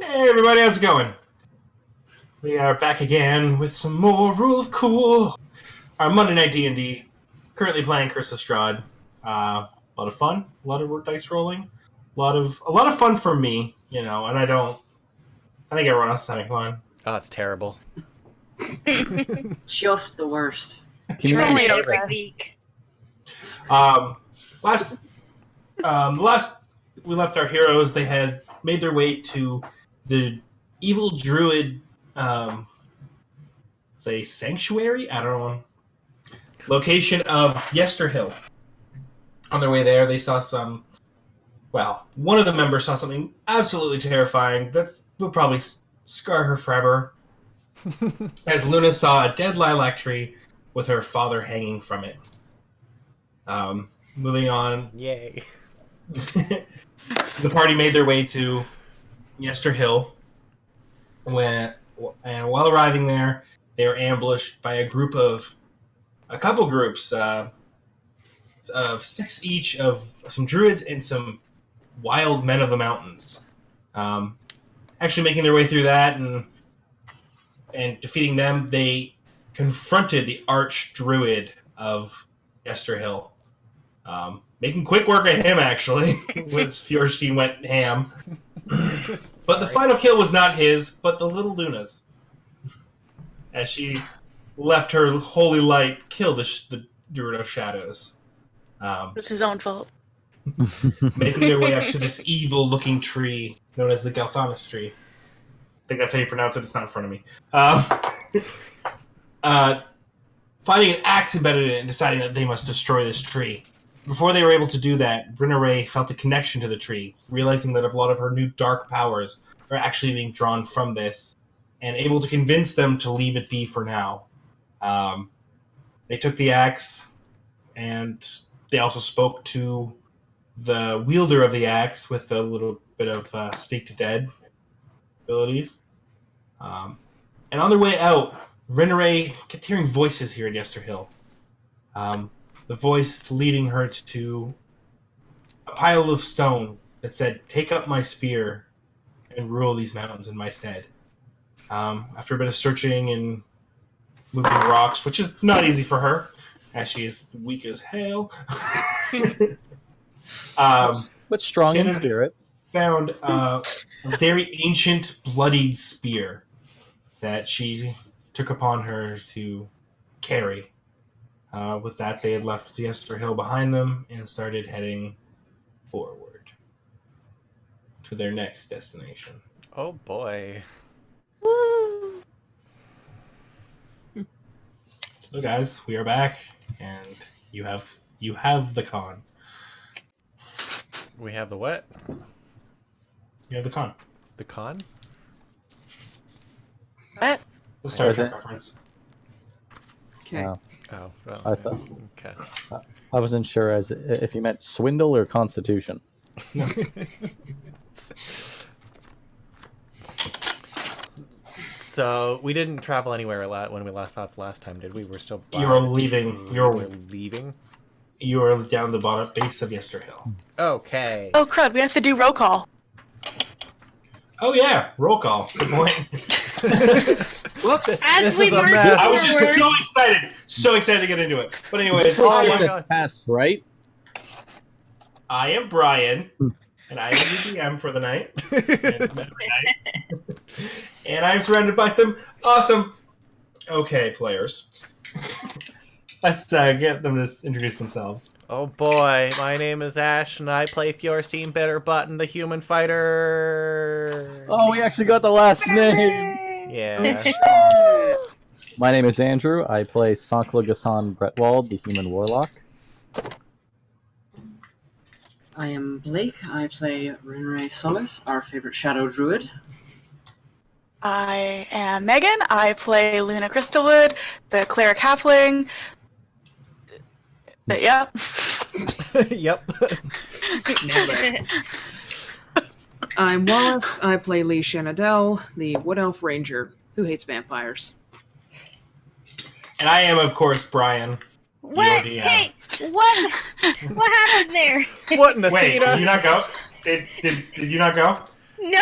Hey everybody, how's it going? We are back again with some more Rule of Cool. Our Monday Night D&D. Currently playing Curse of Strahd. A lot of fun, a lot of dice rolling, a lot of fun for me, and I think everyone else is having fun. Oh, it's terrible. Just the worst. Community every week. Last we left our heroes, they had made their way to the evil druid, say sanctuary. I don't know. Location of Yesterhill. On their way there, they saw one of the members saw something absolutely terrifying. Will probably scar her forever. As Luna saw a dead lilac tree with her father hanging from it. Moving on. Yay. The party made their way to Yesterhill. And while arriving there, they were ambushed by a couple groups of 6 each of some druids and some wild men of the mountains. Actually making their way through that and defeating them, they confronted the arch druid of Yesterhill. Making quick work of him, actually, when Fjorstein went ham. But the final kill was not his, but the little Luna's. As she left her holy light kill the Druid of Shadows. It was his own fault. Making their way up to this evil-looking tree known as the Galthanis tree. I think that's how you pronounce it. It's not in front of me. Finding an axe embedded in it and deciding that they must destroy this tree. Before they were able to do that, Brynna felt a connection to the tree, realizing that a lot of her new dark powers are actually being drawn from this, and able to convince them to leave it be for now. They took the axe, and they also spoke to the wielder of the axe with a little bit of speak to dead abilities. And on their way out, Brynna kept hearing voices here at Yesterhill. The voice leading her to a pile of stone that said, "Take up my spear and rule these mountains in my stead." After a bit of searching and moving rocks, which is not easy for her, as she is weak as hell. But strong in spirit. Found a very ancient, bloodied spear that she took upon her to carry. With that, they had left Yesterhill behind them and started heading forward to their next destination. Oh boy. Woo! So, guys, we are back, and you have the con. We have the what? You have the con. The con? What? The Star Trek reference. Okay. Oh, well. I thought- Okay. I wasn't sure as if you meant swindle or constitution. So, we didn't travel anywhere when we left off last time, did we? We're still... You are leaving. We're leaving? You are down the bottom base of Yesterhill. Okay. Oh, crud, we have to do roll call. Oh, yeah. Roll call. Good point. Whoops. As This we is a move mess. I was just forward, so excited to get into it. But anyways, Oh my It's God. past, right? I am Brian, and I am the DM for the night. And I'm surrounded by some awesome players. Let's get them to introduce themselves. Oh boy, my name is Ash, and I play Fjorstein Bitterbutton, the human fighter. Oh, we actually got the last name. Yeah. My name is Andrew. I play Sankla Gassan Bretwald, the human warlock. I am Blake. I play Rinray Solace, our favorite shadow druid. I am Megan. I play Luna Crystalwood, the cleric halfling. But yeah. Yep. I'm Wallace. I play Lee Shanadell, the Wood Elf Ranger who hates vampires. And I am, of course, Brian. what? Your DM. Hey, what happened there? What in the Wait, theater? did you not go? Did you not go? No.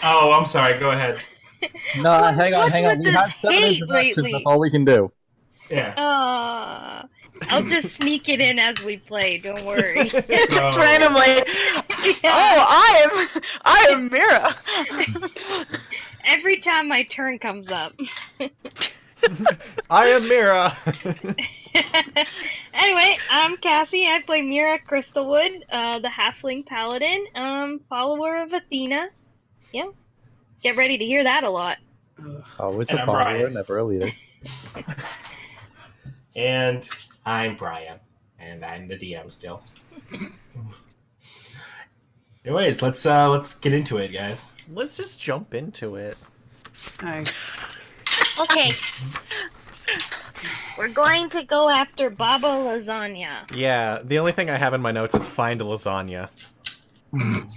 Oh, I'm sorry. Go ahead. No, hang on. What's with We this had 7 hate introductions. lately? That's all we can do. Yeah. I'll just sneak it in as we play. Don't worry. Just Oh. randomly. Oh, I am Mira. Every time my turn comes up. I am Mira. Anyway, I'm Cassie. I play Mira Crystalwood, the halfling paladin, follower of Athena. Yeah. Get ready to hear that a lot. Always And a I'm follower, Brian. never a leader. And I'm Brian, and I'm the DM still. Anyways, let's get into it, guys. Let's just jump into it. I Okay. We're going to go after Baba Lasagna. Yeah, the only thing I have in my notes is find a lasagna.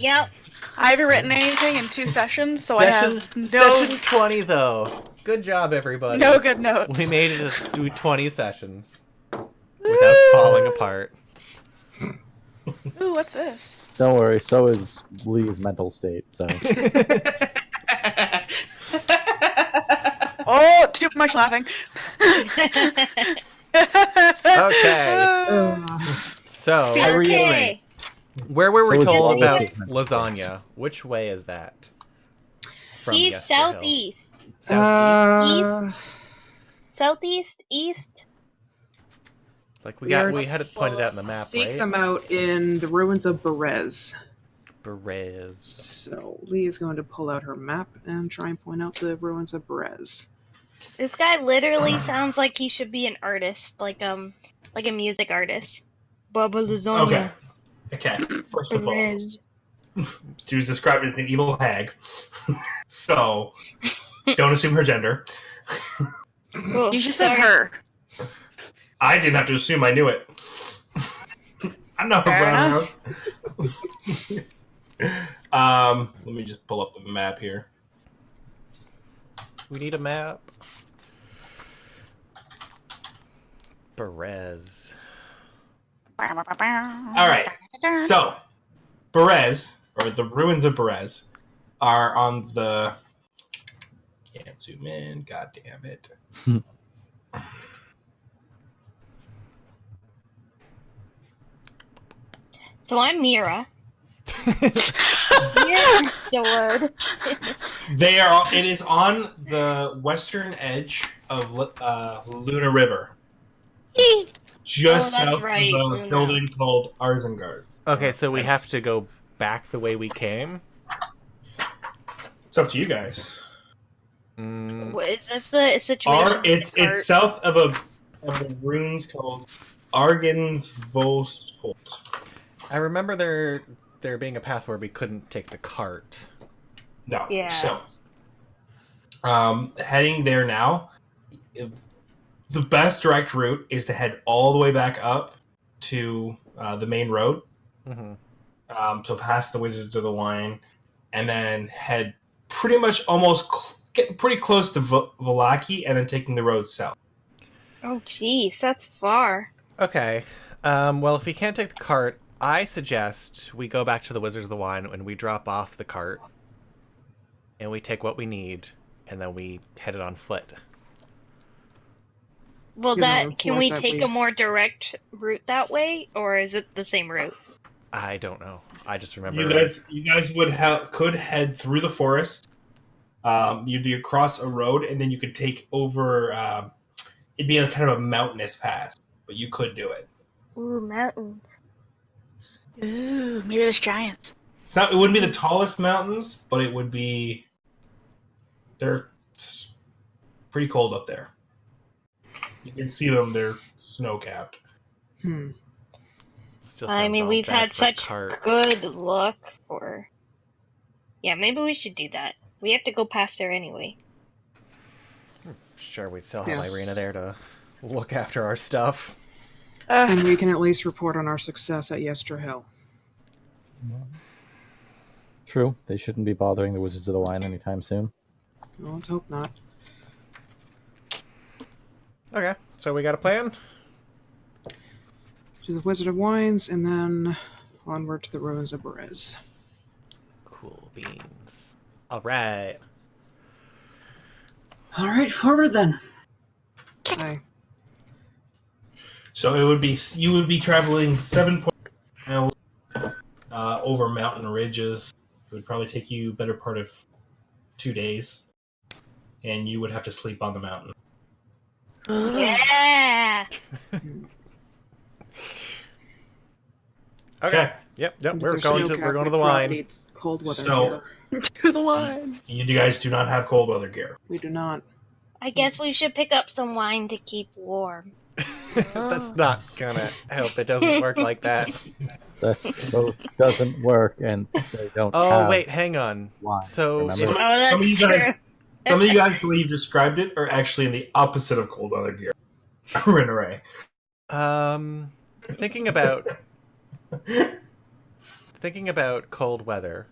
Yep. I haven't written anything in 2 sessions, so Session, I have session 20, though. Good job, everybody. no good notes. We made it to 20 sessions without falling apart. Ooh, what's this? Don't worry, so is Lee's mental state, so... Oh, too much laughing. Okay. So, I reiterate. Okay. where were we So is told Wallace about his mental state. lasagna? Which way is that? He's Yesterhill? southeast. Southeast? Southeast? East? Like we are we had it pointed out in the map, seek right? them out in the ruins of Berez. Berez. So Lee is going to pull out her map and try and point out the ruins of Berez. This guy literally sounds like he should be an artist, like a music artist. Baba Lasagna. Okay. First of all, Perez. she was described as an evil hag, so don't assume her gender. Oh, You just said sorry. her. I didn't have to assume. I knew it. I know her Fair pronouns. Let me just pull up the map here. We need a map. Berez. All right. So, Berez, or the ruins of Berez, are on the. Can't zoom in. God damn it. So I'm Mira. Mira Crystalwood. They are. It is on the western edge of Luna River, just Oh, that's south right, of a Luna. building called Arzengard. Okay, so we have to go back the way we came. It's up to you guys. What is this the situation? with the cart? It's south of a ruins called Argensvost. I remember there being a path where we couldn't take the cart. No. Yeah. So, heading there now. The best direct route is to head all the way back up to the main road. Mm-hmm. So past the Wizards of the Wine, and then head pretty much getting pretty close to Valaki, and then taking the road south. Oh, jeez, that's far. Okay. Well, if we can't take the cart, I suggest we go back to the Wizards of the Wine and we drop off the cart, and we take what we need, and then we head it on foot. Well, You know, that can we like that take we- a more direct route that way, or is it the same route? I don't know. I just remember. You guys could head through the forest. You'd be across a road, and then you could take over. It'd be a kind of a mountainous pass, but you could do it. Ooh, mountains. Ooh, maybe there's giants. It wouldn't be the tallest mountains, but it would be. It's pretty cold up there. You can see them; they're snow capped. Still I sounds mean, all we've bad had for such cart. good luck for. Yeah, maybe we should do that. We have to go past there anyway. Sure, we still have Yes. Irina there to look after our stuff. And we can at least report on our success at Yesterhill. True, they shouldn't be bothering the Wizards of the Wine anytime soon. Well, let's hope not. Okay, so we got a plan? To the Wizard of Wines, and then onward to the ruins of Berez. Cool. beans. All right. All right, forward then. Aye. So you would be traveling 7 miles over mountain ridges. It would probably take you a better part of 2 days, and you would have to sleep on the mountain. Yeah. Okay. Yep. And We're there's going snow to cap, the we wine. probably need cold weather So- gear. To the wine. You guys do not have cold weather gear. We do not. I guess we should pick up some wine to keep warm. That's not gonna help. It doesn't work like that. That both doesn't work, and they don't Oh have wait, hang on. wine. So remember? Some, Oh, that's some of you true. guys, some of you guys that we've described it are actually in the opposite of cold weather gear. Rinneray. Thinking about cold weather,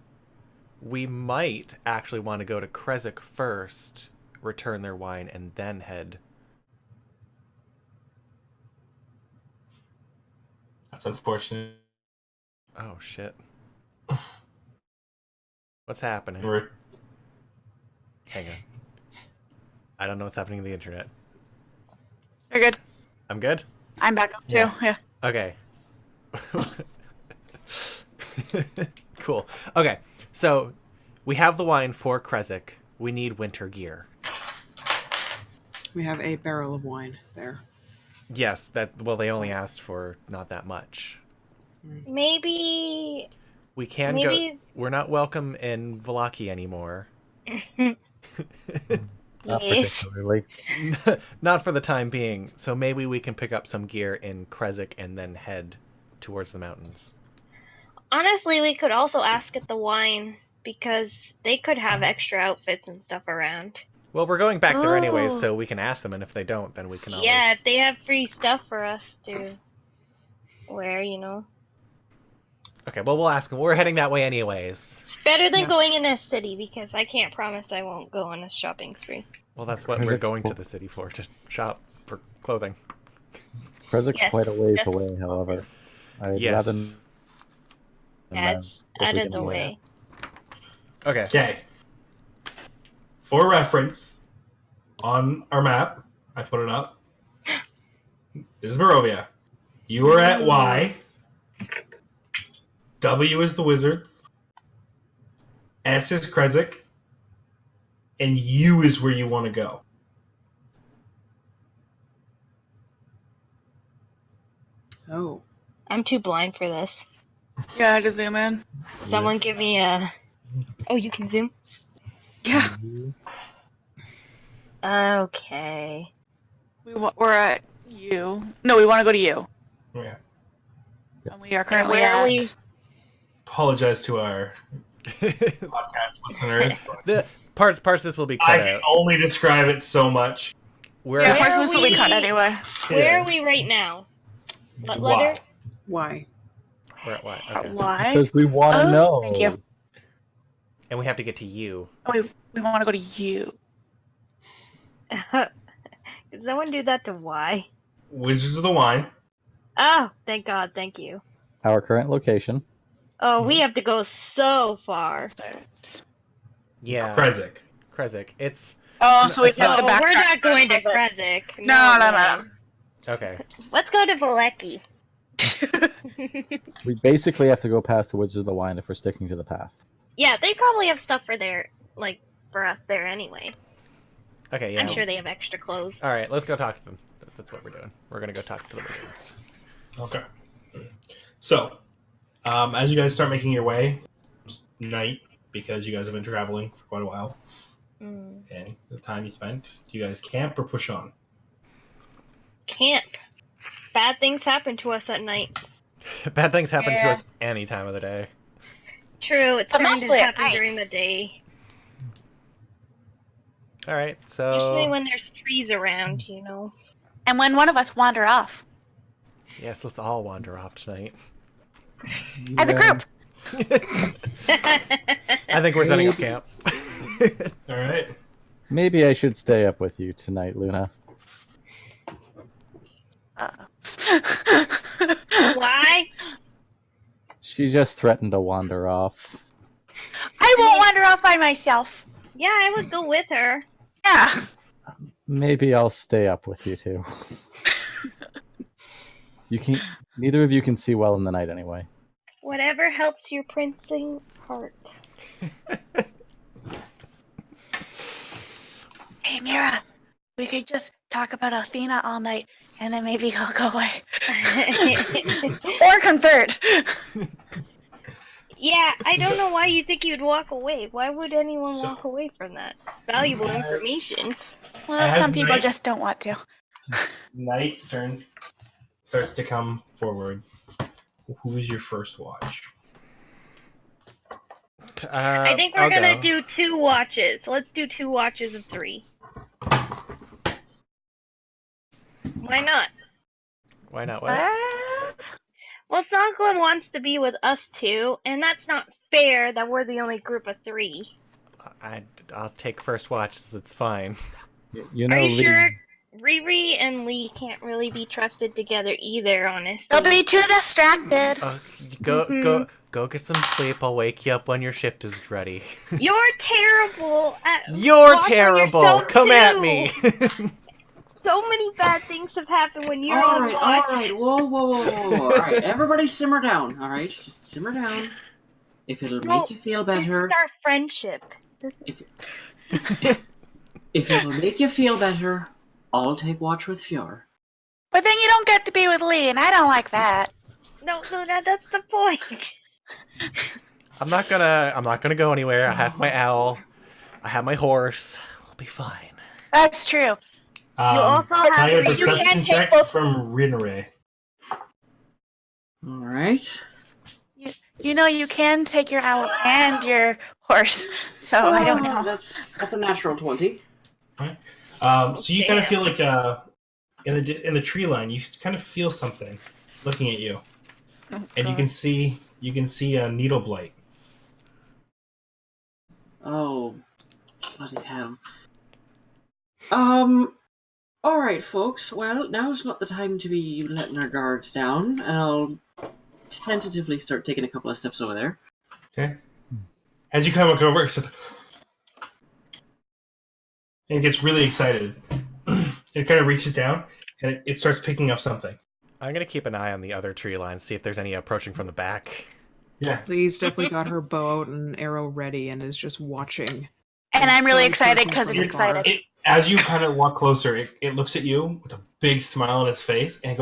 we might actually want to go to Krezk first, return their wine, and then head. That's unfortunate. Oh shit. What's happening? We're- Hang on. I don't know what's happening to the internet. You're good. I'm good? I'm back up too. Yeah. Okay. Cool. Okay, so we have the wine for Krezk. We need winter gear. We have a barrel of wine there. Yes, they only asked for not that much. Maybe. We can Maybe- go. We're not welcome in Vallaki anymore. Not Yes. particularly. Not for the time being. So maybe we can pick up some gear in Krezk and then head towards the mountains. Honestly, we could also ask at the wine because they could have extra outfits and stuff around. Well, we're going back there anyways, Oh. so we can ask them, and if they don't, then we can always... Yeah, if they have free stuff for us to wear, you know. Okay, well, we'll ask them. We're heading that way anyways. It's better than Yeah. going in a city because I can't promise I won't go on a shopping spree. Well, that's what we're going to the city for, to shop for clothing. Krezk's Yes, quite a ways yes. away, however. I'd Yes. rather... Yeah, it's out of the do way. Okay. Okay. For reference, on our map, I put it up. This is Barovia. You are at Y. W is the Wizards. S is Krezk. And U is where you want to go. Oh. I'm too blind for this. Yeah, I had to zoom in. Someone give me a. Oh, you can zoom? Yeah. Okay. We're at you. No, we want to go to you. Yeah. And we are currently where are at. we? Apologize to our podcast listeners. But The parts of this will be I cut can out. only describe it so much. We're Yeah, Where parts of are this will be cut we? anyway. Where are we right now? What letter? Why? we're at what? Okay. Why? Because we want to Oh, know. thank you. And we have to get to you. Oh, we want to go to you. Did someone do that to Y? Wizards of the Wine. Oh, thank God, thank you. Our current location. Oh, we have to go so far. Yeah. Krezk. Krezk. It's... Oh, so we It's have not- to Oh, backtrack. we're not going to Krezk. Krezk. No. Okay. Let's go to Valeki. We basically have to go past the Wizards of the Wine if we're sticking to the path. Yeah, they probably have stuff for there, like for us there anyway. Okay, yeah. I'm sure they have extra clothes. All right, let's go talk to them. That's what we're doing. We're going to go talk to the wizards. Okay. So, as you guys start making your way, it's night because you guys have been traveling for quite a while. Mm. And the time you spent, do you guys camp or push on? Camp. Bad things happen to us at night. Bad things happen to Yeah. us any time of the day. True, it's But kind of mostly at happen night. during the day. All right, Usually so... when there's trees around, you know. And when one of us wander off Yes, let's all wander off tonight. as a group. I think we're setting up camp. All right. Maybe I should stay up with you tonight, Luna. Why? She just threatened to wander off. I won't wander off by myself. Yeah, I would go with her. Yeah. Maybe I'll stay up with you two. You can't. Neither of you can see well in the night anyway. Whatever helps your prancing heart. Hey, Mira, we could just talk about Athena all night, and then maybe he'll go away. Or convert. Yeah, I don't know why you think you'd walk away. Why would anyone So- walk away from that? Valuable information. Well, As some people night- just don't want to. Night starts to come forward. Who is your first watch? I think we're I'll gonna go. do 2 watches. Let's do 2 watches of 3. Why not? Why not? What? Well, Sonkla wants to be with us 2, and that's not fair that we're the only group of 3. I'll take first watch. It's fine. You know, Are you Lee, sure? Riri and Lee can't really be trusted together either, honestly. They'll be too distracted. Go get some sleep. I'll wake you up when your shift is ready. You're terrible at You're watching terrible. yourself, Come at too. me. So many bad things have happened when you're All on right, watch. all right. Whoa. All right, everybody simmer down. All right, just simmer down. If it'll No, make you feel This is better, our friendship. This is... if it'll make you feel better, I'll take watch with Fjord. But then you don't get to be with Lee, and I don't like that. No, Luna, that's the point. I'm not gonna go anywhere. I have my owl. I have my horse. We'll be fine. That's true. You also Can I have get a Riri. You perception can't take check both- from Rinre? All right. You know, you can take your owl and your horse, so I don't know. That's a natural 20. So you kind of feel like in the tree line, you kind of feel something looking at you, and you can see a needle blight. Oh, bloody hell. All right, folks. Well, now's not the time to be letting our guards down, and I'll tentatively start taking a couple of steps over there. Okay. As you come look over, it's just, and it gets really excited. It kind of reaches down and it starts picking up something. I'm gonna keep an eye on the other tree line, see if there's any approaching from the back. Yeah. Lee's definitely got her bow out and arrow ready and is just watching. And I'm really Sorry, excited searching because for it's the bar. excited. As you kind of walk closer, it looks at you with a big smile on its face, and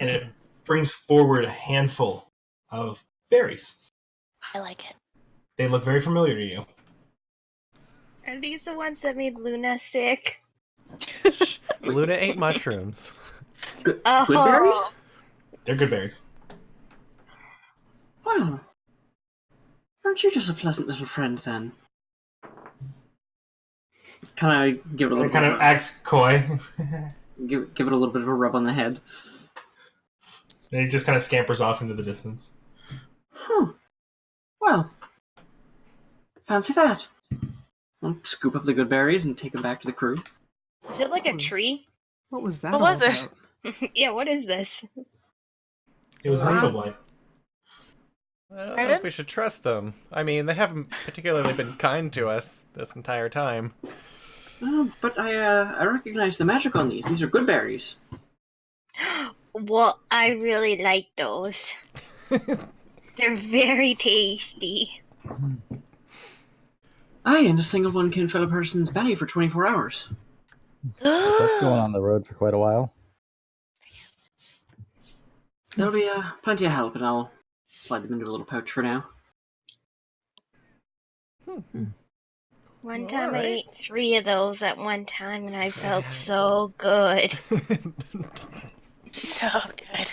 it brings forward a handful of berries. I like it. They look very familiar to you. Are these the ones that made Luna sick? Luna ate mushrooms. Good Oh. berries? They're good berries. Well, aren't you just a pleasant little friend then? Can I give it a And little it kind bit of acts coy. give it a little bit of a rub on the head? And it just kind of scampers off into the distance. Huh. Well, fancy that. I'll scoop up the good berries and take them back to the crew. Is it like a Was- tree? What was that? What was all it? about? Yeah, what is this? It was a needle blight. I don't know if we should trust them. I mean, they haven't particularly been kind to us this entire time. But I recognize the magic on these. These are good berries. Well, I really like those. They're very tasty. Aye, and a single one can fill a person's belly for 24 hours. that's going on the road for quite a while. There'll be plenty of help, and I'll slide them into a little pouch for now. One time I Alright. ate 3 of those at one time, and I felt so good. So good.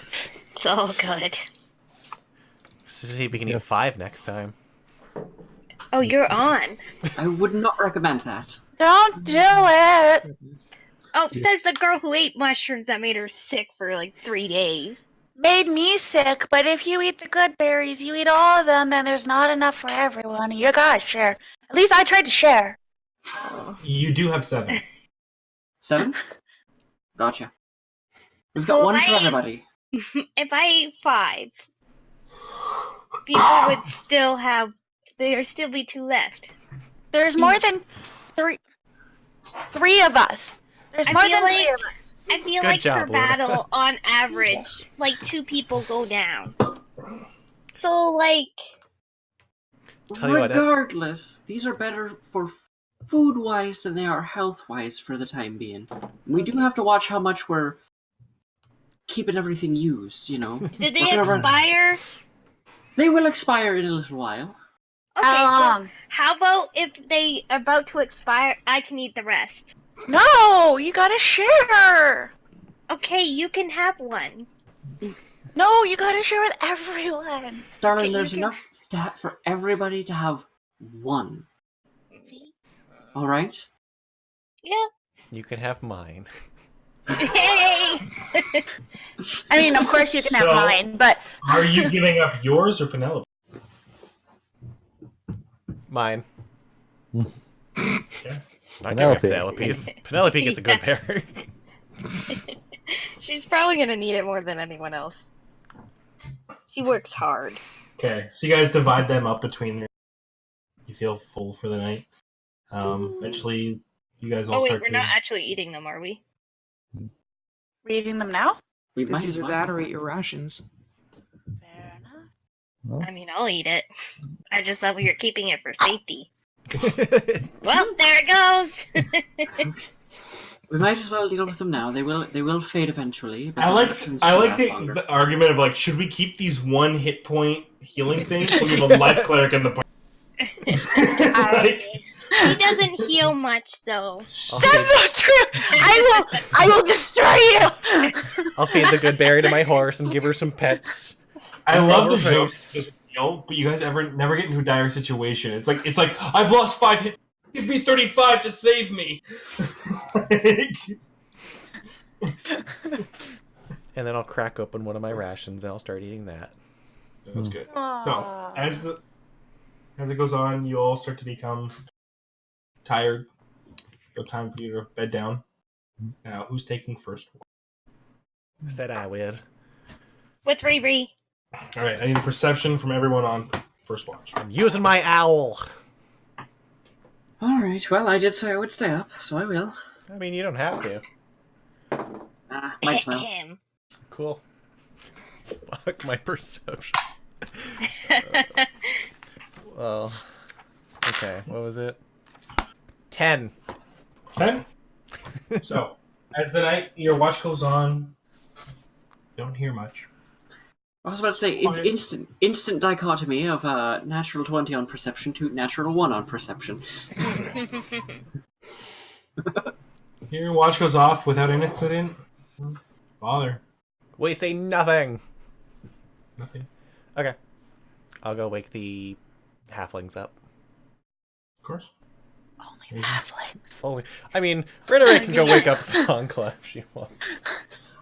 So good. See if we can eat 5 next time. Oh, you're on. I would not recommend that. Don't do it. Oh, says the girl who ate mushrooms that made her sick for like 3 days. Made me sick, but if you eat the good berries, you eat all of them, and there's not enough for everyone. You gotta share. At least I tried to share. You do have 7. 7? Gotcha. We've So got one I- for everybody. If I ate 5, people would still have There'll still be 2 left. There's more than three of us. There's I more feel than like- 3 of us. I feel Good like job, per Luna. battle, on average, like 2 people go down. So, like, Tell you what, Regardless, these are better for food-wise than they are health-wise for the time being. We do have to watch how much we're keeping everything used, you know. did they We're gonna run- expire? They will expire in a little while. Okay, How so long? how about if they are about to expire, I can eat the rest? No, you gotta share. Okay, you can have one. No, you gotta share with everyone. Darling, Okay, there's you can- enough for everybody to have one. See? Alright? Yeah. you can have mine. Hey! I mean, of course you can have So- mine, but Are you giving up yours or Penelope? Mine. Okay. Not giving up Penelope. Penelope's. Penelope gets a good berry. She's probably gonna need it more than anyone else. She works hard. Okay, so you guys divide them up between them. You feel full for the night. Eventually, you guys all Oh wait, start we're to. not actually eating them, are we? reading them now? We It's might as either well. that or eat your rations. Fair enough. Well, I mean, I'll eat it. I just thought we were keeping it for safety. Well, there it goes. We might as well deal with them now. They will fade eventually. But I the like rations I should like last the, longer. the argument of like, should we keep these 1 hit point healing things when we have a life cleric in the party? Like, He doesn't heal much though. I'll That's feed, not true. I will destroy you. I'll feed the good berry to my horse and give her some pets. I love the Over joke, face. but you guys never get into a dire situation. It's like I've lost 5 hit. Give me 35 to save me. Like, And then I'll crack open one of my rations and I'll start eating that. that's good. So Aw. as it goes on, you all start to become tired. So time for you to bed down. Now, who's taking first? I said I would. What's Riri? All right, I need a perception from everyone on first watch. I'm using my owl. Alright, well, I did say I would stay up, so I will. I mean, you don't have to. Might as well. Him. Cool. Fuck my perception. Well, okay. What was it? 10. Okay. So, as the night your watch goes on, you don't hear much. I was about to say, it's instant dichotomy of natural 20 on perception to natural 1 on perception. Your watch goes off without an incident. Bother. We say nothing. Nothing. Okay. I'll go wake the halflings up. Of course. Only the halflings. Only, I mean, Renere can go wake up Songclef if she wants.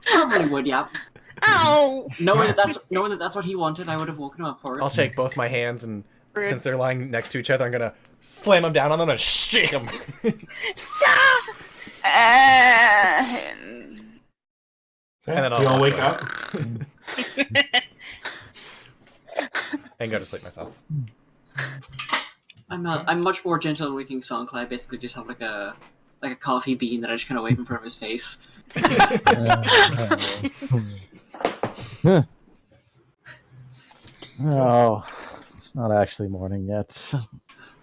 Probably would, yeah. Oh! Knowing that that's what he wanted, I would have woken him up for it. I'll take both my hands and, Rude. since they're lying next to each other, I'm gonna slam them down on them and shake them. So, And then I'll you all walk wake away. up. And go to sleep myself. I'm much more gentle in waking Songclay. I basically just have like a coffee bean that I just kind of wave in front of his face. Oh, it's not actually morning yet.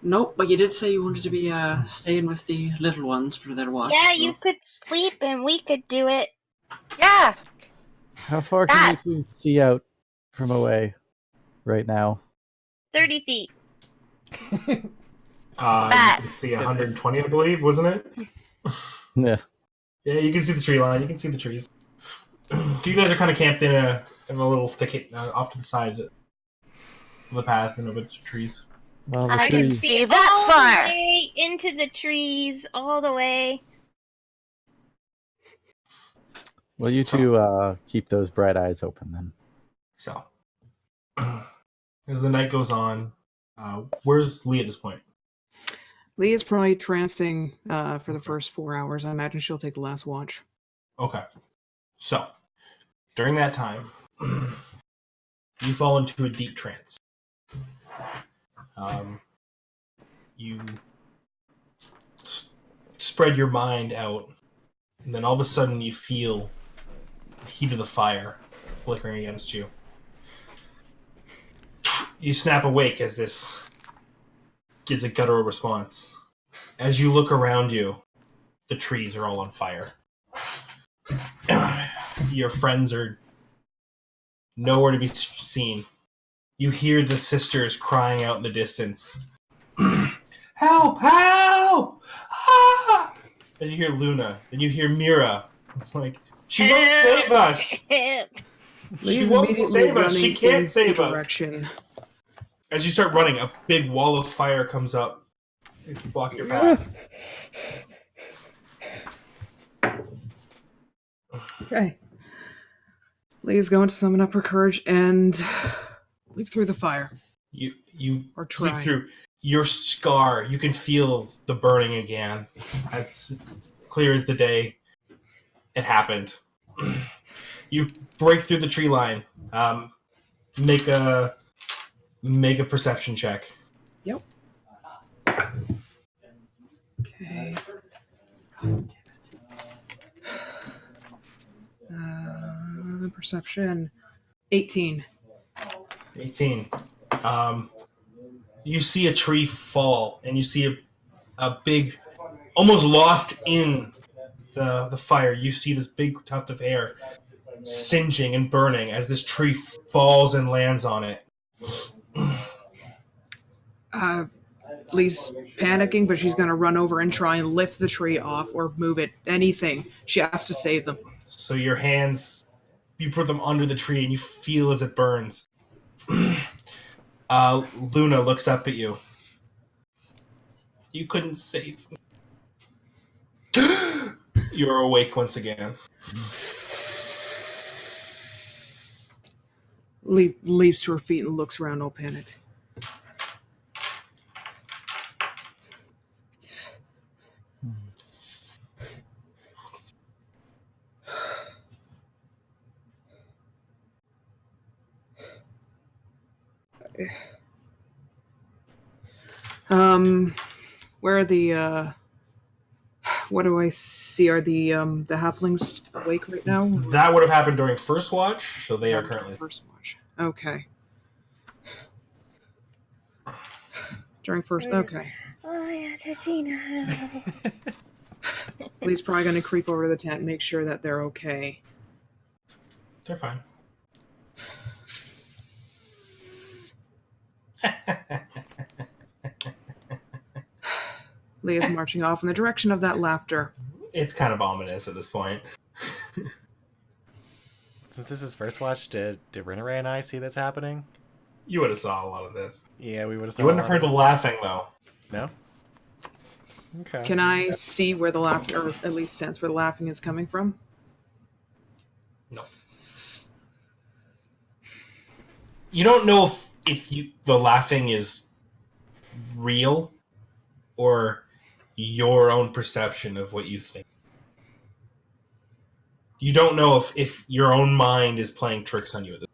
Nope, but you did say you wanted to be staying with the little ones for their watch. Yeah, so- you could sleep and we could do it. Yeah. How far can you two see out from away right now? 30 feet. You Matt. can see 120, I believe, wasn't it? Yeah. Yeah, you can see the tree line. You can see the trees. You guys are kind of camped in a little thicket off to the side of the path and a bunch of trees. Well, the I can trees. see all that the far. way into the trees, all the way. Well, you two keep those bright eyes open then. So, as the night goes on, where's Lee at this point? Lee is probably trancing for the first 4 hours. I imagine she'll take the last watch. Okay. So, during that time, you fall into a deep trance. you spread your mind out, and then all of a sudden you feel the heat of the fire flickering against you. You snap awake as this gives a guttural response. As you look around you, the trees are all on fire. Your friends are nowhere to be seen. You hear the sisters crying out in the distance. Help! Help! Ah! Then you hear Luna. Then you hear Mira. It's like, she won't save us! She Lee's won't immediately save us! She running can't in save the us! direction. As you start running, a big wall of fire comes up. You block your path. Okay. Lee's going to summon up her courage and leap through the fire. You Or leap try. through your scar. You can feel the burning again, as clear as the day. It happened. You break through the tree line. Make a perception check. Yep. Okay. Perception. 18. 18. You see a tree fall, and you see a big, almost lost in the fire. You see this big tuft of hair singeing and burning as this tree falls and lands on it. Lee's panicking, but she's going to run over and try and lift the tree off or move it. Anything. She has to save them. So your hands, you put them under the tree, and you feel as it burns. Luna looks up at you. You couldn't save me. You're awake once again. Lee leaps to her feet and looks around, all panicked. Where are the what do I see? Are the halflings awake right now? That would have happened during first watch, so they are currently. First watch. Okay. During first. Okay. Oh yeah, Tatina. Lee's probably going to creep over to the tent and make sure that they're okay. They're fine. Lee is marching off in the direction of that laughter. It's kind of ominous at this point. Since this is first watch, did Rinneray and I see this happening? You would have saw a lot of this. Yeah, we would have. You wouldn't have heard the laughing, though. No. Okay. Can I see where the laughter, or at least sense where the laughing is coming from? No. You don't know if the laughing is real or your own perception of what you think. You don't know if your own mind is playing tricks on you at this.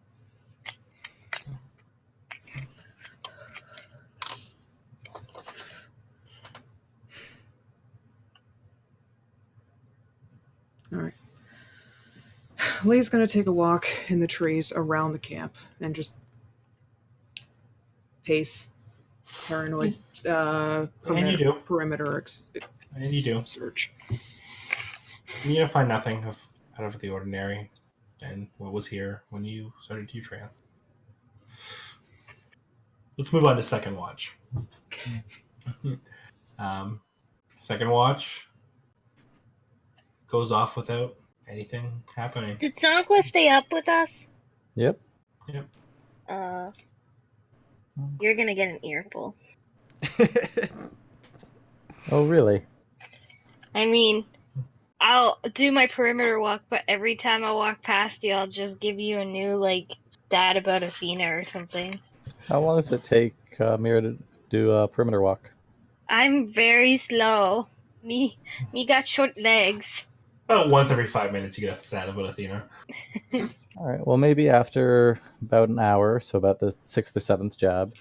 All right. Lee's going to take a walk in the trees around the camp and just pace, paranoid, And you do. perimeter And you do. search. You find nothing out of the ordinary and what was here when you started your trance. Let's move on to second watch. Second watch goes off without anything happening. Did Zonkla stay up with us? Yep. You're gonna get an earful. Oh, really? I mean, I'll do my perimeter walk, but every time I walk past you, I'll just give you a new, stat about Athena or something. How long does it take Mira to do a perimeter walk? I'm very slow. Me got short legs. About once every 5 minutes, you get a stat about Athena. All right. Well, maybe after about an hour, so about the 6th or 7th jab,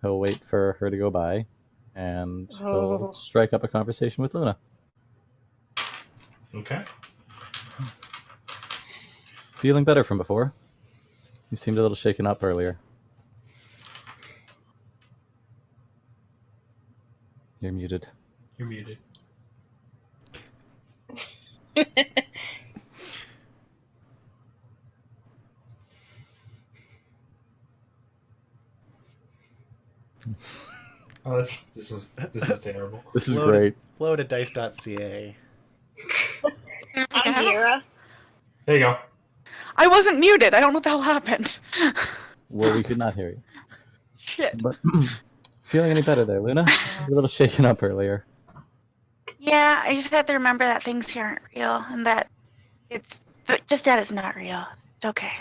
he'll wait for her to go by, and Oh. we'll strike up a conversation with Luna. Okay. Feeling better from before. You seemed a little shaken up earlier. You're muted. You're muted. Oh, this is terrible. This is Loaded- great. Load at dice.ca. I'm Mira. There you go. I wasn't muted. I don't know what the hell happened. Well, we could not hear you. Shit. But feeling any better there, Luna? You're a little shaken up earlier. Yeah, I just had to remember that things here aren't real and that just that it's not real. It's okay.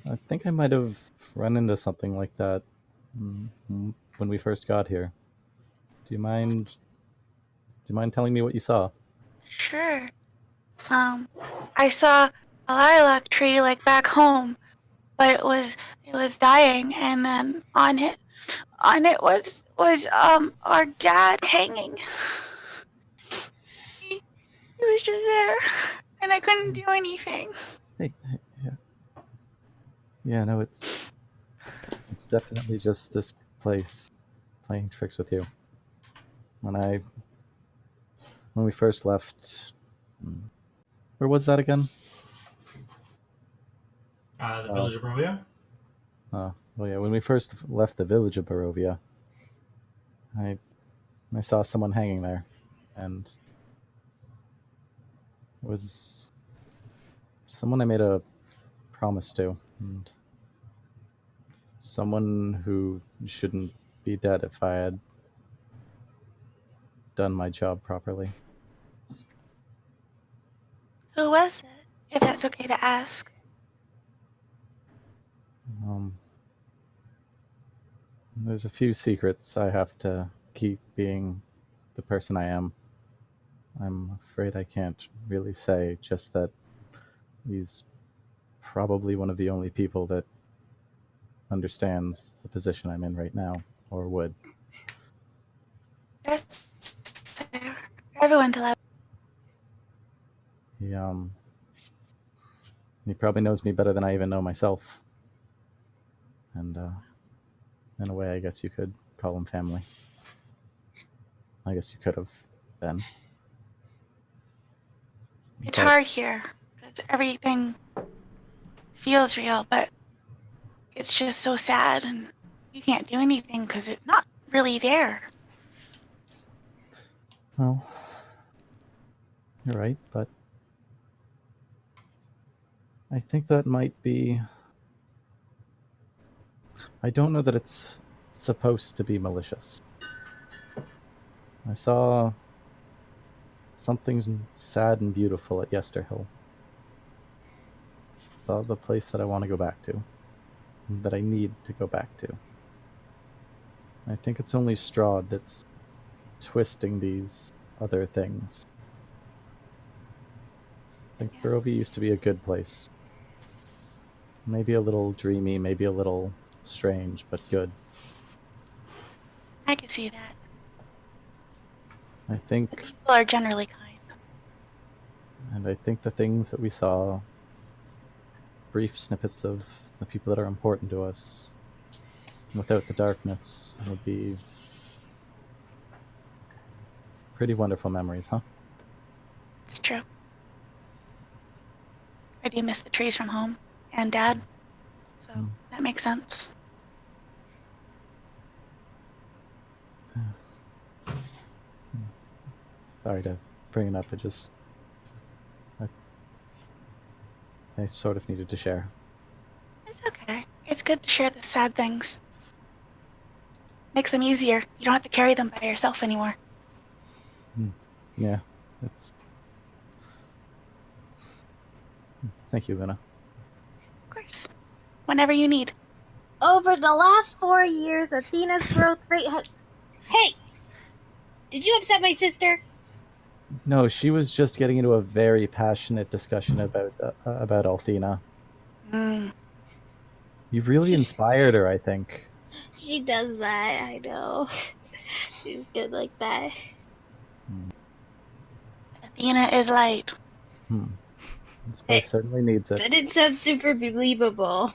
I think I might have run into something like that when we first got here. Do you mind telling me what you saw? Sure. I saw a lilac tree like back home, but it was dying, and then on it was our dad hanging. He was just there, and I couldn't do anything. Hey, yeah. Yeah, no, it's definitely just this place playing tricks with you. When we first left, where was that again? The Village of Barovia? Well, yeah, when we first left the village of Barovia, I saw someone hanging there, and it was someone I made a promise to, and someone who shouldn't be dead if I had done my job properly. Who was it? If that's okay to ask. There's a few secrets I have to keep being the person I am. I'm afraid I can't really say, just that he's probably one of the only people that understands the position I'm in right now, or would. That's fair. For everyone to love. He probably knows me better than I even know myself. And in a way, I guess you could call him family. I guess you could have then. It's But hard here because everything feels real, but it's just so sad, and you can't do anything because it's not really there. Well, you're right, but I think that might be... I don't know that it's supposed to be malicious. I saw something sad and beautiful at Yesterhill. Saw the place that I want to go back to, that I need to go back to. I think it's only Strahd that's twisting these other things. I think Barovia used to be a good place. Maybe a little dreamy, maybe a little strange, but good. I can see that. I think, People are generally kind. and I think the things that we saw, brief snippets of the people that are important to us, without the darkness, would be pretty wonderful memories, huh? It's true. I do miss the trees from home and Dad, so that makes sense. Sorry to bring it up, I sort of needed to share. It's okay. It's good to share the sad things. Makes them easier. You don't have to carry them by yourself anymore. Yeah, it's... Thank you, Luna. Of course. Whenever you need. Over the last 4 years, Athena's growth rate has... Hey! Did you upset my sister? No, she was just getting into a very passionate discussion about Althena. Mm. You've really inspired her, I think. She does that, I know. She's good like that. Athena is light. This place certainly needs it. That didn't sound super believable.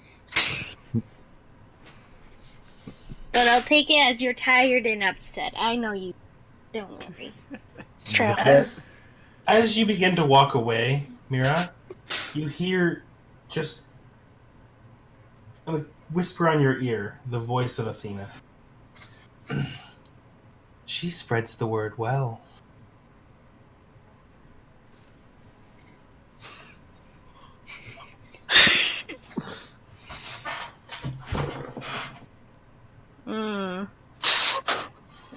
But I'll take it as you're tired and upset. I know you. Don't worry. It's true. As you begin to walk away, Mira, you hear just a whisper on your ear the voice of Athena. She spreads the word well.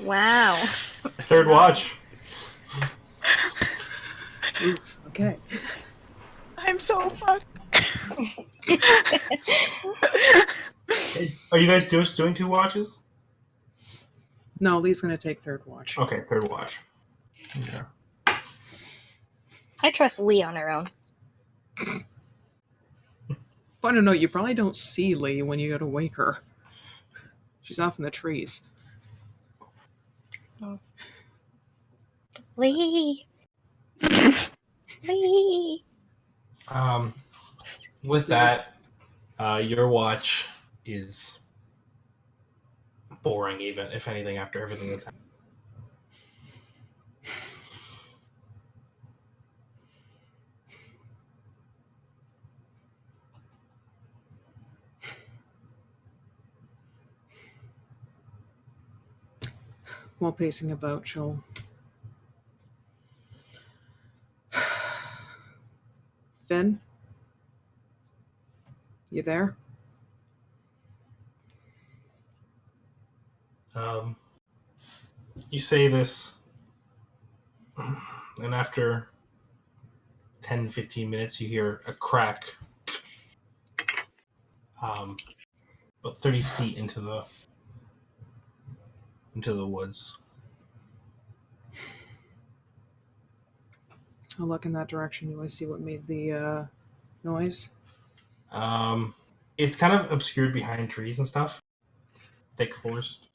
Wow. Third watch. Oof. Okay. I'm so fucked. Are you guys just doing 2 watches? No, Lee's gonna take third watch. Okay, 3rd watch. Yeah. I trust Lee on her own. But no, you probably don't see Lee when you go to wake her. She's off in the trees. Lee. Lee. With that, your watch is boring, even if anything, after everything that's happened. While pacing about, she'll... Finn? You there? You say this, and after 10-15 minutes, you hear a crack. About 30 feet into the woods. I'll look in that direction. You want to see what made the noise? It's kind of obscured behind trees and stuff. Thick forest.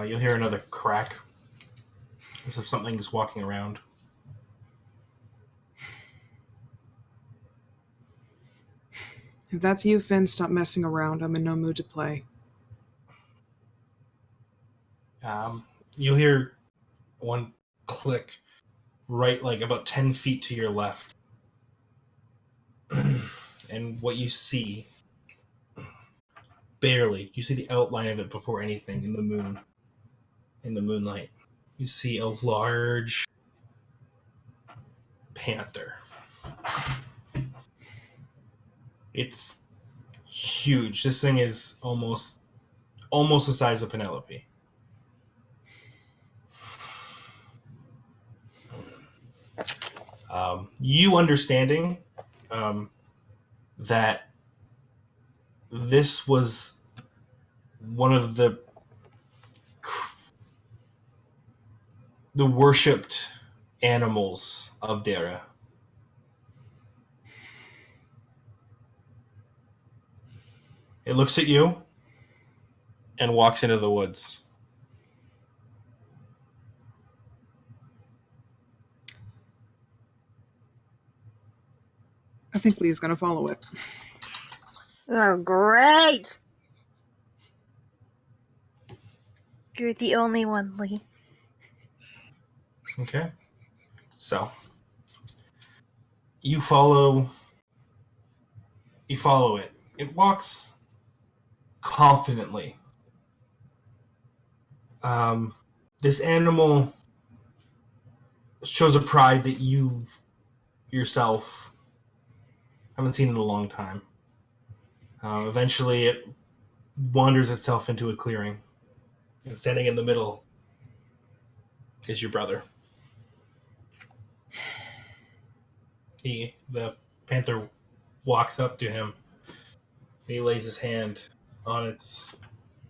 You'll hear another crack, as if something's walking around. If that's you, Finn, stop messing around. I'm in no mood to play. You'll hear one click right, like about 10 feet to your left. And what you see, barely, you see the outline of it before anything in the moonlight. You see a large panther. It's huge. This thing is almost the size of Penelope. You understanding that this was one of the worshipped animals of Dara. It looks at you and walks into the woods. I think Lee's gonna follow it. Oh, great! You're the only one, Lee. Okay. So you follow it. It walks confidently. This animal shows a pride that you yourself haven't seen in a long time. Eventually, it wanders itself into a clearing, and standing in the middle is your brother. The panther walks up to him. He lays his hand on its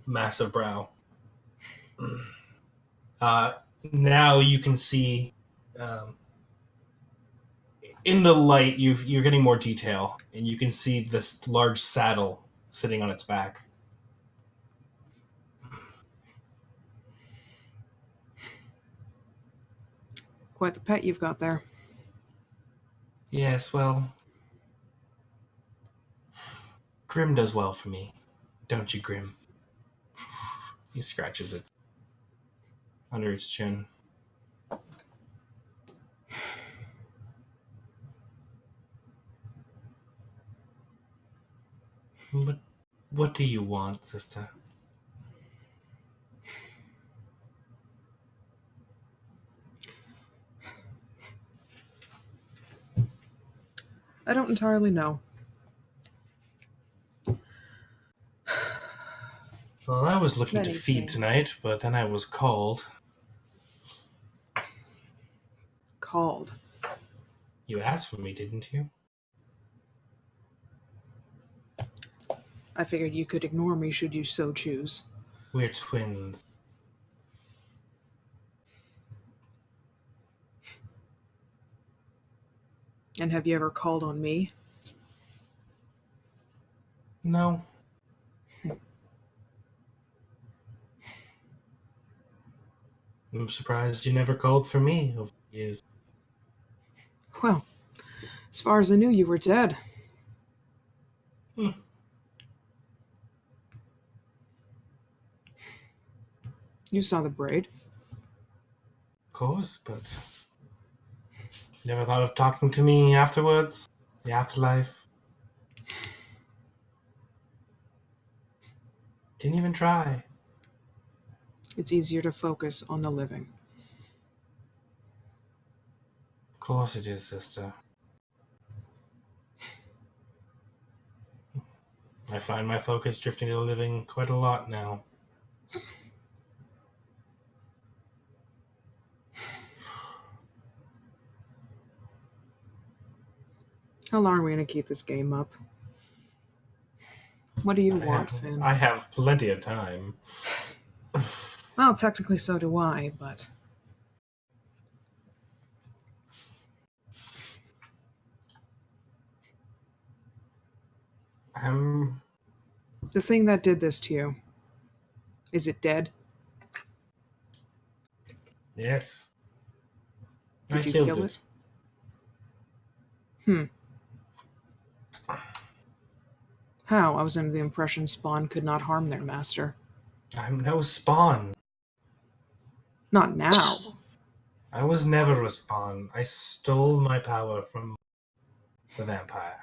massive brow. Now you can see Um, in the light, you're getting more detail, and you can see this large saddle sitting on its back. Quite the pet you've got there. Yes, well, Grim does well for me, don't you, Grim? He scratches it under his chin. What do you want, sister? I don't entirely know. Well, I was looking to Many feed things. tonight, but then I was called. Called. You asked for me, didn't you? I figured you could ignore me should you so choose. We're twins. And have you ever called on me? No. I'm surprised you never called for me over the years. Well, as far as I knew, you were dead. Hmm. You saw the braid. Of course, but never thought of talking to me afterwards? The afterlife? Didn't even try. It's easier to focus on the living. Of course it is, sister. I find my focus drifting to the living quite a lot now. How long are we going to keep this game up? What do you want, Finn? I have plenty of time. Well, technically so do I, but... The thing that did this to you, is it dead? Yes. Did I you killed kill it. How? I was under the impression Spawn could not harm their master. I'm no spawn. Not now. I was never a spawn. I stole my power from the vampire.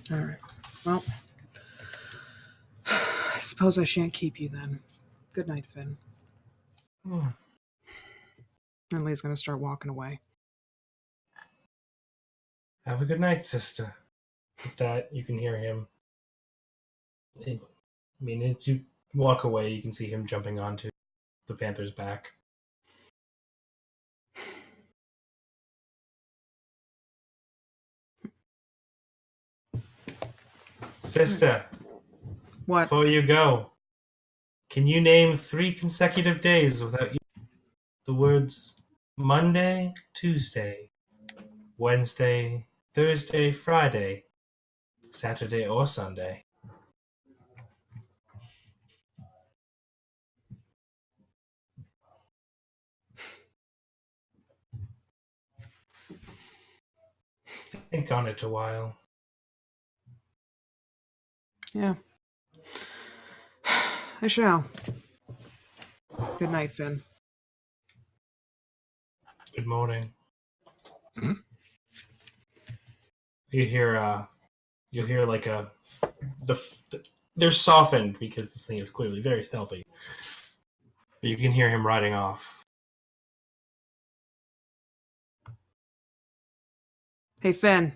Alright. Well, I suppose I shan't keep you then. Good night, Finn. Hmm. And Lee's gonna start walking away. Have a good night, sister. With that, you can hear him. As you walk away, you can see him jumping onto the panther's back. Sister, What? before you go, can you name 3 consecutive days without the words Monday, Tuesday, Wednesday, Thursday, Friday, Saturday, or Sunday? Think on it a while. Yeah. I shall. Good night, Finn. Good morning. You hear like they're softened because this thing is clearly very stealthy. But you can hear him riding off. Hey, Finn.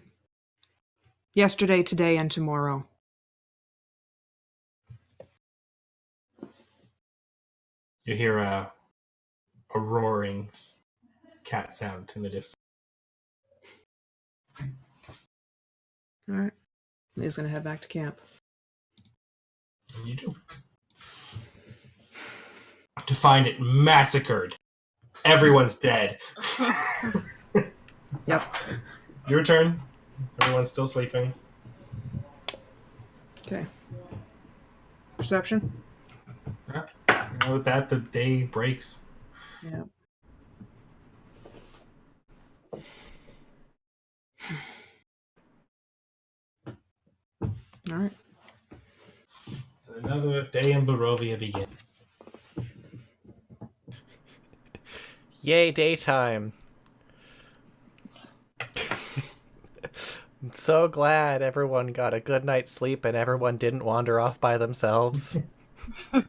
Yesterday, today, and tomorrow. You hear a roaring cat sound in the distance. All right. He's gonna head back to camp. And you do. To find it massacred. Everyone's dead. Yep. Your turn. Everyone's still sleeping. Okay. Perception. Yeah. With that, the day breaks. Yeah. All right. Another day in Barovia begins. Yay, daytime. I'm so glad everyone got a good night's sleep and everyone didn't wander off by themselves. Well,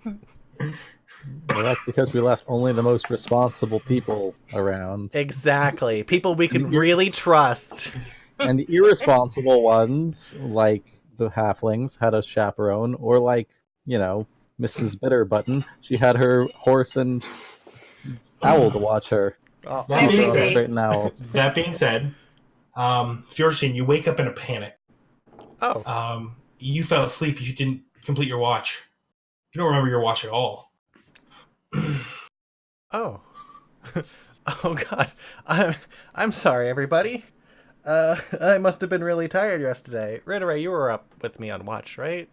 that's because we left only the most responsible people around. Exactly. People we can really trust. And the irresponsible ones, like the halflings, had a chaperone, or like, Mrs. Bitterbutton, she had her horse and owl to watch her. Oh, That being Also, said- straight an owl. That being said, Fjorstein, you wake up in a panic. oh. You fell asleep. You didn't complete your watch. You don't remember your watch at all. Oh. Oh god. I'm sorry, everybody. I must have been really tired yesterday. Ridere, you were up with me on watch, right?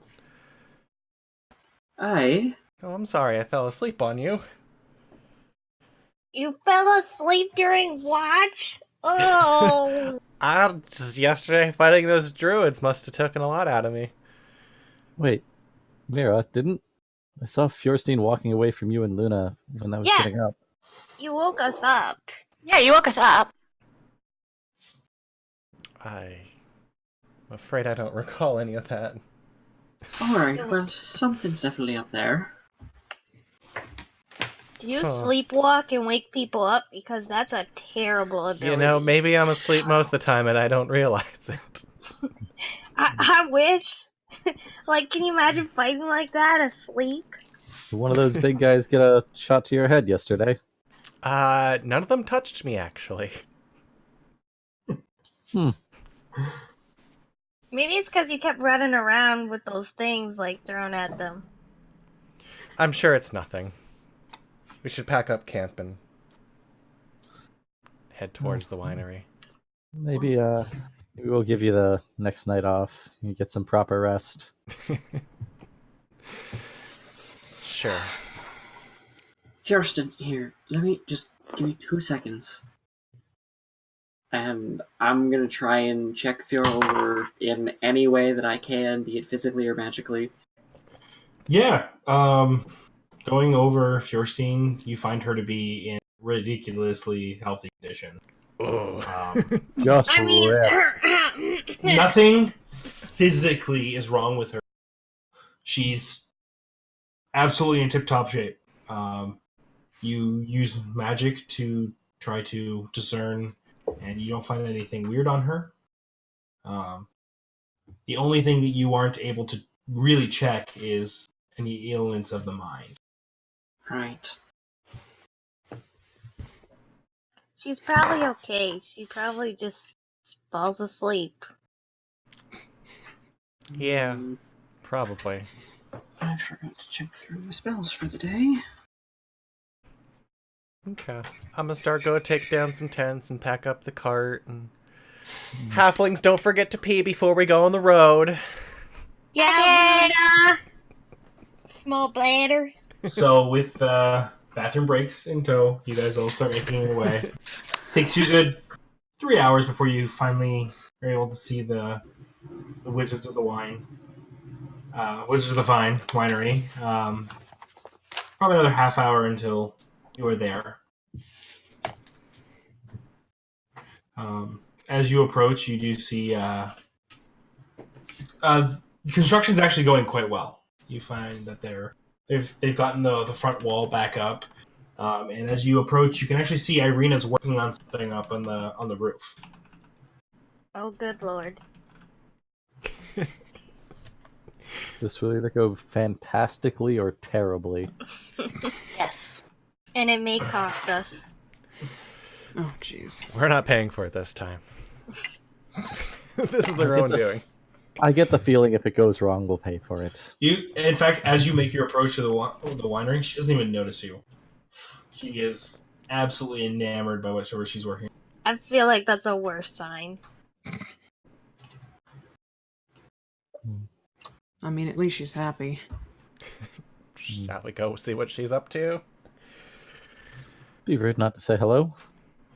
Aye. Oh, I'm sorry I fell asleep on you. You fell asleep during watch? Oh. Just yesterday fighting those druids must have taken a lot out of me. Wait, Mira, I saw Fjorstein walking away from you and Luna when I was Yeah. getting up. You woke us up. Yeah, you woke us up. I'm afraid I don't recall any of that. Alright, well, something's definitely up there. Do you Huh. sleepwalk and wake people up? Because that's a terrible ability. Maybe I'm asleep most of the time and I don't realize it. I wish. Like, can you imagine fighting like that asleep? Did one of those big guys get a shot to your head yesterday? None of them touched me, actually. Maybe it's because you kept running around with those things, like, thrown at them. I'm sure it's nothing. We should pack up camp and head towards the winery. Maybe we'll give you the next night off. You get some proper rest. Sure. Fjorstin, here, let me just give me 2 seconds. And I'm gonna try and check Fjord over in any way that I can, be it physically or magically. Yeah. Going over Fjorstein, you find her to be in ridiculously healthy condition. Just I mean, rip. Nothing physically is wrong with her. She's absolutely in tip-top shape. You use magic to try to discern, and you don't find anything weird on her. The only thing that you aren't able to really check is any ailments of the mind. Right. she's probably okay. She probably just falls asleep. Yeah, Mm, probably. I forgot to check through my spells for the day. Okay. I'm gonna go take down some tents and pack up the cart. And halflings, don't forget to pee before we go on the road. Yeah, Luna! Small bladder. So with bathroom breaks in tow, you guys all start making your way. Takes you a good 3 hours before you finally are able to see the Wizards of the Wine. Wizards of the Vine winery. Probably another half hour until you are there. As you approach, you do see the construction's actually going quite well. You find that they've gotten the front wall back up, and as you approach, you can actually see Irina's working on something up on the roof. Oh, good lord. This will either go fantastically or terribly. Yes. And it may cost us. Oh, jeez. We're not paying for it this time. This is their own doing. I get the feeling if it goes wrong, we'll pay for it. In fact, as you make your approach to the winery, she doesn't even notice you. She is absolutely enamored by whatever she's working. I feel like that's a worse sign. I mean, at least she's happy. Shall we go see what she's up to? Be rude not to say hello.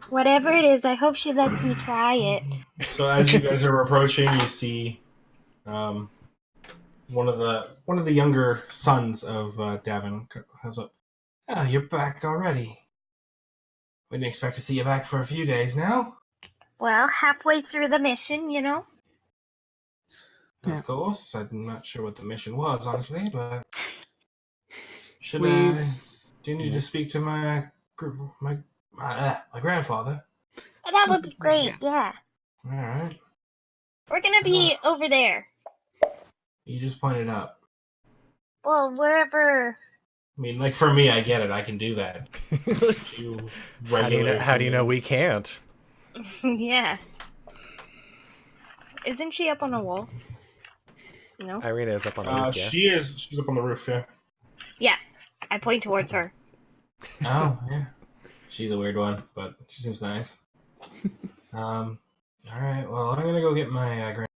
Whatever it is, I hope she lets me try it. So as you guys are approaching, you see one of the younger sons of Davin comes up. Oh, you're back already. We didn't expect to see you back for a few days now. Well, halfway through the mission, you know? Yeah. Of course. I'm not sure what the mission was, honestly, but do you need to speak to my grandfather? That would be great, yeah. All right. We're gonna be over there. You just pointed up. Well, wherever... I mean, like, for me, I get it. I can do that. You How do you know we humans. can't? Yeah. Isn't she up on a wall? No? Irina is up on the roof, yeah. She's up on the roof, yeah. Yeah. I point towards her. Oh, yeah. She's a weird one, but she seems nice. All right. Well, I'm gonna go get my grand.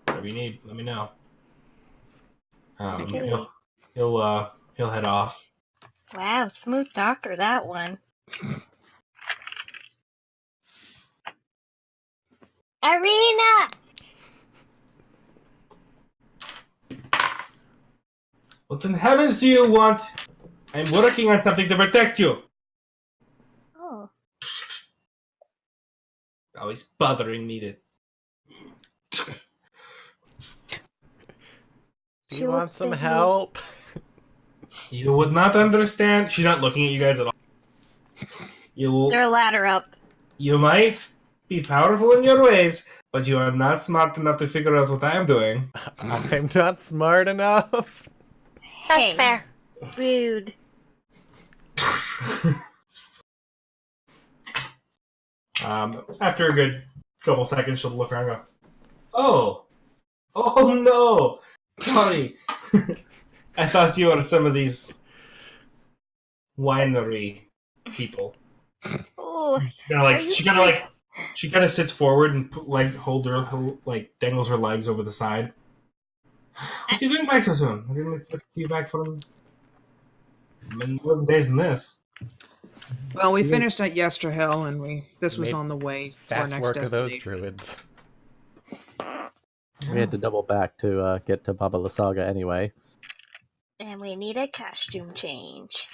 Whatever you need, let me know. Okay. He'll head off. Wow, smooth talker, that one. Irina! What in heavens do you want? I'm working on something to protect you. Oh. Always bothering me to. Do you want some help? You would not understand. She's not looking at you guys at all. Is there a ladder up? You might be powerful in your ways, but you are not smart enough to figure out what I am doing. I'm not smart enough. That's Hey, fair. Rude. After a good couple seconds, she'll look around and go, Oh no! Sorry. I thought you were some of these winery people. Ooh. She kind of sits forward and dangles her legs over the side. What are you doing back so soon? I didn't expect to see you back for more days than this. Well, we finished at Yesterhill, and this was Made on the way to our Fast next work of those destination. druids. We had to double back to get to Baba Lysaga anyway. And we need a costume change.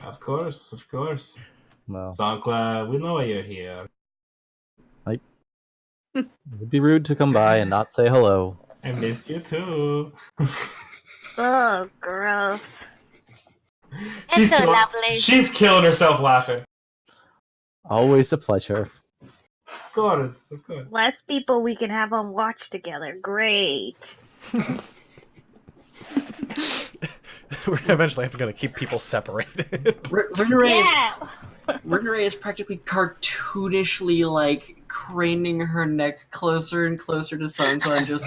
Of course. Well, Zankla, we know why you're here. it would be rude to come by and not say hello. I missed you too. Oh, gross. It's so lovely. She's killing herself laughing. Always a pleasure. Of course. Less people we can have on watch together. Great. We're eventually going to keep people separated. Rinneray is practically cartoonishly like craning her neck closer and closer to Sanka and just.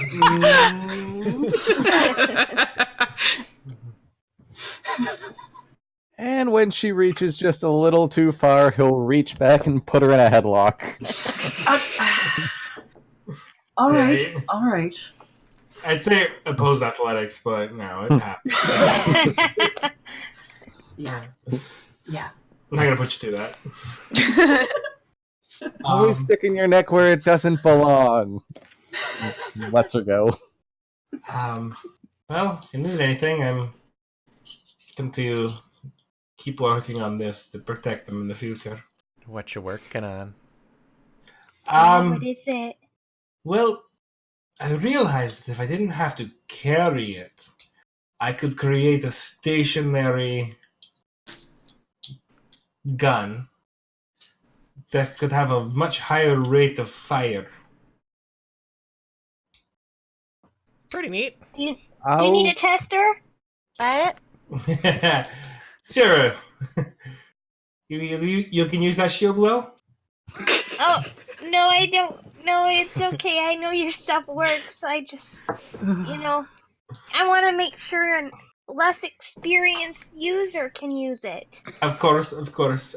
And when she reaches just a little too far, he'll reach back and put her in a headlock. All right. I'd say opposed athletics, but no, it happens. Yeah. I'm not gonna put you through that. Always sticking your neck where it doesn't belong. Lets her go. Well, if you need anything, I'm going to keep working on this to protect them in the future. What you working on? What is it? Well, I realized that if I didn't have to carry it, I could create a stationary gun that could have a much higher rate of fire. Pretty neat. Do you need a tester? What? Sure. You can use that shield well? Oh, no, I don't. No, it's okay. I know your stuff works. I just, I want to make sure a less experienced user can use it. Of course, of course.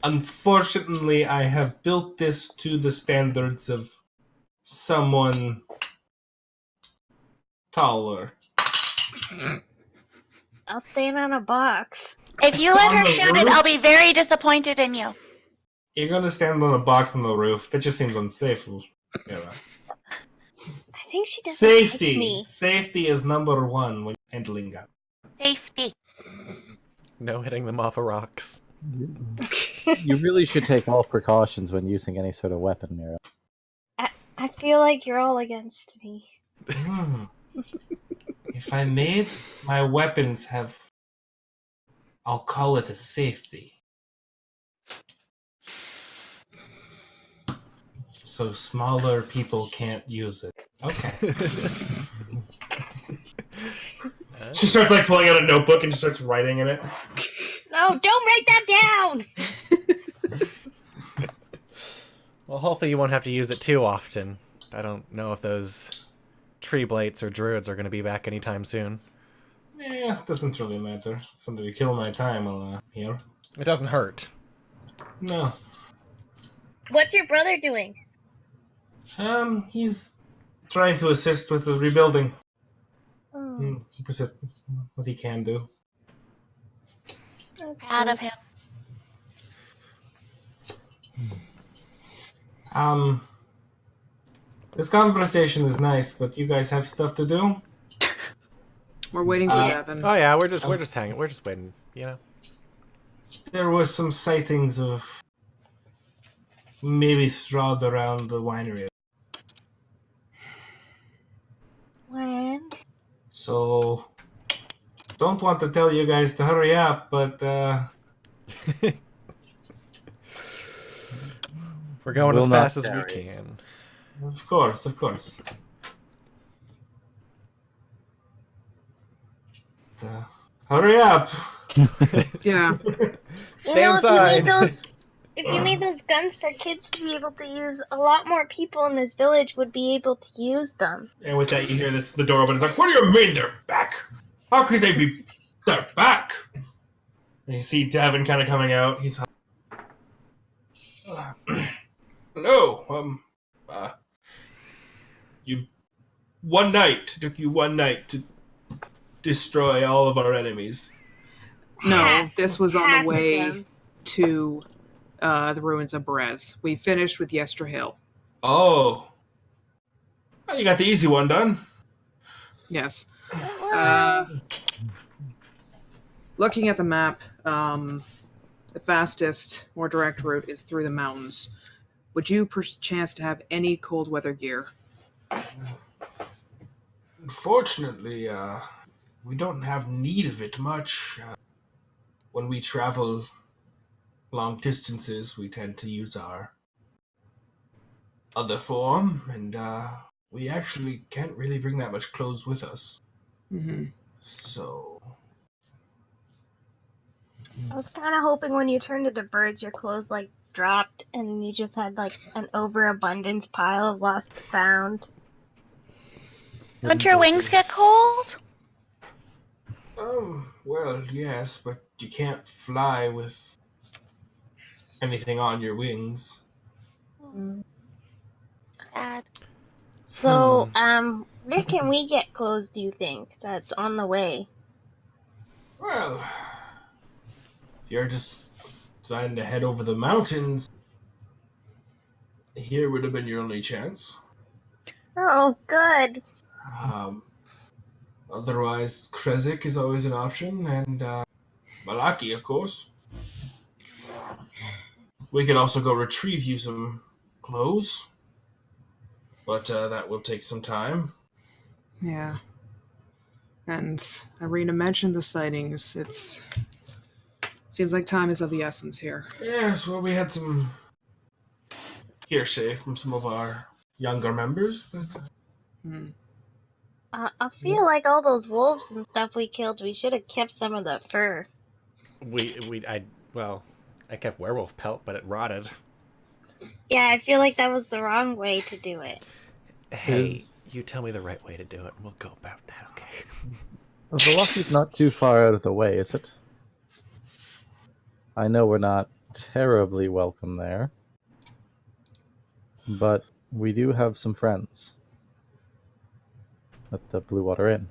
Unfortunately, I have built this to the standards of someone taller. I'll stand on a box. If you let On her the shoot it, roof? I'll be very disappointed in you. You're gonna stand on a box on the roof. That just seems unsafe. I think she doesn't like Safety. me. Safety is number one when handling gun. Safety. No hitting them off of rocks. You really should take all precautions when using any sort of weapon, Mira. I feel like you're all against me. If I made my weapons have, I'll call it a safety. So smaller people can't use it. Okay. She starts like pulling out a notebook and she starts writing in it. No, don't write that down! Well, hopefully you won't have to use it too often. I don't know if those tree blights or druids are going to be back anytime soon. Yeah, doesn't really matter. Something to kill my time here. It doesn't hurt. No. What's your brother doing? He's trying to assist with the rebuilding. Oh, What he can do. that's Proud good. of him. This conversation is nice, but you guys have stuff to do? We're waiting for Gavin. Oh yeah, we're just hanging. We're just waiting. You know. There was some sightings of maybe Strahd around the winery. When? So, don't want to tell you guys to hurry up, but We're going Will as not fast as we tarry. can. of course. Hurry up! Yeah. Stay If inside. you made those guns for kids to be able to use, a lot more people in this village would be able to use them. And with that, you hear the door open. It's like, what do you mean they're back? How could they be? They're back! And you see Davin kind of coming out. He's hello. Took you one night to destroy all of our enemies. No, this was on the Half way them. to the ruins of Brez. We finished with Yester Hill. Oh. Well, you got the easy one done. Yes. Well, Looking at the map, the fastest, more direct route is through the mountains. Would you perchance to have any cold weather gear? Unfortunately, we don't have need of it much. When we travel long distances, we tend to use our other form, and we actually can't really bring that much clothes with us. Mm-hmm. So, I was kind of hoping when you turned into birds, your clothes like dropped, and you just had like an overabundance pile of lost and found. Don't your wings get cold? well, yes, but you can't fly with anything on your wings. Sad. So, where can we get clothes, do you think, that's on the way? Well, if you're just trying to head over the mountains, here would have been your only chance. Oh, good. Otherwise, Krezik is always an option, and Malaki, of course. We could also go retrieve you some clothes, but that will take some time. Yeah. And Irina mentioned the sightings. Seems like time is of the essence here. Yes, well, we had some hearsay from some of our younger members, but I feel like all those wolves and stuff we killed, we should have kept some of the fur. I kept werewolf pelt, but it rotted. Yeah, I feel like that was the wrong way to do it. Hey, you tell me the right way to do it, and we'll go about that, okay? Veloki's not too far out of the way, is it? I know we're not terribly welcome there, but we do have some friends at the Blue Water Inn.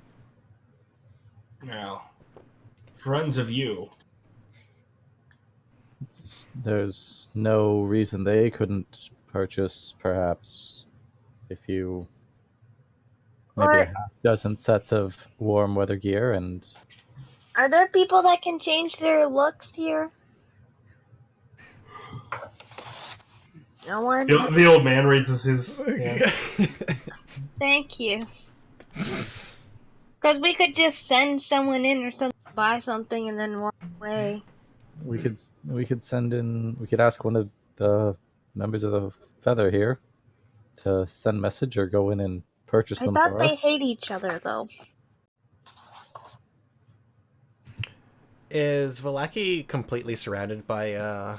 Now, friends of you. There's no reason they couldn't purchase, perhaps, if you maybe Or- a half dozen sets of warm weather gear and Are there people that can change their looks here? No one? The old man raises his hand. Thank you. Because we could just send someone in or something, buy something, and then walk away. we could ask one of the members of the Feather here to send message or go in and purchase I them thought for they us. hate each other, though. Is Vallaki completely surrounded by a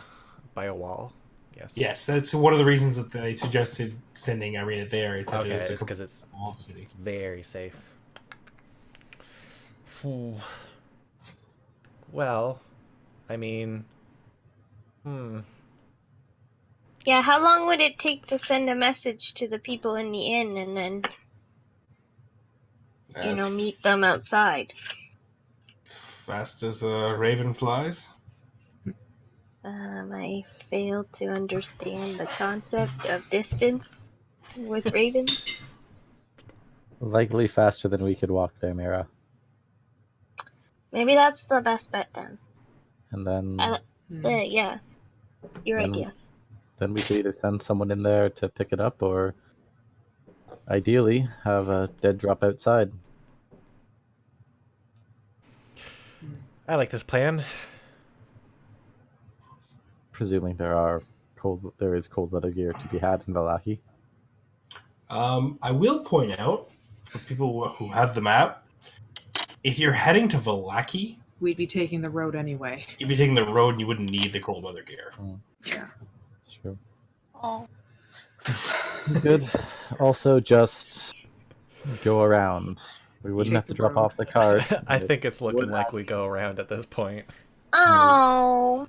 wall? Yes. Yes, that's one of the reasons that they suggested sending Irina there. Is that Okay, it is it's because it's small city. very safe. Well, I mean, Yeah, how long would it take to send a message to the people in the inn and then, meet them outside? As fast as a raven flies. I fail to understand the concept of distance with ravens. Likely faster than we could walk there, Mira. Maybe that's the best bet then. And then Yeah, your Then- idea. then we could either send someone in there to pick it up or ideally have a dead drop outside. I like this plan. Presuming there is cold weather gear to be had in Vallaki. I will point out, for people who have the map, if you're heading to Vallaki, We'd be taking the road anyway. you'd be taking the road and you wouldn't need the cold weather gear. Yeah. Sure. Oh, Good. Also, just go around. We wouldn't Take have to the drop road. off the cart. I think it's looking would like we go around at this point. Oh,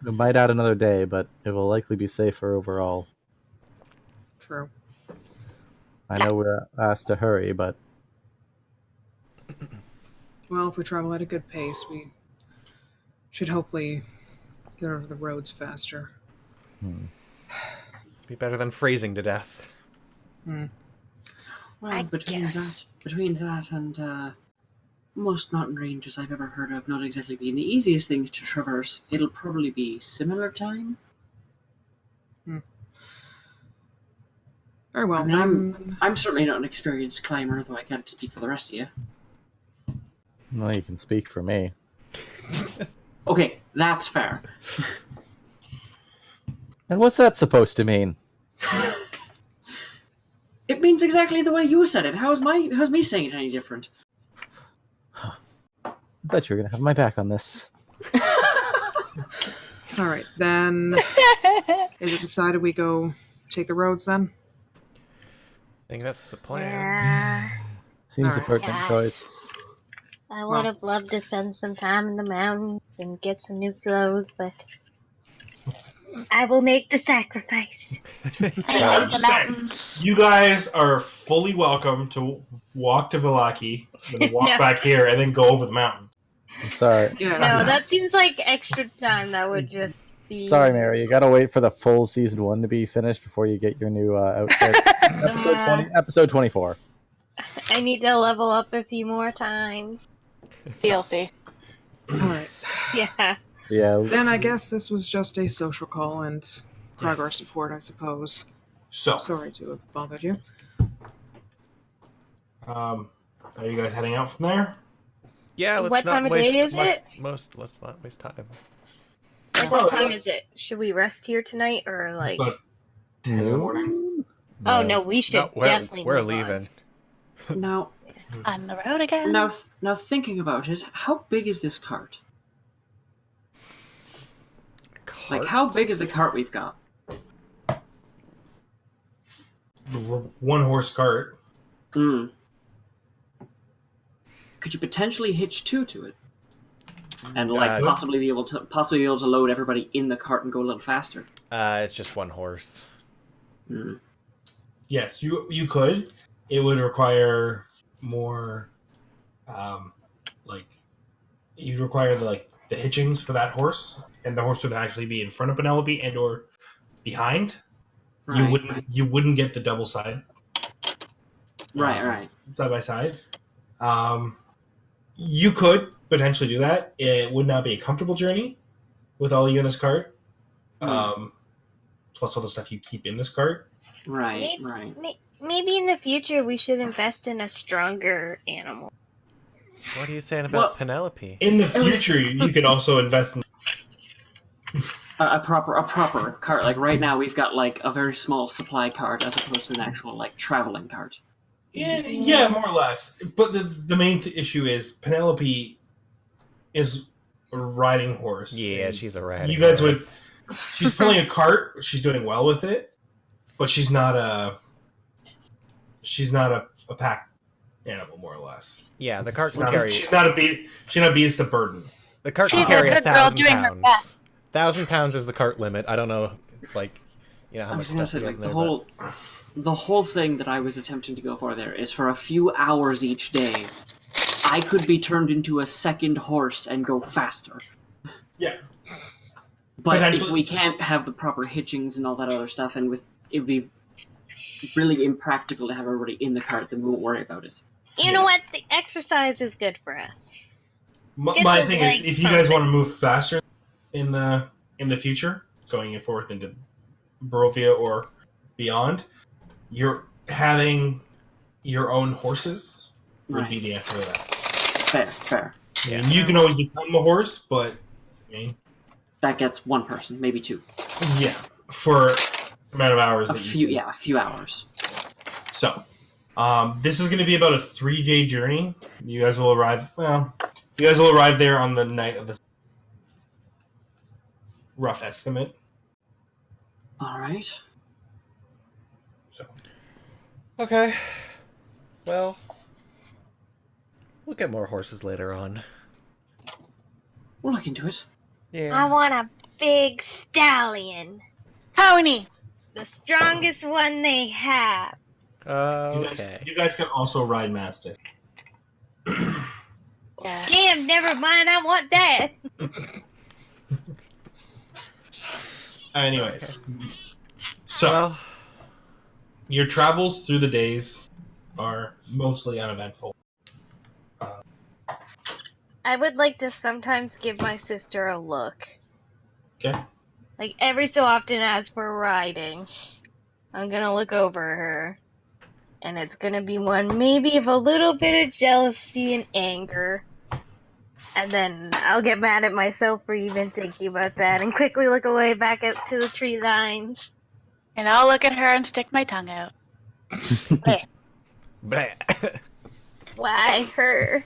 It might add another day, but it will likely be safer overall. True. I know we're asked to hurry, but Well, if we travel at a good pace, we should hopefully get over the roads faster. Be better than freezing to death. Well, I between guess. that and most mountain ranges I've ever heard of not exactly being the easiest things to traverse, it'll probably be similar time. Very well. I mean, I'm certainly not an experienced climber, though I can't speak for the rest of you. well, you can speak for me. Okay, that's fair. And what's that supposed to mean? It means exactly the way you said it. How's me saying it any different? I bet you're gonna have my back on this. All right, then. Is it decided we go take the roads then? I think that's the plan. yeah. Seems a Alright. pertinent Yes. choice. I would have loved to spend some time in the mountains and get some new clothes, but I will make the sacrifice. I miss the just saying. mountains. You guys are fully welcome to walk to Vallaki, then walk No. back here, and then go over the mountain. I'm sorry. Yeah. No, that seems like extra time. That would just be. Sorry, Mary. You gotta wait for the full season 1 to be finished before you get your new outfit. Episode 24. I need to level up a few more times. DLC. All right. Yeah. Yeah. Then I guess this was just a social call and progress Yes. report, I suppose. So, Sorry to have bothered you. are you guys heading out from there? Yeah, let's What not time of waste day is it? let's not waste time. What time is it? Should we rest here tonight or like? It's about 10 in the morning. Oh no, we should No, definitely. we're move on. leaving. Now, On the road again. Now thinking about it, how big is this cart? Like, how big is the cart we've got? One horse cart. Hmm. Could you potentially hitch two to it, and possibly be able to load everybody in the cart and go a little faster? It's just one horse. Hmm. Yes, you could. It would require more, you'd require the hitchings for that horse, and the horse would actually be in front of Penelope and or behind. Right. You wouldn't get the double side. Right. Side by side. You could potentially do that. It would not be a comfortable journey with all you in this cart. Plus all the stuff you keep in this cart. Right. Maybe in the future we should invest in a stronger animal. What are you saying about Penelope? In the future, you could also invest in a proper cart. Like right now, we've got like a very small supply cart as opposed to an actual like traveling cart. Yeah, more or less. But the main issue is Penelope is a riding horse. Yeah, she's a riding You guys horse. She's pulling a cart. She's doing well with it, but she's not a pack animal, more or less. Yeah, the cart can carry. She's not a beast to burden. The cart can carry 1,000 pounds. 1,000 pounds is the cart limit. I don't know, how much stuff you have there. The whole thing that I was attempting to go for there is for a few hours each day, I could be turned into a second horse and go faster. Yeah. But if we can't have the proper hitchings and all that other stuff, and it would be really impractical to have everybody in the cart, then we won't worry about it. You know what? The exercise is good for us. My thing is, if you guys want to move faster in the future, going forth into Barovia or beyond, you're having your own horses would be the answer to that. Fair. Yeah. You can always become a horse, but that gets one person, maybe two. Yeah, for amount of hours. A few hours. So, this is going to be about a 3-day journey. You guys will arrive. Well, you guys will arrive there on the night of the rough estimate. All right. So. Okay. Well, we'll get more horses later on. We'll look into it. Yeah. I want a big stallion. Pony. The strongest one they have. Okay. You guys can also ride Mastiff. Yes. Damn, never mind. I want that. Anyways. So, your travels through the days are mostly uneventful. I would like to sometimes give my sister a look. Okay. Like every so often as we're riding, I'm gonna look over her. And it's gonna be one maybe of a little bit of jealousy and anger. And then I'll get mad at myself for even thinking about that and quickly look away back out to the tree lines. And I'll look at her and stick my tongue out. Bleh. Bleh. Why her?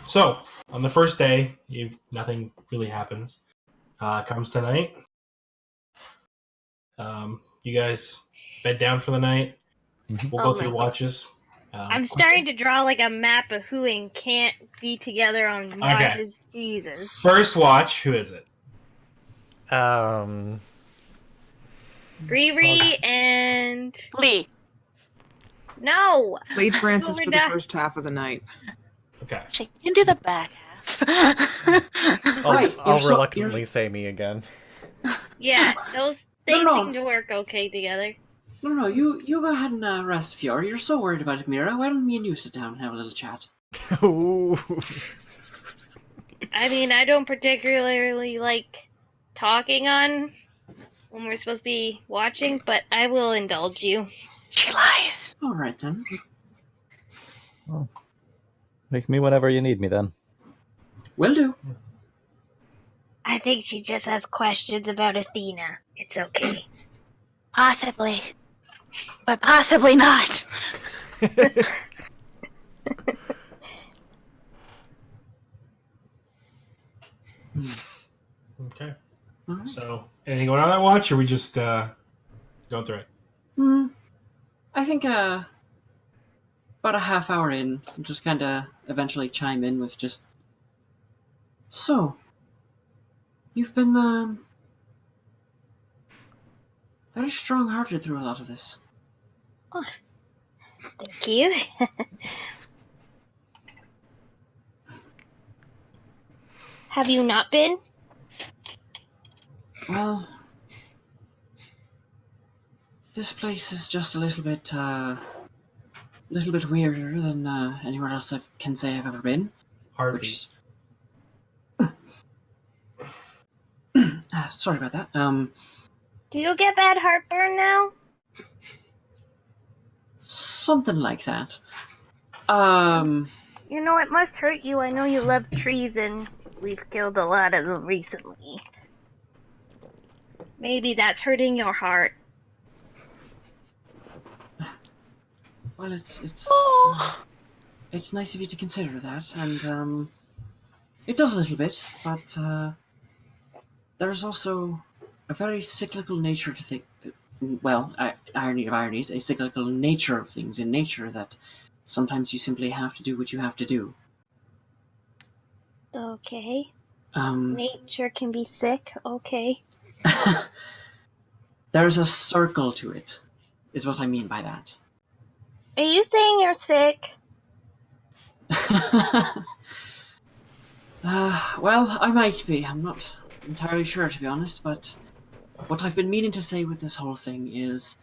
So, on the first day, nothing really happens. Comes tonight. You guys bed down for the night. We'll go through watches. I'm starting to draw like a map of who and can't be together on watches. Okay. Jesus. First watch, who is it? Riri and Lee. No. Lead Francis for the first half of the night. Okay. She can do the back half. I'll reluctantly say me again. Yeah, those things seem to work okay together. No, you go ahead and rest, Fiora. You're so worried about Mira. Why don't me and you sit down and have a little chat? Ooh. I mean, I don't particularly like talking on when we're supposed to be watching, but I will indulge you. She lies. All right, then. Well, make me whenever you need me, then. Will do. I think she just has questions about Athena. It's okay. Possibly. But possibly not. Okay. Alright. So, anything going on that watch, or we just going through it? I think about a half hour in, I'll just kind of eventually chime in with just. So, you've been very strong-hearted through a lot of this. Thank you. Have you not been? Well, this place is just a little bit weirder than anywhere else I can say I've ever been. Heartbeat. Which, sorry about that. Do you get bad heartburn now? Something like that. You know, it must hurt you. I know you love trees, and we've killed a lot of them recently. Maybe that's hurting your heart. Well, it's Oh. it's nice of you to consider that, and it does a little bit, but there's also a very cyclical nature to think. Well, irony of ironies, a cyclical nature of things in nature that sometimes you simply have to do what you have to do. Okay. Um, Nature can be sick. Okay. there's a circle to it, is what I mean by that. Are you saying you're sick? Well, I might be. I'm not entirely sure, to be honest, but what I've been meaning to say with this whole thing is,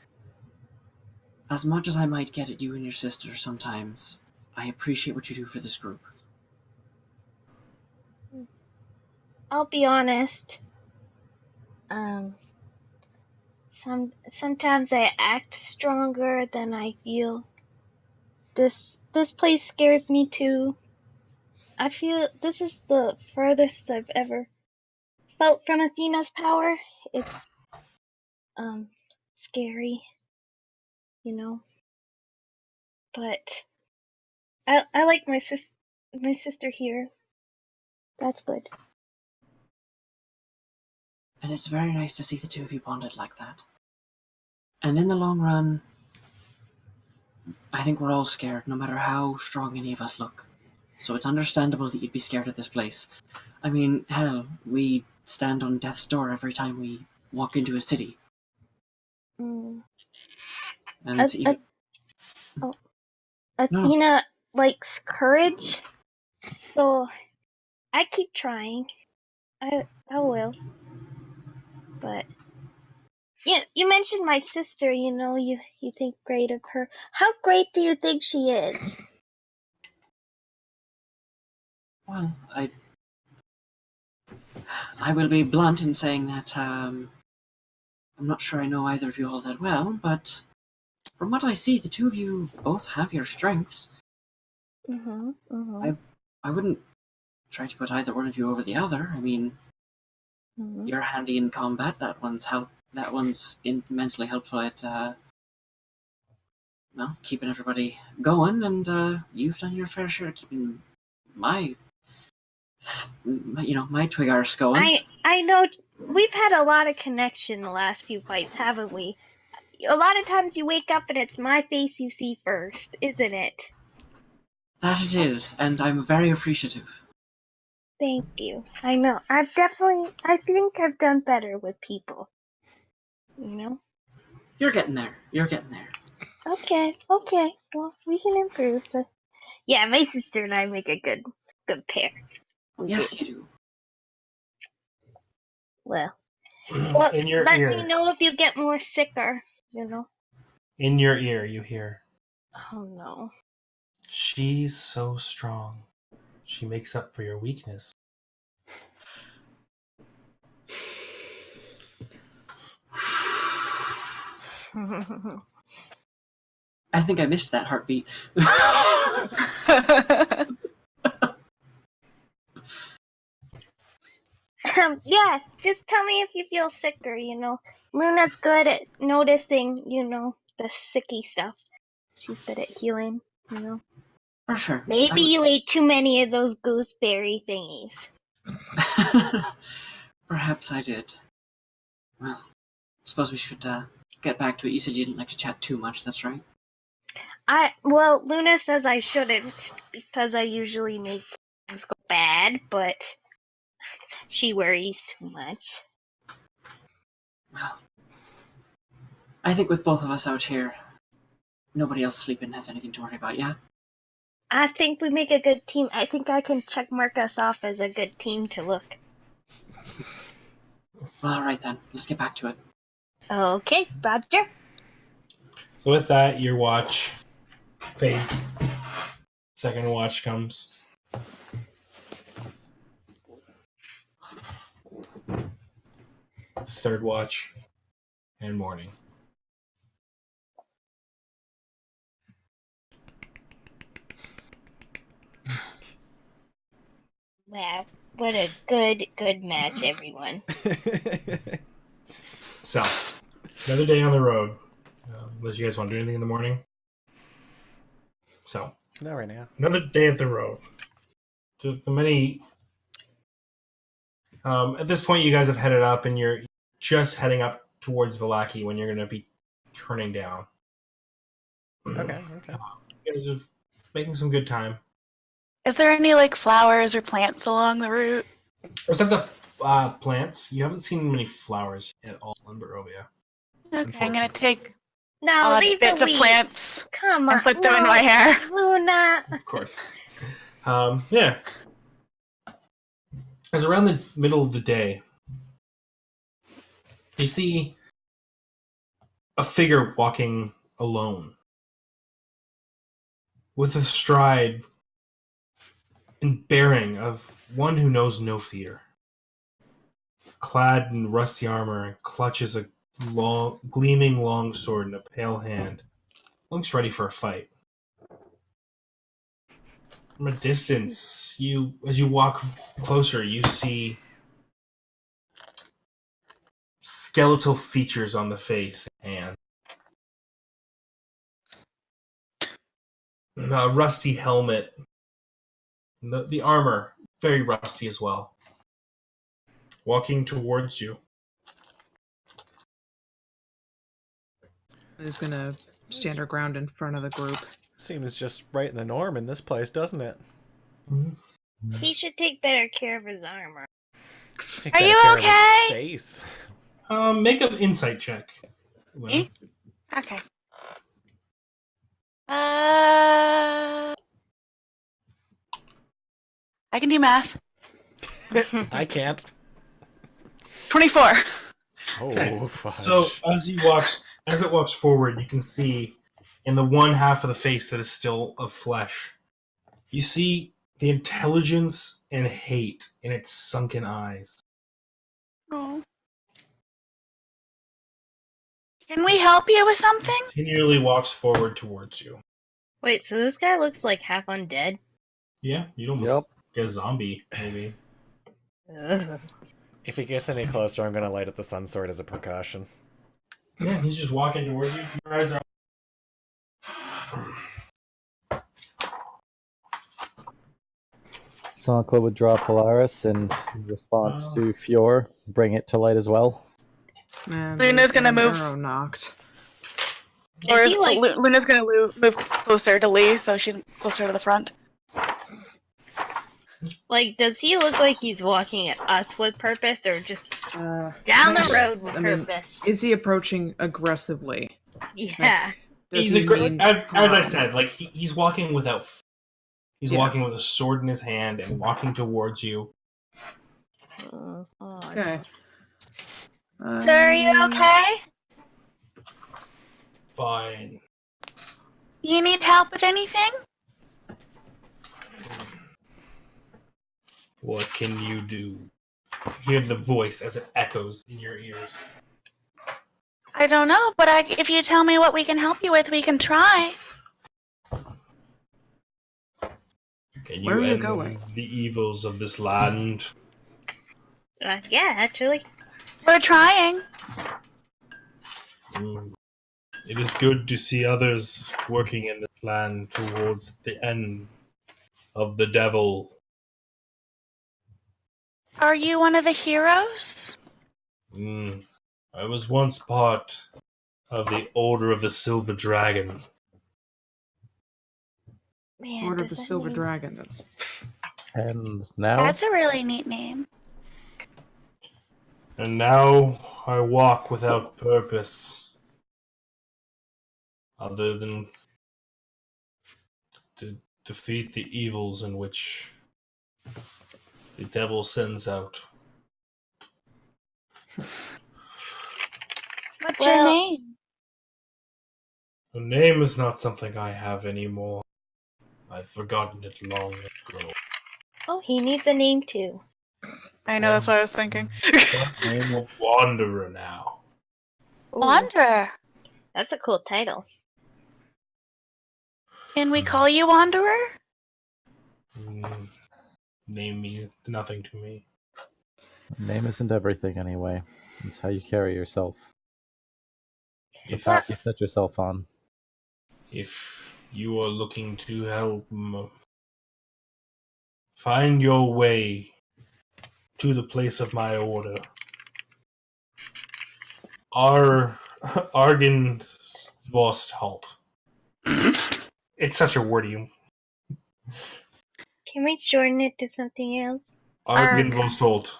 as much as I might get at you and your sister sometimes, I appreciate what you do for this group. I'll be honest. Sometimes I act stronger than I feel. This place scares me too. I feel this is the furthest I've ever felt from Athena's power. It's scary, you know. But I like my sister here. That's good. And it's very nice to see the two of you bonded like that. And in the long run, I think we're all scared, no matter how strong any of us look. So it's understandable that you'd be scared of this place. I mean, hell, we stand on death's door every time we walk into a city. Mm. And even... Athena likes courage, so I keep trying. I will. But you mentioned my sister. You know, you think great of her. How great do you think she is? Well, I will be blunt in saying that I'm not sure I know either of you all that well, but from what I see, the two of you both have your strengths. I wouldn't try to put either one of you over the other. I mean, you're handy in combat. That one's immensely helpful at keeping everybody going, and you've done your fair share of keeping my twig arse going. I know we've had a lot of connection the last few fights, haven't we? A lot of times you wake up and it's my face you see first, isn't it? That it is, and I'm very appreciative. Thank you. I know. I think I've done better with people. You know? You're getting there. Okay. Well, we can improve. But yeah, my sister and I make a good pair. Yes, you do. Well, In your let ear. me know if you get more sicker, you know? In your ear, you hear. Oh no. She's so strong. She makes up for your weakness. I think I missed that heartbeat. just tell me if you feel sick or, Luna's good at noticing, the sicky stuff. She's good at healing. For sure. Maybe you ate too many of those gooseberry thingies. Perhaps I did. Well, suppose we should get back to it. You said you didn't like to chat too much, that's right? Well, Luna says I shouldn't because I usually make things go bad, but she worries too much. Well, I think with both of us out here, nobody else sleeping has anything to worry about, yeah? I think we make a good team. I think I can check mark us off as a good team to look. Well, alright then. Let's get back to it. Okay, Roger. So with that, your watch fades. Second watch comes. Third watch. And morning. Wow, what a good match, everyone. So, another day on the road. Unless you guys want to do anything in the morning. So, Not right now. another day of the road. To the many. At this point, you guys have headed up, and you're just heading up towards Vallaki when you're going to be turning down. Okay. You guys are making some good time. Is there any like flowers or plants along the route? Except the plants, you haven't seen many flowers at all in Barovia. Okay, I'm gonna take No, odd leave bits the of weeds. plants Come on. and put them in my hair. Luna. Of course. Yeah. As around the middle of the day, you see a figure walking alone, with a stride and bearing of one who knows no fear. Clad in rusty armor and clutches a gleaming long sword in a pale hand, looks ready for a fight. From a distance, as you walk closer, you see skeletal features on the face and hand. A rusty helmet. The armor, very rusty as well. Walking towards you. Is gonna stand her ground in front of the group. Seems just right in the norm in this place, doesn't it? He should take better care of his armor. Take Are better you care of his okay? Face. Make an insight check. Me? Okay. I can do math. I can't. 24. Oh, Okay. fudge. So as it walks forward, you can see in the one half of the face that is still of flesh, you see the intelligence and hate in its sunken eyes. Oh. Can we help you with something? Continually walks forward towards you. Wait, so this guy looks like half undead? Yeah, you'd almost get a zombie, maybe. Ugh. If he gets any closer, I'm going to light up the sun sword as a precaution. Yeah, he's just walking towards you. Your eyes are... Sankla would draw Polaris and in response to Fior, bring it to light as well. And Luna's gonna move. Arrow knocked. Or Is is he, like- Luna's gonna move closer to Lee, so she's closer to the front. Like, does he look like he's walking at us with purpose, or just down the road with I mean, purpose? is he approaching aggressively? Yeah. Does He's he mean as I calm? said, like he's walking without. He's Yeah. walking with a sword in his hand and walking towards you. Oh, Okay. So are you okay? Fine. You need help with anything? What can you do? You hear the voice as it echoes in your ears. I don't know, but if you tell me what we can help you with, we can try. Can Where are you end going? the evils of this land? Yeah, actually. We're trying. It is good to see others working in this land towards the end of the devil. Are you one of the heroes? I was once part of the Order of the Silver Dragon. Man, Order of does the that Silver mean- Dragon. That's And now, That's a really neat name. And now I walk without purpose, other than to defeat the evils in which the devil sends out. What's your Well- name? The name is not something I have anymore. I've forgotten it long ago. Oh, he needs a name too. I know, that's what I was thinking. name is Wanderer now. Ooh, Wanderer. that's a cool title. Can we call you Wanderer? Name means nothing to me. name isn't everything anyway. It's how you carry yourself. The If, path you set yourself on. if you are looking to help, find your way to the place of my order. Argenvosthalt. It's such a wordy. Can we shorten it to something else? Argenvosthalt.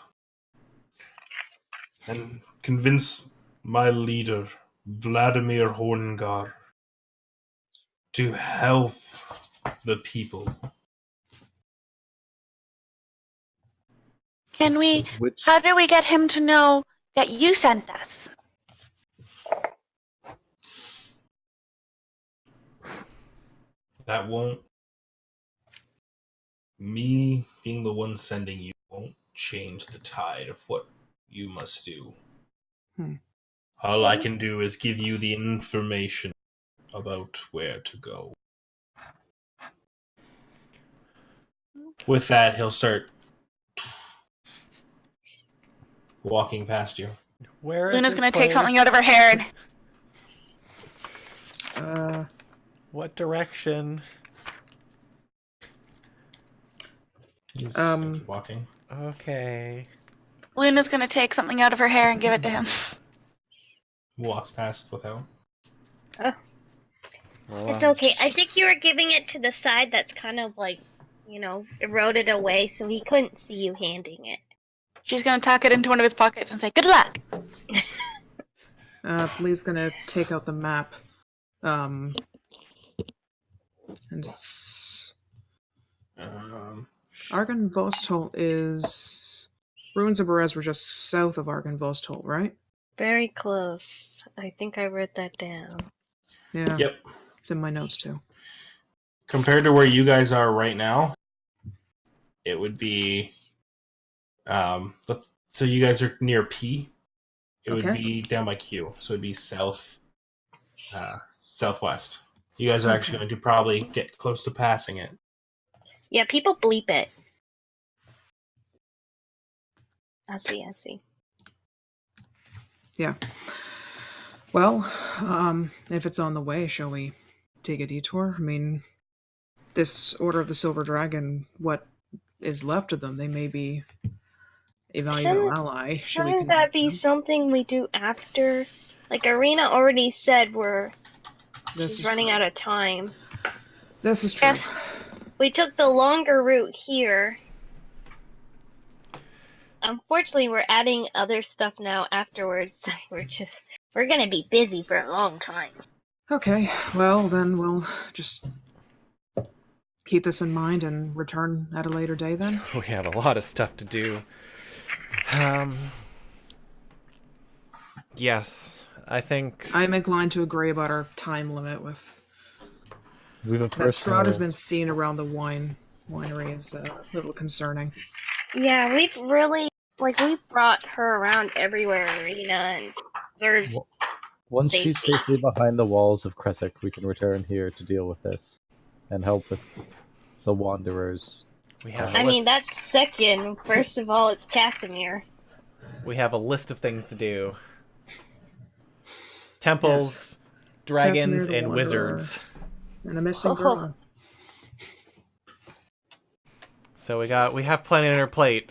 And convince my leader, Vladimir Horngar, to help the people. Can we? Which How do we get him to know that you sent us? That won't. Me being the one sending you won't change the tide of what you must do. All I can do is give you the information about where to go. With that, he'll start walking past you. Where is Luna's this gonna take place? something out of her hair and What direction? He's gonna keep walking. Okay. Luna's gonna take something out of her hair and give it to him. Walks past without. It's okay. I think you were giving it to the side that's kind of like, eroded away, so he couldn't see you handing it. She's gonna tuck it into one of his pockets and say, "Good luck." Lee's gonna take out the map. And Argenvostholt is... Ruins of Berez were just south of Argenvostholt, right? Very close. I think I wrote that down. Yeah. Yep. It's in my notes too. Compared to where you guys are right now, it would be so you guys are near P. It would be down by Q, so it'd be southwest. You guys are actually going to probably get close to passing it. Yeah, people bleep it. I see. Yeah. Well, if it's on the way, shall we take a detour? I mean, this Order of the Silver Dragon, what is left of them, they may be a valuable ally. Shouldn't that be something we do after? Like, Arena already said she's running out of time. This is true. Yes. We took the longer route here. Unfortunately, we're adding other stuff now afterwards. We're gonna be busy for a long time. Okay, well, then we'll just keep this in mind and return at a later day then. We have a lot of stuff to do. Yes, I think I'm inclined to agree about our time limit with... we've a That personal... Strahd has been seen around the winery is a little concerning. Yeah, we've really we brought her around everywhere, Arena, and there's Once safety. she's safely behind the walls of Kresik, we can return here to deal with this and help with the Wanderers. we have. I mean, that's second. First of all, it's Casimir. We have a list of things to do. Temples, dragons, Casimir the and Wanderer. wizards. And a missing Oh. girl. So we have plenty on our plate.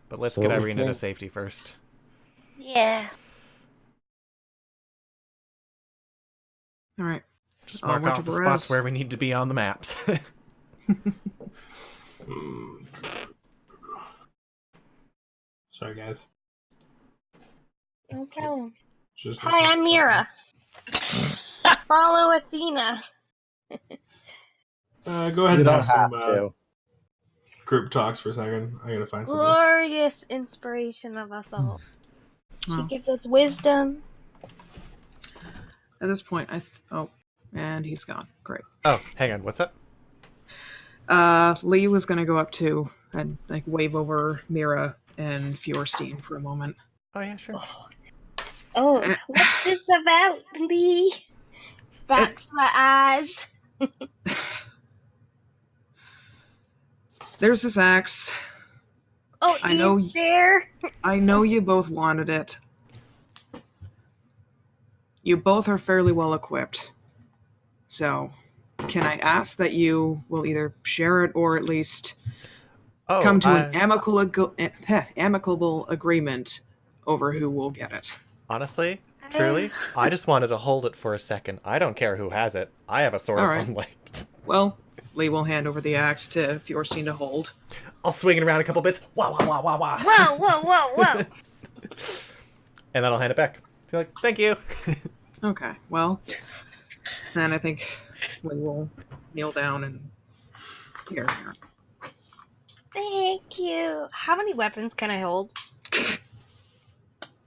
But let's So get we Irina to think- safety first. Yeah. All right. Just mark off the whichever spots else. where we need to be on the maps. Sorry, guys. No problem. Just Hi, I'm Mira. Follow Athena. Go ahead You and don't have some have to. group talks for a second. I gotta find something. Glorious inspiration of us all. She Well, gives us wisdom. at this point, oh, and he's gone. Great. Oh, hang on. What's up? Lee was gonna go up too and like wave over Mira and Fjorstein for a moment. Oh, yeah, sure. Oh, what's this about, Lee? Box my eyes. There's this axe. Oh, I know is there? I know you both wanted it. You both are fairly well equipped. So, can I ask that you will either share it or at least Oh, come to an amicable agreement over who will get it? honestly, truly, I just wanted to hold it for a second. I don't care who has it. I have a source All right. on light. Well, Lee will hand over the axe to Fjorstein to hold. I'll swing it around a couple bits. Wah, wah, wah, wah, wah. Whoa, whoa, whoa, whoa. And then I'll hand it back. Be like, thank you. Okay, well, then I think Lee will kneel down and here. Thank you. How many weapons can I hold?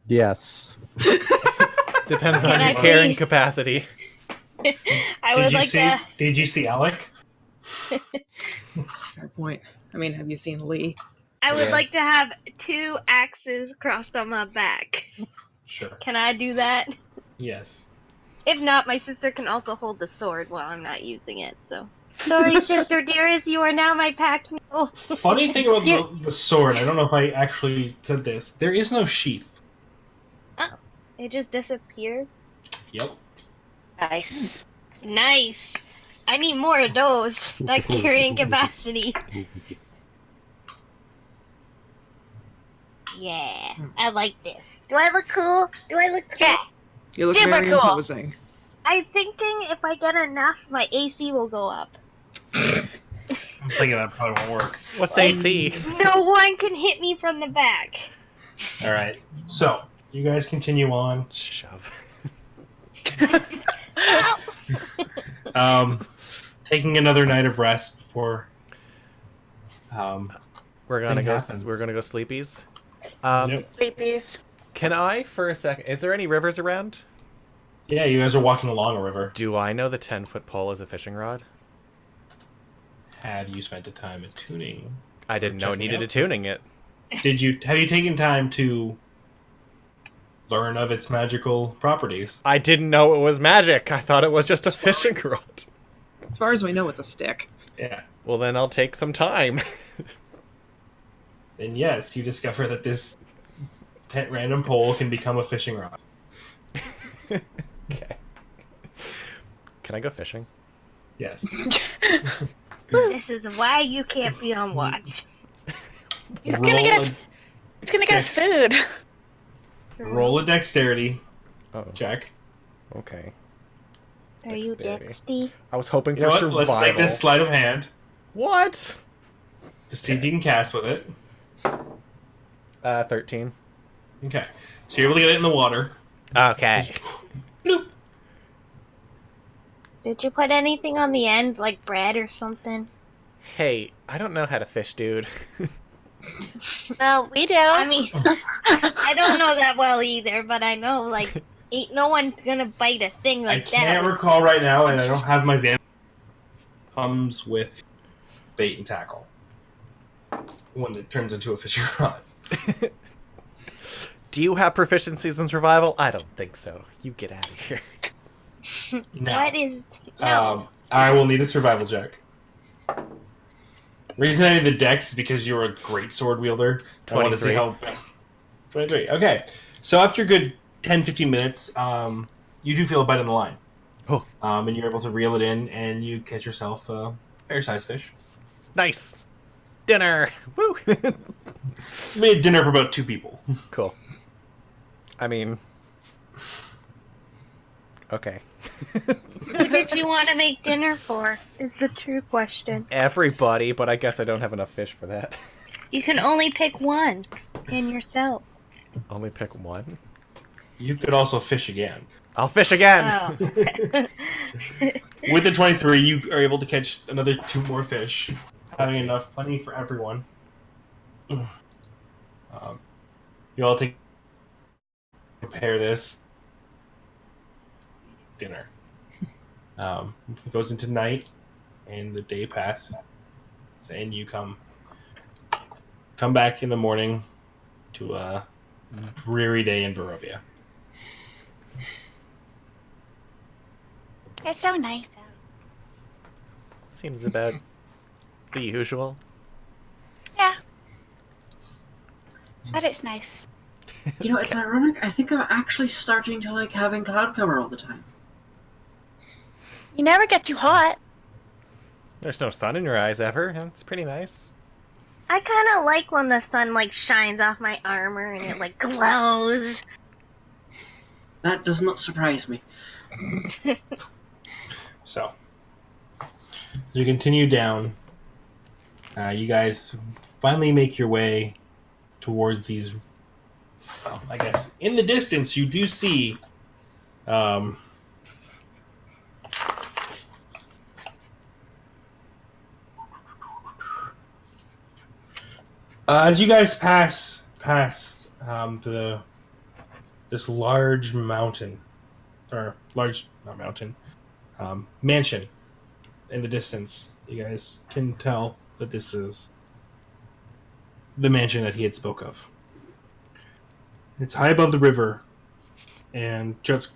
Yes. Depends Can on I your carrying please- capacity. I would like to. Did you see Alec? Fair point. I mean, have you seen Lee? I would Yeah. like to have 2 axes crossed on my back. Sure. Can I do that? Yes. If not, my sister can also hold the sword while I'm not using it. So, sorry, sister dearest, you are now my pack mule. Funny thing about the sword, I don't know if I actually said this. There is no sheath. It just disappears. Yep. Nice. Nice. I need more of those. That carrying capacity. Yeah, I like this. Do I look cool? Do I look cool? Yeah. You look Super very cool. imposing. I'm thinking if I get enough, my AC will go up. I'm thinking that probably won't work. What's Like- AC? No one can hit me from the back. All right. So you guys continue on. Shove. Taking another night of rest before. We're gonna Thing go. happens. We're gonna go sleepies. Yep. Sleepies. Can I, for a second? Is there any rivers around? Yeah, you guys are walking along a river. Do I know the 10-foot pole is a fishing rod? Have you spent the time at tuning? I didn't know it Checking needed a out. tuning it. Have you taken time to learn of its magical properties? I didn't know it was magic. I thought it was just a fishing rod. As far as we know, it's a stick. Yeah. Well, then I'll take some time. And yes, you discover that this pet random pole can become a fishing rod. Okay. Can I go fishing? Yes. This is why you can't be on watch. He's gonna get us. a- He's gonna get us Dex- food. roll a dexterity Oh, check. okay. Are you Dexterity. Dexty? I was hoping You know for what? survival. Let's take this sleight of hand What? to see if you can cast with it. 13. Okay. So you're able to get it in the water. Okay. Bloop. Did you put anything on the end, like bread or something? Hey, I don't know how to fish, dude. Well, we do. I mean, I don't know that well either, but I know, like, ain't no one gonna bite a thing I like can't that. recall right now, and I don't have my Xan. Comes with bait and tackle when it turns into a fishing rod. Do you have proficiencies in survival? I don't think so. You get out of here. Now, What is... No. I will need a survival check. Reason I need the dex is because you're a great sword wielder. I want to see 23. how 23. Okay. So after a good 10, 15 minutes, you do feel a bite on the line. Oh. And you're able to reel it in, and you catch yourself a fair-sized fish. Nice. Dinner. Woo. You made dinner for about 2 people. Cool. I mean, okay. Who did you want to make dinner for? Is the true question. Everybody, but I guess I don't have enough fish for that. You can only pick one, and yourself. Only pick one? You could also fish again. I'll fish again! Oh. With the 23, you are able to catch another 2 more fish, having enough, plenty for everyone. You all prepare this dinner. It goes into night, and the day passes, and you come back in the morning to a dreary day in Barovia. It's so nice out. Seems about the usual. Yeah. But it's nice. You know, it's ironic. I think I'm actually starting to like having cloud cover all the time. You never get too hot. There's no sun in your eyes ever. It's pretty nice. I kind of like when the sun like shines off my armor and it like glows. That does not surprise me. So, as you continue down, you guys finally make your way towards these. Well, I guess in the distance you do see. As you guys pass past this large mountain, or large not mountain, mansion in the distance, you guys can tell that this is the mansion that he had spoke of. It's high above the river, and just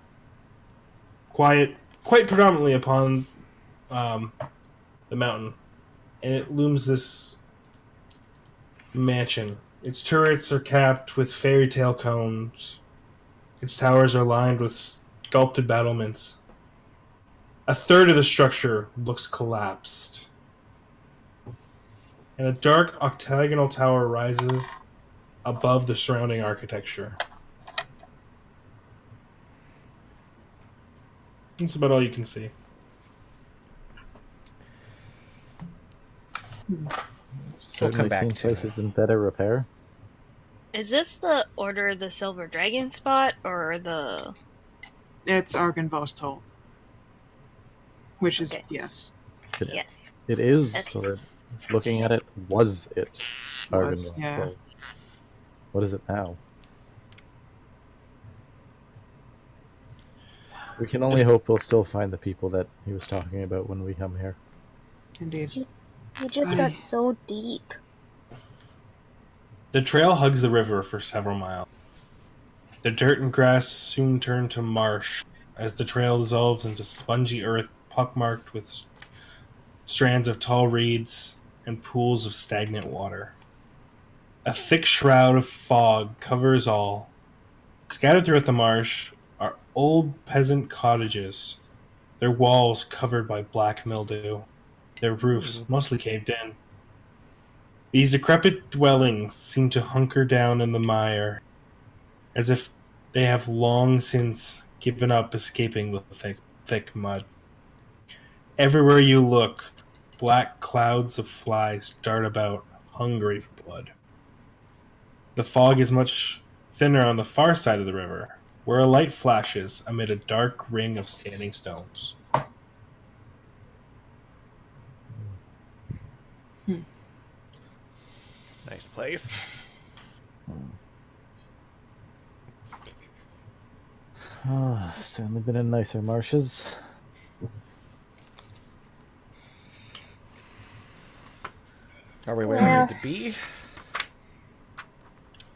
quite predominantly upon the mountain, and it looms this mansion. Its turrets are capped with fairy tale cones. Its towers are lined with sculpted battlements. A third of the structure looks collapsed. And a dark octagonal tower rises above the surrounding architecture. That's about all you can see. Certainly back seen to places in better repair. Is this the Order of the Silver Dragon spot or the? It's Argynvost, which is Okay. yes. Yes. It is, Okay. or looking at it, was it Was, Argynvost? yeah. What is it now? We can only hope we'll still find the people that he was talking about when we come here. Indeed. You just got so deep. The trail hugs the river for several miles. The dirt and grass soon turn to marsh as the trail dissolves into spongy earth pockmarked with strands of tall reeds and pools of stagnant water. A thick shroud of fog covers all. Scattered throughout the marsh are old peasant cottages, their walls covered by black mildew, their roofs mostly caved in. These decrepit dwellings seem to hunker down in the mire, as if they have long since given up escaping the thick mud. Everywhere you look, black clouds of flies dart about, hungry for blood. The fog is much thinner on the far side of the river, where a light flashes amid a dark ring of standing stones. Nice place. Oh, certainly been in nicer marshes. Are we where we Well. need to be?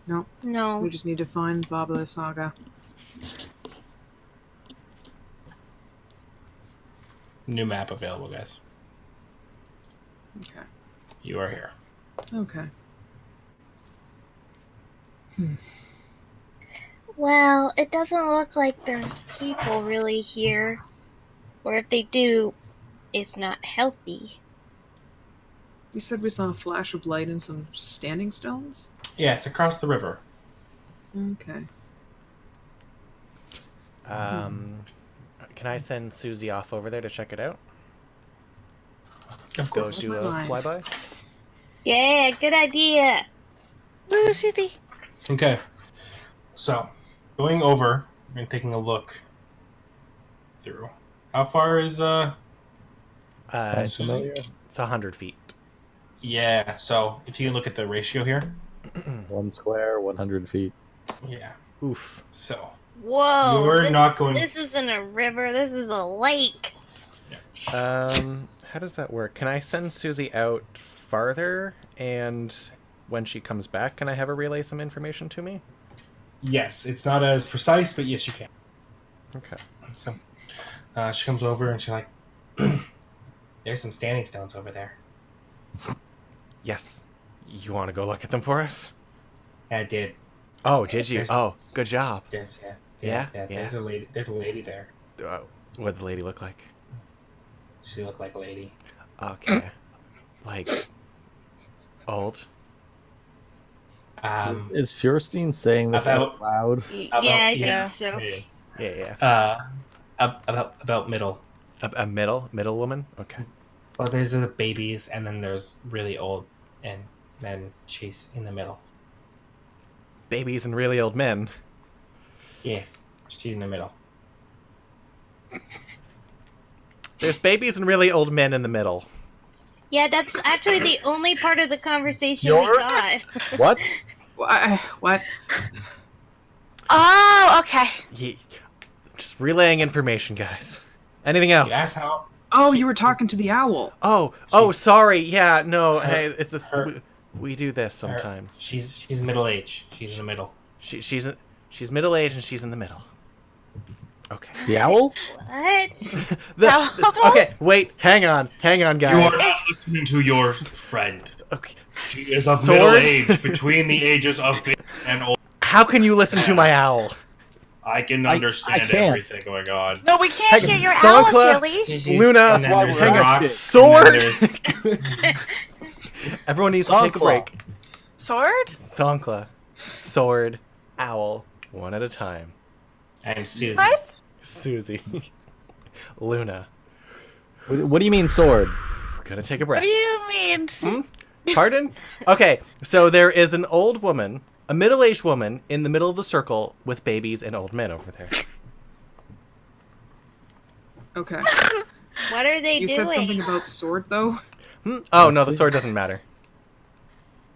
No, No. we just need to find Babla Saga. New map available, guys. Okay. You are here. Okay. Well, it doesn't look like there's people really here. Or if they do, it's not healthy. You said we saw a flash of light and some standing stones? Yes, across the river. Okay. Can I send Susie off over there to check it out? Of Go course. do a flyby? Yeah, good idea. Woo, Susie. Okay. So, going over and taking a look through. How far is Sounds Susie? familiar? It's 100 feet. Yeah, so if you look at the ratio here. 1 square, 100 feet. Yeah. Oof. So Whoa. you're not going. This isn't a river, this is a lake. How does that work? Can I send Susie out farther, and when she comes back, can I have her relay some information to me? Yes, it's not as precise, but yes, you can. Okay. So she comes over and she's like, "There's some standing stones over there." Yes. You want to go look at them for us? I did. Oh, did you? There's- Oh, good job. Yes, yeah. Yeah? There's a lady. There's a lady there. What did the lady look like? She looked like a lady. Okay. Like, old? Is Feuerstein saying this about- out loud? Yeah, I yeah. think so. Yeah. About middle. A middle woman? Okay. Well, there's the babies, and then there's really old, and then she's in the middle. Babies and really old men. Yeah, she's in the middle. There's babies and really old men in the middle. Yeah, that's actually the only part of the conversation You're- we got. What? What? Oh, okay. Yeah. Just relaying information, guys. Anything else? That's how. Oh, you were talking to the owl. Oh, sorry. Yeah, no. Her- Hey, it's this. her- We do this sometimes. She's middle aged. She's in the middle. She's middle aged and she's in the middle. Okay. The owl? What? Okay, wait. Hang on, guys. You are not listening to your friend. Okay. She is of Sword? middle age, between the ages of big and old. How can you listen to my owl? I can I understand can't. everything going on. No, we can't Hey, hear your Songkla- owl, Philly. She's- Luna, and then That's why there's we're the on rock, Sword? and then there's- Everyone needs to take a Songkla. break. Sword? Songkla, sword, owl, one at a time. I'm Susie. What? Susie, Luna. What do you mean sword? We're gonna take a What breath. do you mean? Pardon? Okay, so there is an old woman, a middle-aged woman, in the middle of the circle with babies and old men over there. Okay. What are they You doing? said something about sword, though? Oh no, the sword doesn't matter.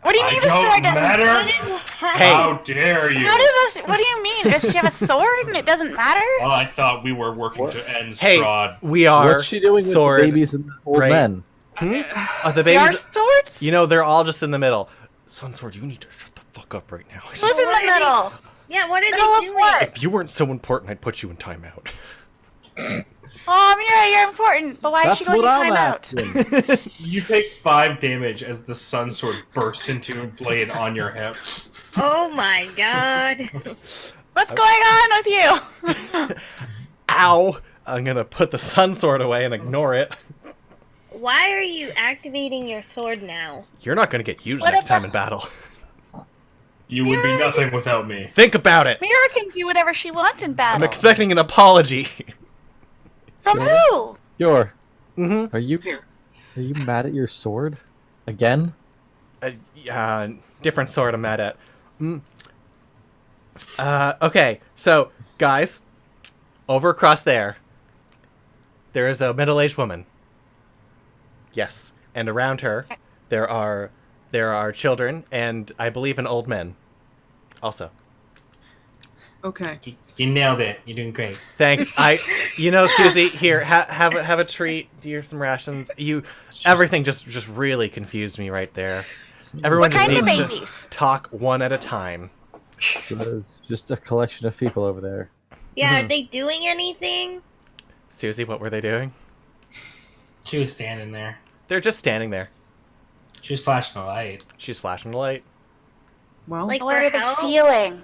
What do you I mean the sword don't doesn't? What matter. is Hey. How dare you? How does this? What do you mean? Does she have a sword and it doesn't matter? Well, I thought we were working to end Hey, Strahd. we are. What's she doing with sword, the babies and the old right? men? The They are babies. swords? You know, they're all just in the middle. Sunsword, you need to shut the fuck up right now. Who's in the middle? Yeah, what are Middle of they doing? what? If you weren't so important, I'd put you in timeout. Oh, Mira, you're important. But why is That's she going what to I'm time out? asking. You take 5 damage as the sun sword bursts into a blade on your hip. Oh my god. What's going on with you? Ow! I'm gonna put the sun sword away and ignore it. Why are you activating your sword now? You're not gonna get used What next time about- in battle. You would be nothing without me. Think about it. Mira can do whatever she wants in I'm battle. expecting an apology. From who? Yor, Mm-hmm. are you mad at your sword again? Different sword I'm mad at. Okay, so, guys, over across there is a middle-aged woman. Yes, and around her, there are children, and I believe an old man. Also. Okay. You nailed it. You're doing great. Thanks. Susie, here, have a treat. Here's some rations. Everything just really confused me right there. Everyone What just kind of needs to babies? talk one at a time. So there's just a collection of people over there. Yeah, are they doing anything? Susie, what were they doing? She was standing there. They're just standing there. She was flashing a light. She's flashing the light. Well, Like What for are they help? feeling?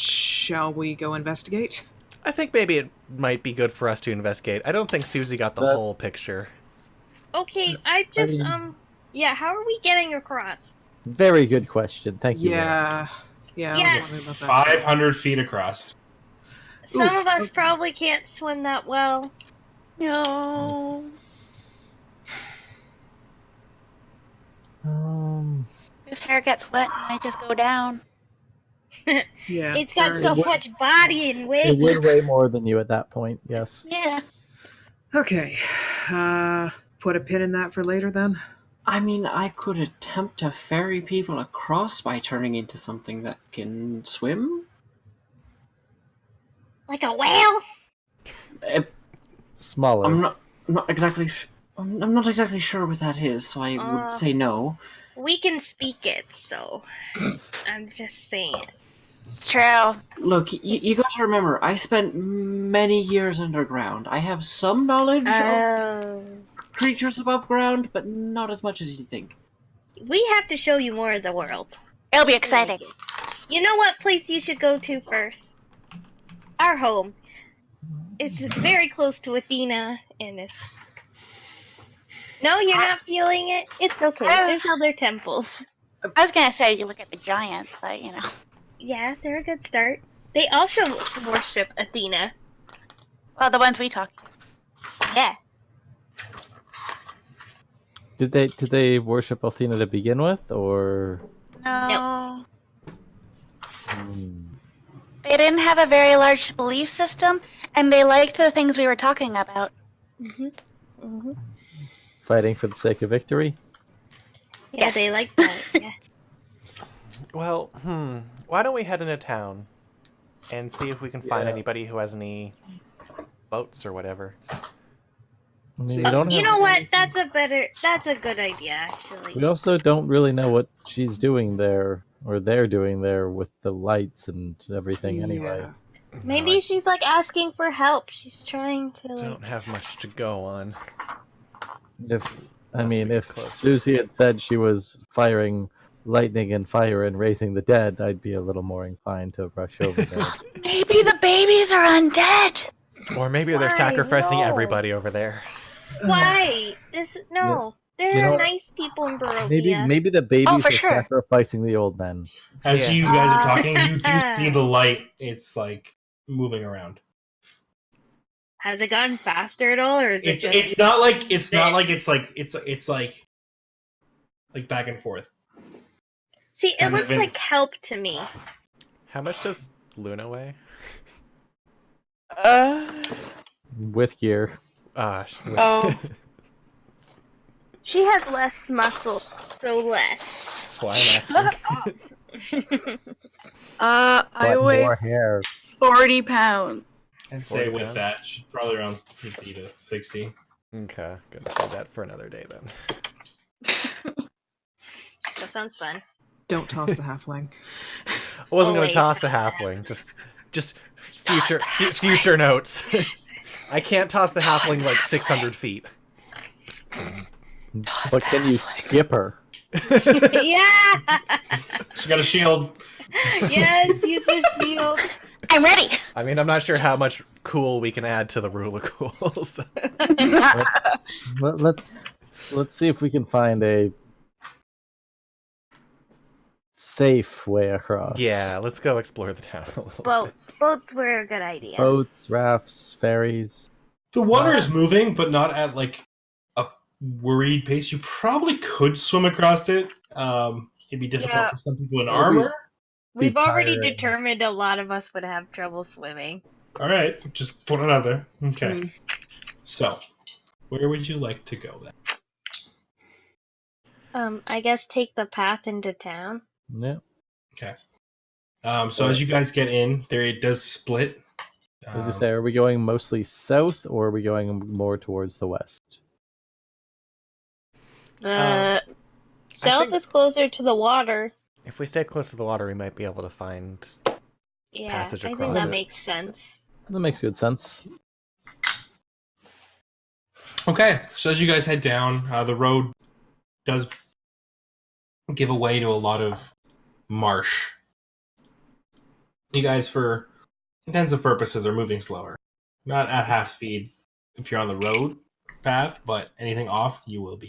Shall we go investigate? I think maybe it might be good for us to investigate. I don't think Susie got the That- whole picture. Okay, I just, mean- yeah, how are we getting across? Very good question. Thank you. Lauren. Yeah, I Yeah. was wondering about that. 500 feet across. Some Oof, of us okay. probably can't swim that well. No. His hair gets wet and I just go down. Yeah. It's got alright. so would- much body and It weight. would weigh more than you at that point. Yes. Yeah. Okay. Put a pin in that for later then. I mean, I could attempt to ferry people across by turning into something that can swim. Like a whale? Uh, Smaller. I'm not exactly. I'm not exactly sure what that is, so I would say no. We can speak it, so I'm just saying. It's true. Look, you got to remember, I spent many years underground. I have some knowledge of creatures above ground, but not as much as you think. We have to show you more of the world. It'll be exciting. You know what place you should go to first? Our home. It's very close to Athena, and it's... No, you're not feeling it? It's okay. There's other temples. I was gonna say you look at the giants, but you know. Yeah, they're a good start. They also worship Athena. Well, the ones we talked to. Yeah. Did they worship Athena to begin with, or? No. Hmm. They didn't have a very large belief system, and they liked the things we were talking about. Fighting for the sake of victory? Yeah, Yes. they like that. Yeah. Well, why don't we head into town and see if we can find Yeah. anybody who has any boats or whatever. I mean, we don't You have, know what? That's a good idea, actually. we also don't really know what she's doing there, or they're doing there with the lights and everything anyway. Yeah. Maybe she's like asking for help. She's trying to I like. don't have much to go on. If Unless we if get closer. Susie had said she was firing lightning and fire and raising the dead, I'd be a little more inclined to rush over there. Maybe the babies are undead. Or maybe they're Why? sacrificing No. everybody over there. Why? No. There You are know, nice people in Barovia. maybe the babies for are sure. sacrificing the old men. As Yeah. you guys are talking, you do see the light. It's like moving around. Has it gotten faster at all, or is it? It's not like it's like back and forth. See, it kind of looks in- like help to me. How much does Luna weigh? With gear. Oh. She has less muscle, so less. That's why I'm asking. I But weigh more hair. 40 pounds. I'd say 40 with pounds. that, she's probably around 50 to 60. Okay, gonna save that for another day then. That sounds fun. Don't toss the halfling. I wasn't gonna Always. toss the halfling. Just future notes. I can't toss the halfling like 600 feet. But can you skip her? Yeah. She got a shield. Yes, use a shield. I'm ready. I mean, I'm not sure how much cool we can add to the rule of cool. So. Let's see if we can find a safe way across. Yeah, let's go explore the town a little Boats were a good idea. Boats, rafts, ferries. The water is moving, but not at like a worried pace. You probably could swim across it. It'd be difficult Yeah. for some people in Maybe. armor. We've already tiring. determined a lot of us would have trouble swimming. All right, just put it out there. Okay. Mm. So, where would you like to go then? I guess take the path into town. Yeah. Okay. So as you guys get in, it does split. As you say, are we going mostly south or are we going more towards the west? South think- is closer to the water. If we stay close to the water, we might be able to find. Yeah, Passage I think across that it. makes sense. That makes good sense. Okay, so as you guys head down, the road does give away to a lot of marsh. You guys, for intensive purposes, are moving slower. Not at half speed if you're on the road path, but anything off, you will be.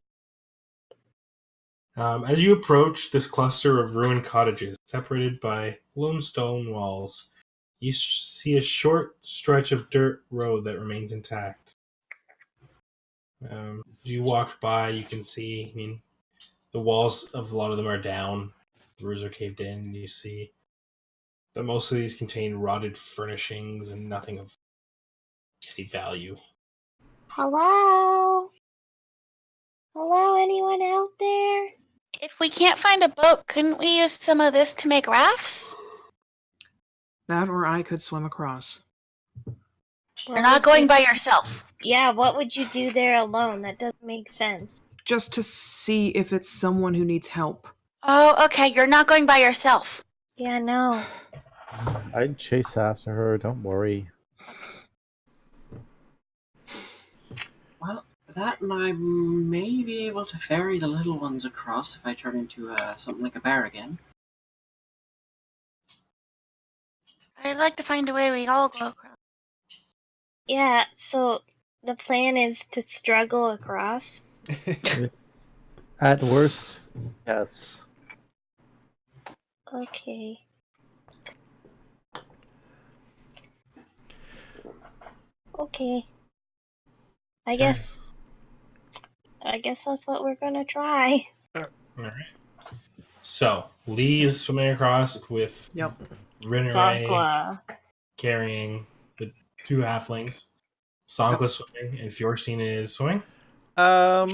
As you approach this cluster of ruined cottages, separated by lone stone walls, you see a short stretch of dirt road that remains intact. As you walk by, you can see, the walls of a lot of them are down, the roofs are caved in, and you see that most of these contain rotted furnishings and nothing of any value. Hello? Hello, anyone out there? If we can't find a boat, couldn't we use some of this to make rafts? That or I could swim across. You're not going by yourself. Yeah, what would you do there alone? That doesn't make sense. Just to see if it's someone who needs help. Oh, okay, you're not going by yourself. Yeah, no. I'd chase after her, don't worry. Well, that and I may be able to ferry the little ones across if I turn into something like a bear again. I'd like to find a way we all go across. Yeah, so the plan is to struggle across? At worst, yes. Okay. Okay. I guess that's what we're gonna try. Alright. So, Lee is swimming across with Yep. Rinray Sakla. carrying the two halflings. Sankla swimming, and Fjorstein is swimming. Well,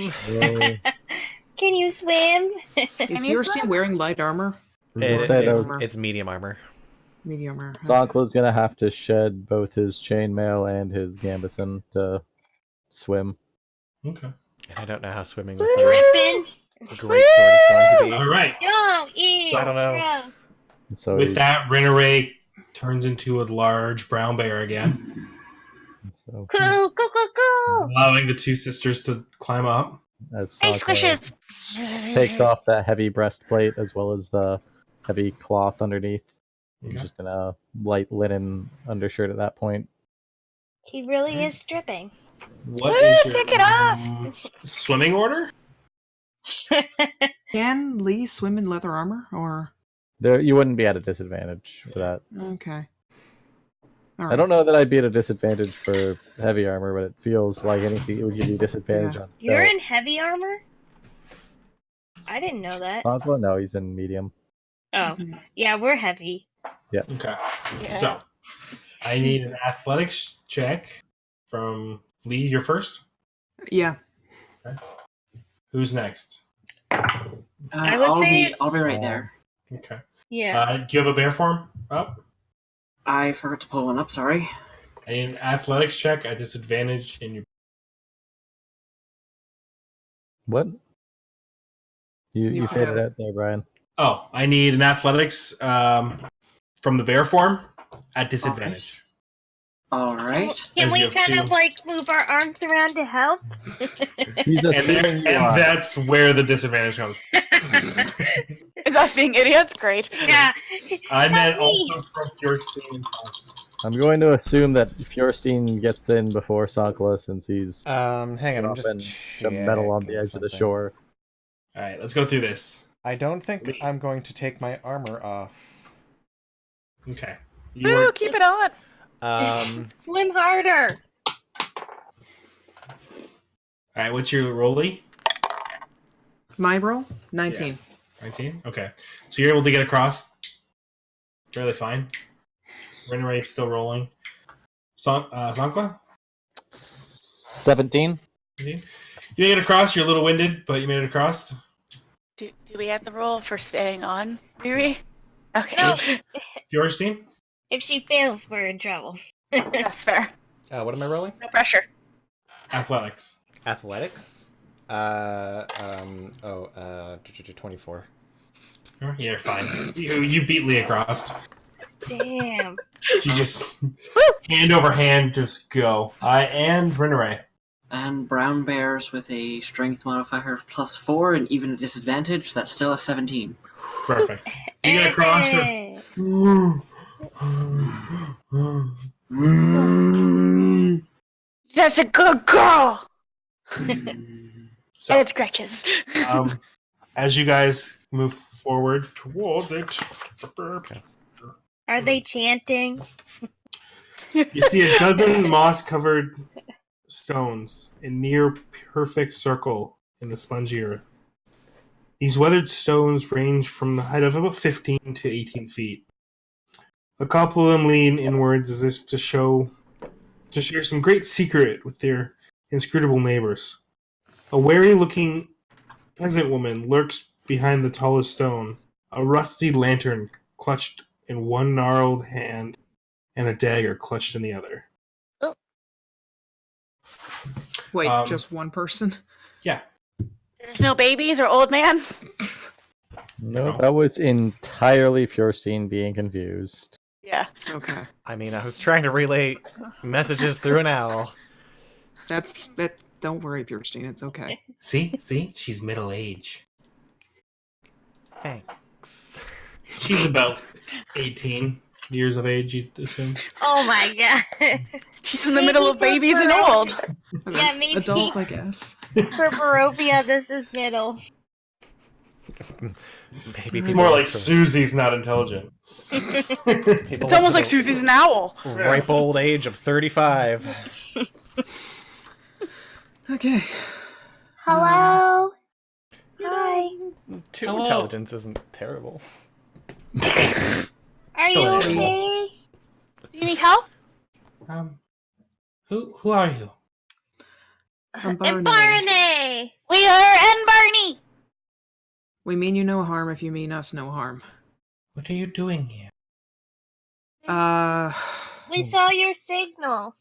Can you swim? Is Can you Yorstein swim? wearing light armor? It's medium armor. Medium armor. Zonkla's gonna have to shed both his chainmail and his gambeson to swim. Okay. I don't know how swimming with a Rippin'. great sword is going to be. Alright. Don't eat. I don't know. Gross. So With that, Rinray turns into a large brown bear again, so Cool, cool, cool, cool. allowing the two sisters to climb up. as Hey, Zonkla squishes! takes off that heavy breastplate as well as the heavy cloth underneath. He's Okay. just in a light linen undershirt at that point. He really is stripping. What Woo, is your take it off! swimming order? Can Lee swim in leather armor? Or There, you wouldn't be at a disadvantage for that. okay. I don't know that I'd be at a disadvantage for heavy armor, but it feels like anything it would give you disadvantage on. You're stealth. in heavy armor? I didn't know that. Zonkla? No, he's in medium. Oh, yeah, we're heavy. Okay. Yeah. So, I need an athletics check from Lee. You're first. Yeah. Who's next? I would say I'll be right there. Okay. Yeah. Do you have a bear form up? I forgot to pull one up, sorry. I need an athletics check at disadvantage in your. What? You You faded have- out there, Brian. Oh, I need an athletics from the bear form at disadvantage. Alright. Can as we you have kind of two- like move our arms around to help? He's assuming you are. That's where the disadvantage comes from. Is us being idiots? Great. Yeah. I meant Help me. also from your team. I'm going to assume that Fjorstein gets in before Zonkla since he's Hang on, I'm up just and some metal on the checking edge of the something. shore. Alright, let's go through this. I don't think I'm going to take my armor off. Okay. You Woo, are, keep it on! Just swim harder. Alright, what's your roll, Lee? My roll? 19. 19? Okay. So you're able to get across fairly fine. Rinray still rolling. Zonkla? 17? You get across, you're a little winded, but you made it across. Do we have the rule for staying on, Riri? Okay. No. Fjorstein? If she fails, we're in trouble. That's fair. What am I rolling? No pressure. Athletics. Athletics? 24. Yeah, you're fine. You beat Lee across. Damn. You just hand over hand, just go. And Rinray. And brown bears with a strength modifier of +4 and even a disadvantage, that's still a 17. Perfect. You get across. Hey. That's a good girl. So, And it's Gretchen's. as you guys move forward towards it, Are they chanting? you see a dozen moss-covered stones in near perfect circle in the spongy earth. These weathered stones range from the height of about 15 to 18 feet. A couple of them lean inwards as if to share some great secret with their inscrutable neighbors. A wary-looking peasant woman lurks behind the tallest stone, a rusty lantern clutched in one gnarled hand and a dagger clutched in the other. Wait, just one person? Yeah. There's no babies or old man? No, that was entirely Furstein being confused. Yeah. Okay. I mean, I was trying to relay messages through an owl. That's it. Don't worry, Bjornstein. It's okay. See? She's middle-aged. Thanks. She's about 18 years of age, you'd assume. Oh my god. She's in the middle of babies and old. Yeah, maybe Adult, I guess. for Barovia, this is middle. Maybe It's people more like look for Susie's not intelligent. people It's look almost for like the Susie's an owl. ripe old age of 35. Okay. Hello? Hi. Two Hello. intelligence isn't terrible. Are Still you an okay? Do you need help? Who are you? I'm And Barney. Barney! We are and Barney. We mean you no harm if you mean us no harm. What are you doing here? We saw your signal.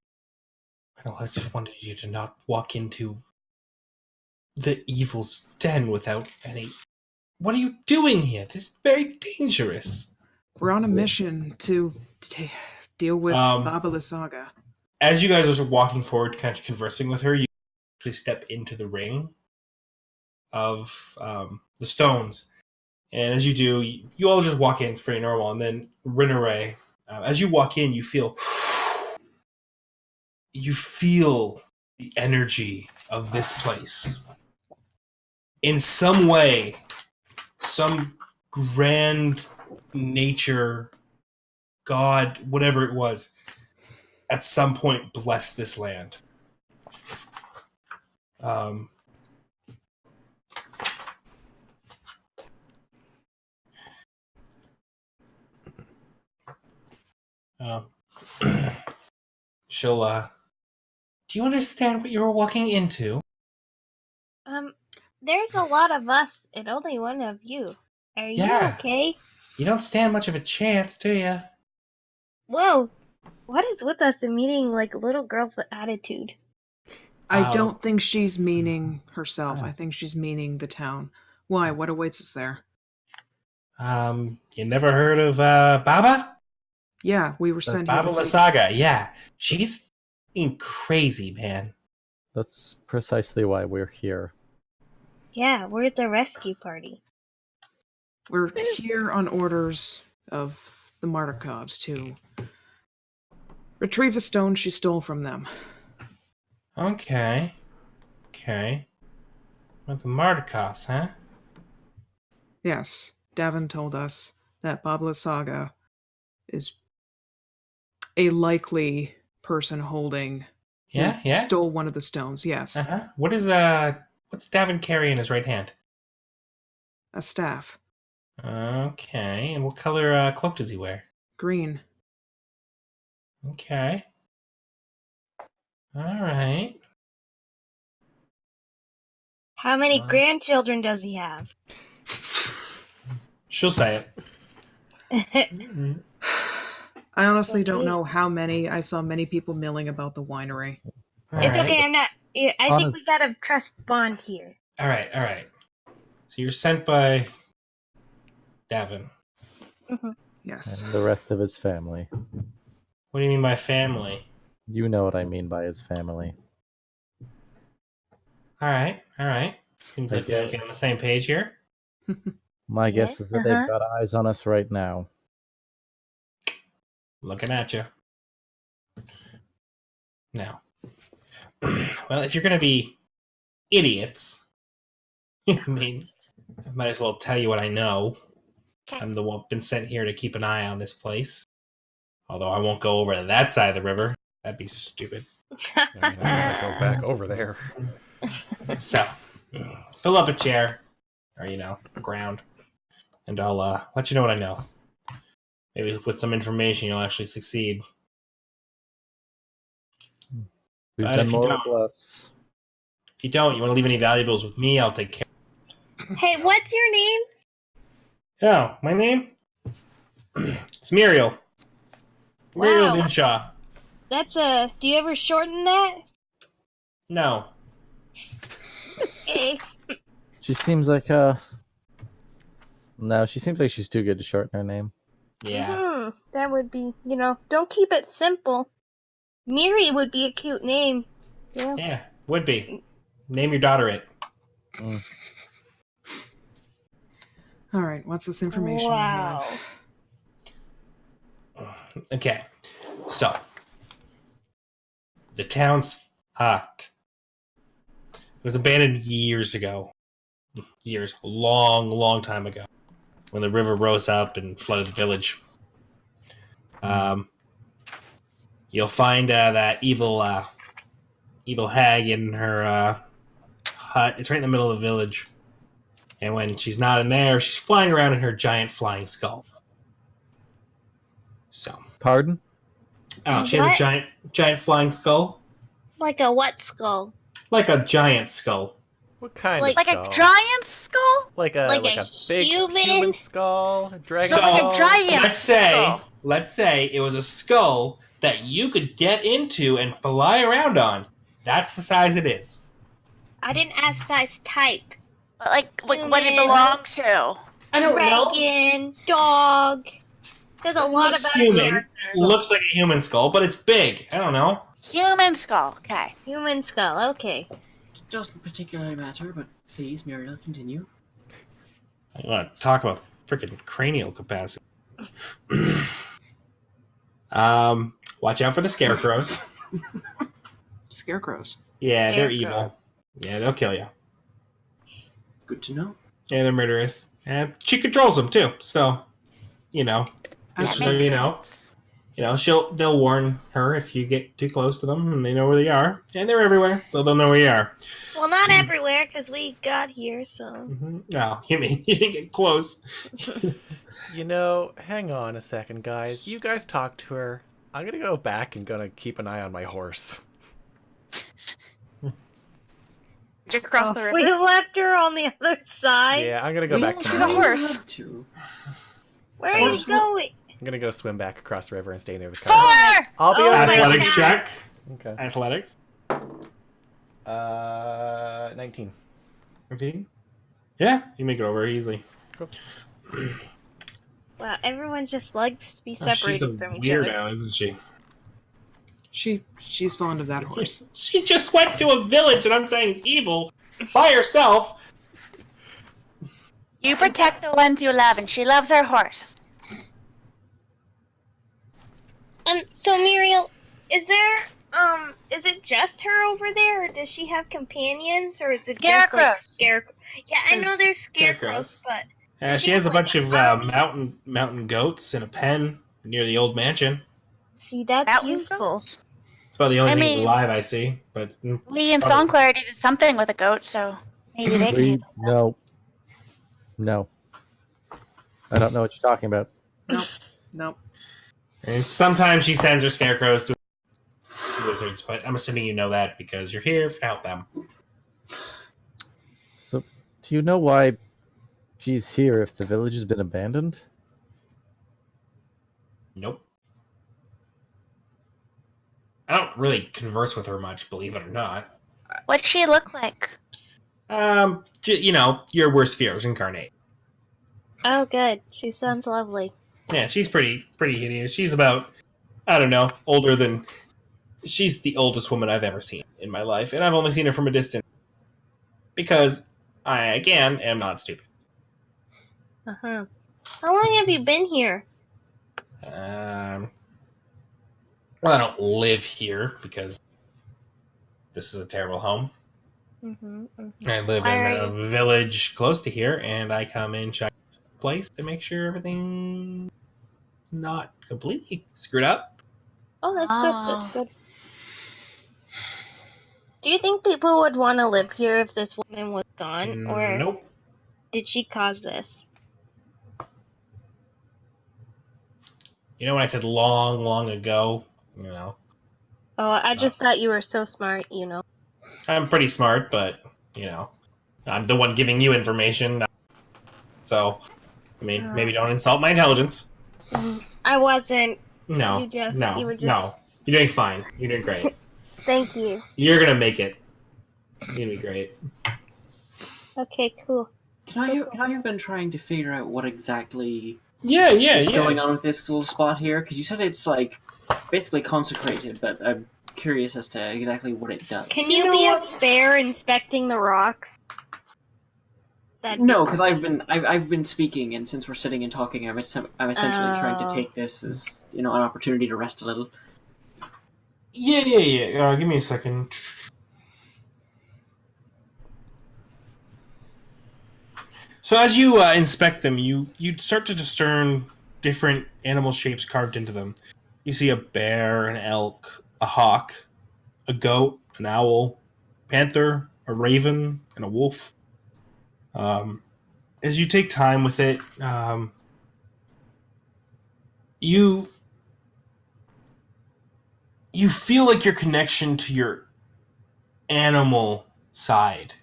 Well, I just wanted you to not walk into the evil's den without any... What are you doing here? This is very dangerous. We're on a mission to deal with Baba Lysaga. As you guys are walking forward, kind of conversing with her, you actually step into the ring of the stones. And as you do, you all just walk in, it's pretty normal. And then Rinneray, as you walk in, you feel the energy of this place. In some way, some grand nature, God, whatever it was, at some point blessed this land. She'll, do you understand what you're walking into? There's a lot of us and only one of you. Are you Yeah. okay? You don't stand much of a chance, do you? Whoa. What is with us in meeting like little girls with attitude? I don't think she's meaning herself. I think she's meaning the town. Why? What awaits us there? You never heard of, Baba? Yeah, we were sent here Baba to take... Lysaga, yeah. She's f***ing crazy, man. That's precisely why we're here. Yeah, we're the rescue party. We're here on orders of the Martikovs to retrieve the stone she stole from them. Okay. With the Martikovs, huh? Yes, Davin told us that Baba Lysaga is a likely person holding who stole one of the stones. Yes, What's Davin carrying in his right hand? a staff, Okay, and what color cloak does he wear? green. Okay. Alright. How many grandchildren does he have? She'll say it. I honestly don't know how many. I saw many people milling about the winery. It's okay, I'm not... I think we got a trust bond here. Alright. So you're sent by Davin. Yes. And the rest of his family. What do you mean by family? You know what I mean by his family. Alright. Seems like we're on the same page here. My guess is that they've got eyes on us right now. Looking at you. Now, well, if you're going to be idiots, I mean, I might as well tell you what I know. Okay. I'm the one been sent here to keep an eye on this place. Although I won't go over to that side of the river. That'd be stupid. I mean, I gotta go back over there. So, fill up a chair, or ground, and I'll let you know what I know. Maybe with some information, you'll actually succeed. We've But done if you more don't- or less. If you don't, you want to leave any valuables with me, I'll take care. Hey, what's your name? Oh, my name? It's Muriel. Muriel Wow. Vinshaw. Do you ever shorten that? No. Hey. She seems like No, she seems like she's too good to shorten her name. Yeah. That would be, don't keep it simple. Miri would be a cute name. Yeah. Yeah, would be. Name your daughter it. Mm. All right, what's this information we Wow. have? Okay. So, the town's fucked. It was abandoned years ago. Years. A long, long time ago. When the river rose up and flooded the village. You'll find that evil hag in her hut. It's right in the middle of the village. And when she's not in there, she's flying around in her giant flying skull. So, Pardon? oh, she has a What? giant flying skull, Like a what skull? like a giant skull. What kind Like- of Like skull? a giant skull? Like a like like a a big human? human skull, a dragon So, like skull. a giant skull. Let's say it was a skull that you could get into and fly around on. That's the size it is. I didn't ask size type. Like what it Human. belonged to. I don't know. Dragon, dog. Says a lot Looks about a human. character. Looks like a human skull, but it's big. I don't know. Human skull. Okay. Human skull, okay. Doesn't particularly matter, but please, Muriel, continue. I want to talk about freaking cranial capacity. Watch out for the scarecrows. Scarecrows. Yeah, they're Scarecrows. evil. Yeah, they'll kill you. Good to know. Yeah, they're murderous. And she controls them too. So, just so Absolutely. you know, they'll warn her if you get too close to them, and they know where they are, and they're everywhere, so they'll know where you are. Well, not everywhere, because we got here, so. No, you mean you didn't get close? Hang on a second, guys. You guys talk to her. I'm gonna go back and gonna keep an eye on my horse. Just across the river. We left her on the other side. Yeah, I'm gonna go back to to my the horse. horse. Had to. Where are you going? I'm gonna go swim back across the river and stay near the car. 4! I'll be Oh over my there. Athletics God. check. Okay. Athletics. 19. 15. Yeah, you make it over easily. Cool. Wow, everyone just likes to be Oh, she's separated a from each other. weirdo, isn't she? She's fond of that horse. She just went to a village that I'm saying is evil by herself. You protect the ones you love, and she loves her horse. So Muriel, is it just her over there, or does she have companions, or is it just like Scarecrows. scarecrow? Yeah, I know there's Scarecrows. scarecrows, but She has a bunch of mountain goats in a pen near the old mansion. see, that's Mountain useful. It's about the only I thing mean- alive I see. But Lee and probably- Songclair already did something with a goat, so maybe they can. No. No. I don't know what you're talking about. Nope. And sometimes she sends her scarecrows to wizards, but I'm assuming you know that because you're here to help them. So, do you know why she's here if the village has been abandoned? Nope. I don't really converse with her much, believe it or not. What'd she look like? Your worst fears incarnate. Oh, good. She sounds lovely. Yeah, she's pretty hideous. She's about, I don't know, older than. She's the oldest woman I've ever seen in my life, and I've only seen her from a distance because I, again, am not stupid. Uh huh. How long have you been here? Well, I don't live here because this is a terrible home. I live in a village close to here, and I come in check the place to make sure everything's not completely screwed up. Oh, that's good. That's good. Do you think people would want to live here if this woman was gone, or Nope. did she cause this? You know when I said long, long ago? You know, Oh, I just thought you were so smart, you know. I'm pretty smart, but, you know, I'm the one giving you information. So, I mean, maybe don't insult my intelligence. I wasn't. No, You just, no, you were just... no. You're doing fine. You're doing great. Thank you. You're gonna make it. You're gonna be great. Okay, cool. Can I have been trying to figure out what exactly Yeah. is going on with this little spot here? Because you said it's like basically consecrated, but I'm curious as to exactly what it does. Can you be a bear inspecting the rocks? No, because I've been speaking, and since we're sitting and talking, I'm essentially trying to take this as an opportunity to rest a little. Yeah. Give me a second. So as you inspect them, you start to discern different animal shapes carved into them. You see a bear, an elk, a hawk, a goat, an owl, panther, a raven, and a wolf. As you take time with it, you feel like your connection to your animal side,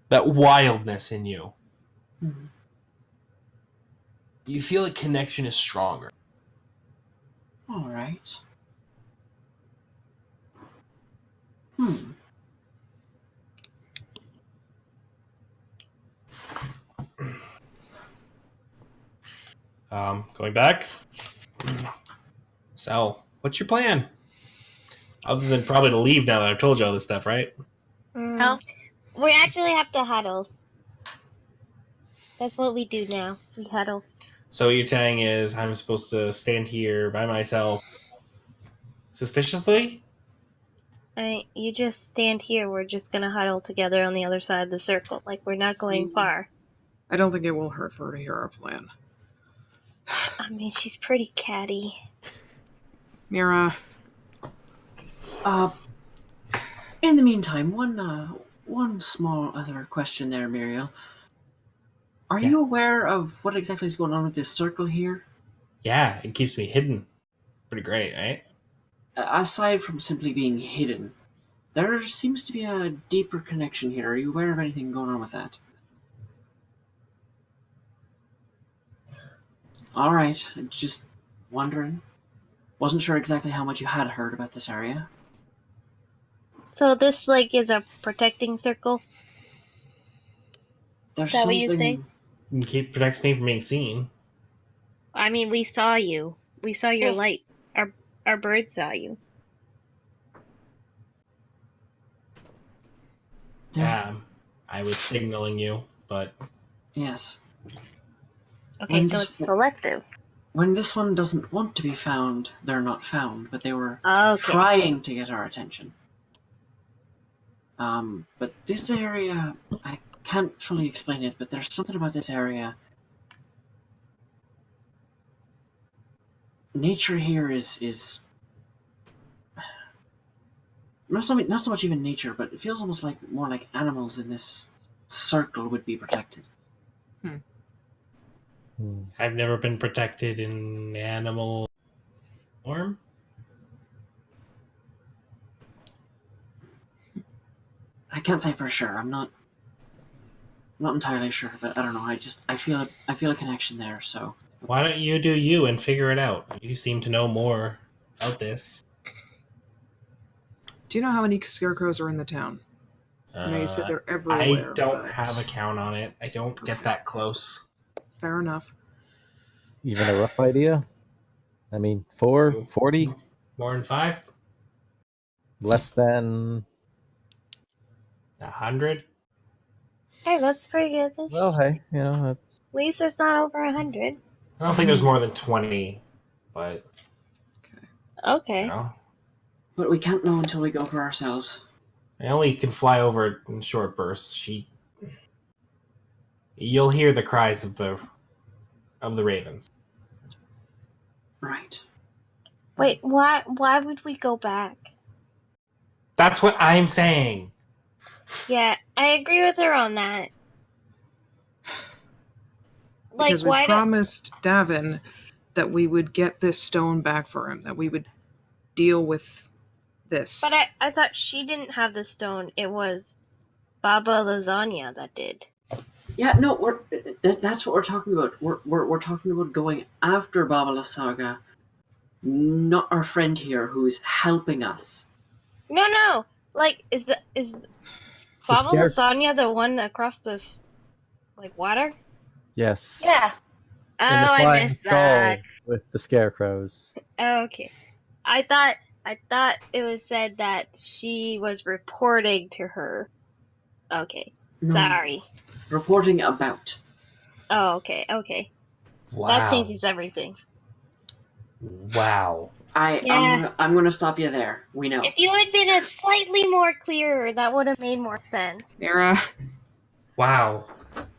that wildness in you. Mm-hmm. You feel like connection is stronger. All right. Going back. Sal, what's your plan? Other than probably to leave now that I've told you all this stuff, right? No. We actually have to huddle. That's what we do now. We huddle. So what you're saying is I'm supposed to stand here by myself suspiciously? You just stand here. We're just gonna huddle together on the other side of the circle. Like, we're not going far. I don't think it will hurt for her to hear our plan. I mean, she's pretty catty. Mira. In the meantime, one small other question there, Muriel. Are you aware of what exactly is going on with this circle here? Yeah, it keeps me hidden. Pretty great, right? Aside from simply being hidden, there seems to be a deeper connection here. Are you aware of anything going on with that? Alright, just wondering. Wasn't sure exactly how much you had heard about this area. So this, like, is a protecting circle? There's Is that what you something... say? It protects me from being seen. I mean, we saw you. We saw your light. Our bird saw you. Yeah, I was signaling you, but... Yes. Okay, so it's selective. When this one doesn't want to be found, they're not found, but they were Okay. trying to get our attention. But this area, I can't fully explain it, but there's something about this area. Nature here is not so much even nature, but it feels almost like more like animals in this circle would be protected. I've never been protected in animal form. I can't say for sure. I'm not entirely sure, but I don't know. I feel a connection there. So Why don't you do you and figure it out? You seem to know more about this. Do you know how many scarecrows are in the town? I know you said they're everywhere. I don't but... have a count on it. I don't get that close. Fair enough. Even a rough idea? I mean, 4, 40? More than 5? Less than... 100? Hey, that's pretty good. That's... Well, hey, that's... At least there's not over 100. I don't think there's more than 20, but... Okay. You know? But we can't know until we go for ourselves. I only can fly over it in short bursts. You'll hear the cries of the ravens. Right. Wait, why would we go back? That's what I'm saying. Yeah, I agree with her on that. Like, Because we why don't... promised Davin that we would get this stone back for him, that we would deal with this. But I thought she didn't have the stone. It was Baba Lasagna that did. Yeah, no, that's what we're talking about. We're talking about going after Baba Saga, not our friend here who's helping us. No. Like, is Baba scare- Lasagna the one across this, like, water? Yes. Yeah. Oh, In the I flying missed skull that. with the scarecrows. Oh, okay. I thought it was said that she was reporting to her. Okay. No, Sorry. reporting about. Oh, okay. Wow. That changes everything. Wow. Yeah. I'm gonna stop you there. We know. If you had been a slightly more clearer, that would have made more sense. Mira. Wow.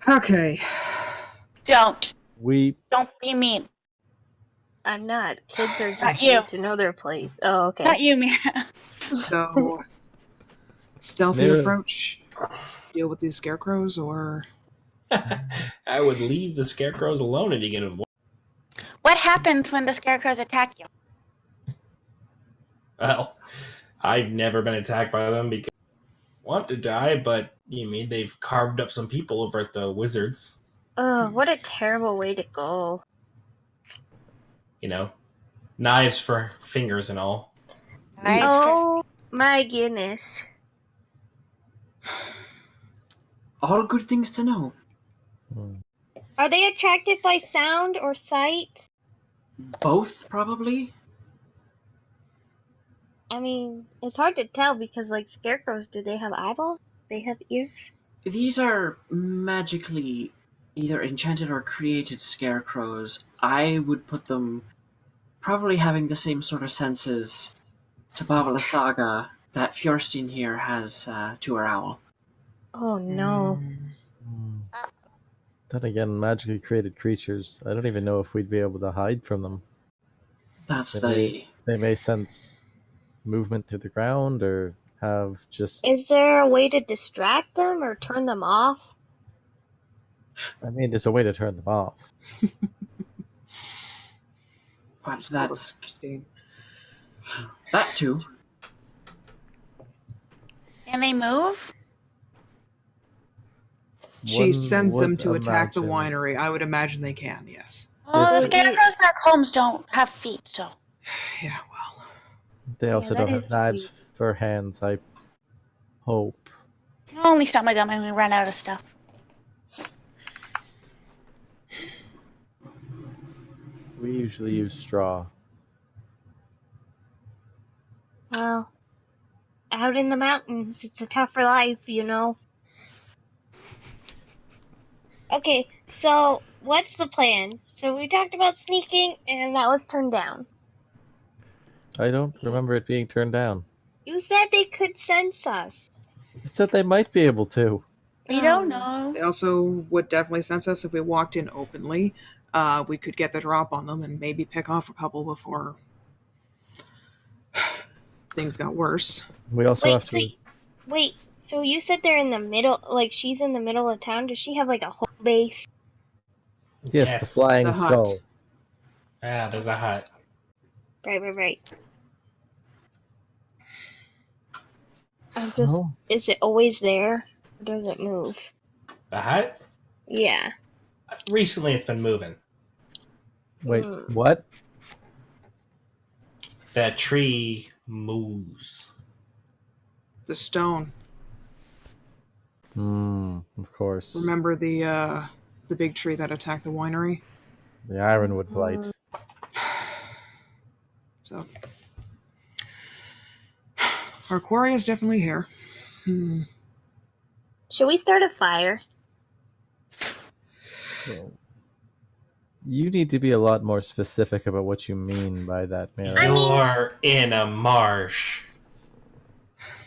Okay. Don't We be mean. I'm not. Kids are Not just you. need to know their place. Oh, okay. Not you, Mira. So, stealthy Mira. approach. Deal with these scarecrows, or I would leave the scarecrows alone if you get them. What happens when the scarecrows attack you? Well, I've never been attacked by them because I want to die, but you mean they've carved up some people over at the wizards. Oh, what a terrible way to go. You know, knives for fingers and all. Nice. Oh my goodness. All good things to know. Are they attracted by sound or sight? Both, probably. I mean, it's hard to tell because, like, scarecrows, do they have eyeballs? They have ears? These are magically either enchanted or created scarecrows. I would put them probably having the same sort of senses to Baba Saga that Fjorstein here has to her owl. Oh no. Then again, magically created creatures. I don't even know if we'd be able to hide from them. That's They may sense movement through the ground or have just. Is there a way to distract them or turn them off? I mean, there's a way to turn them off. But that's Steve. that too. Can they move? She One sends them would to attack the imagine- winery. I would imagine they can, yes. Oh, the If- scarecrows back home don't have feet, so. Yeah, well. They also that don't have is knives weird. for hands, I hope. Only some of them when we run out of stuff. We usually use straw. Well, out in the mountains, it's a tougher life, you know. Okay, so what's the plan? So we talked about sneaking, and that was turned down. I don't remember it being turned down. You said they could sense us. You said they might be able to. We don't know. They also would definitely sense us if we walked in openly. We could get the drop on them and maybe pick off a couple before things got worse. We also have to. Wait, so you said they're in the middle, like she's in the middle of town? Does she have like a home base? Yes, the flying The hut. skull. Ah, there's a hut. Right. I'm just, Oh. is it always there? Or does it move? The hut? Yeah. Recently it's been moving. Wait, Hmm. what? That tree moves. The stone. Of course. Remember the big tree that attacked the winery? The ironwood blight. So our quarry is definitely here. Should we start a fire? So, You need to be a lot more specific about what you mean by that, Mary. I mean- You're in a marsh.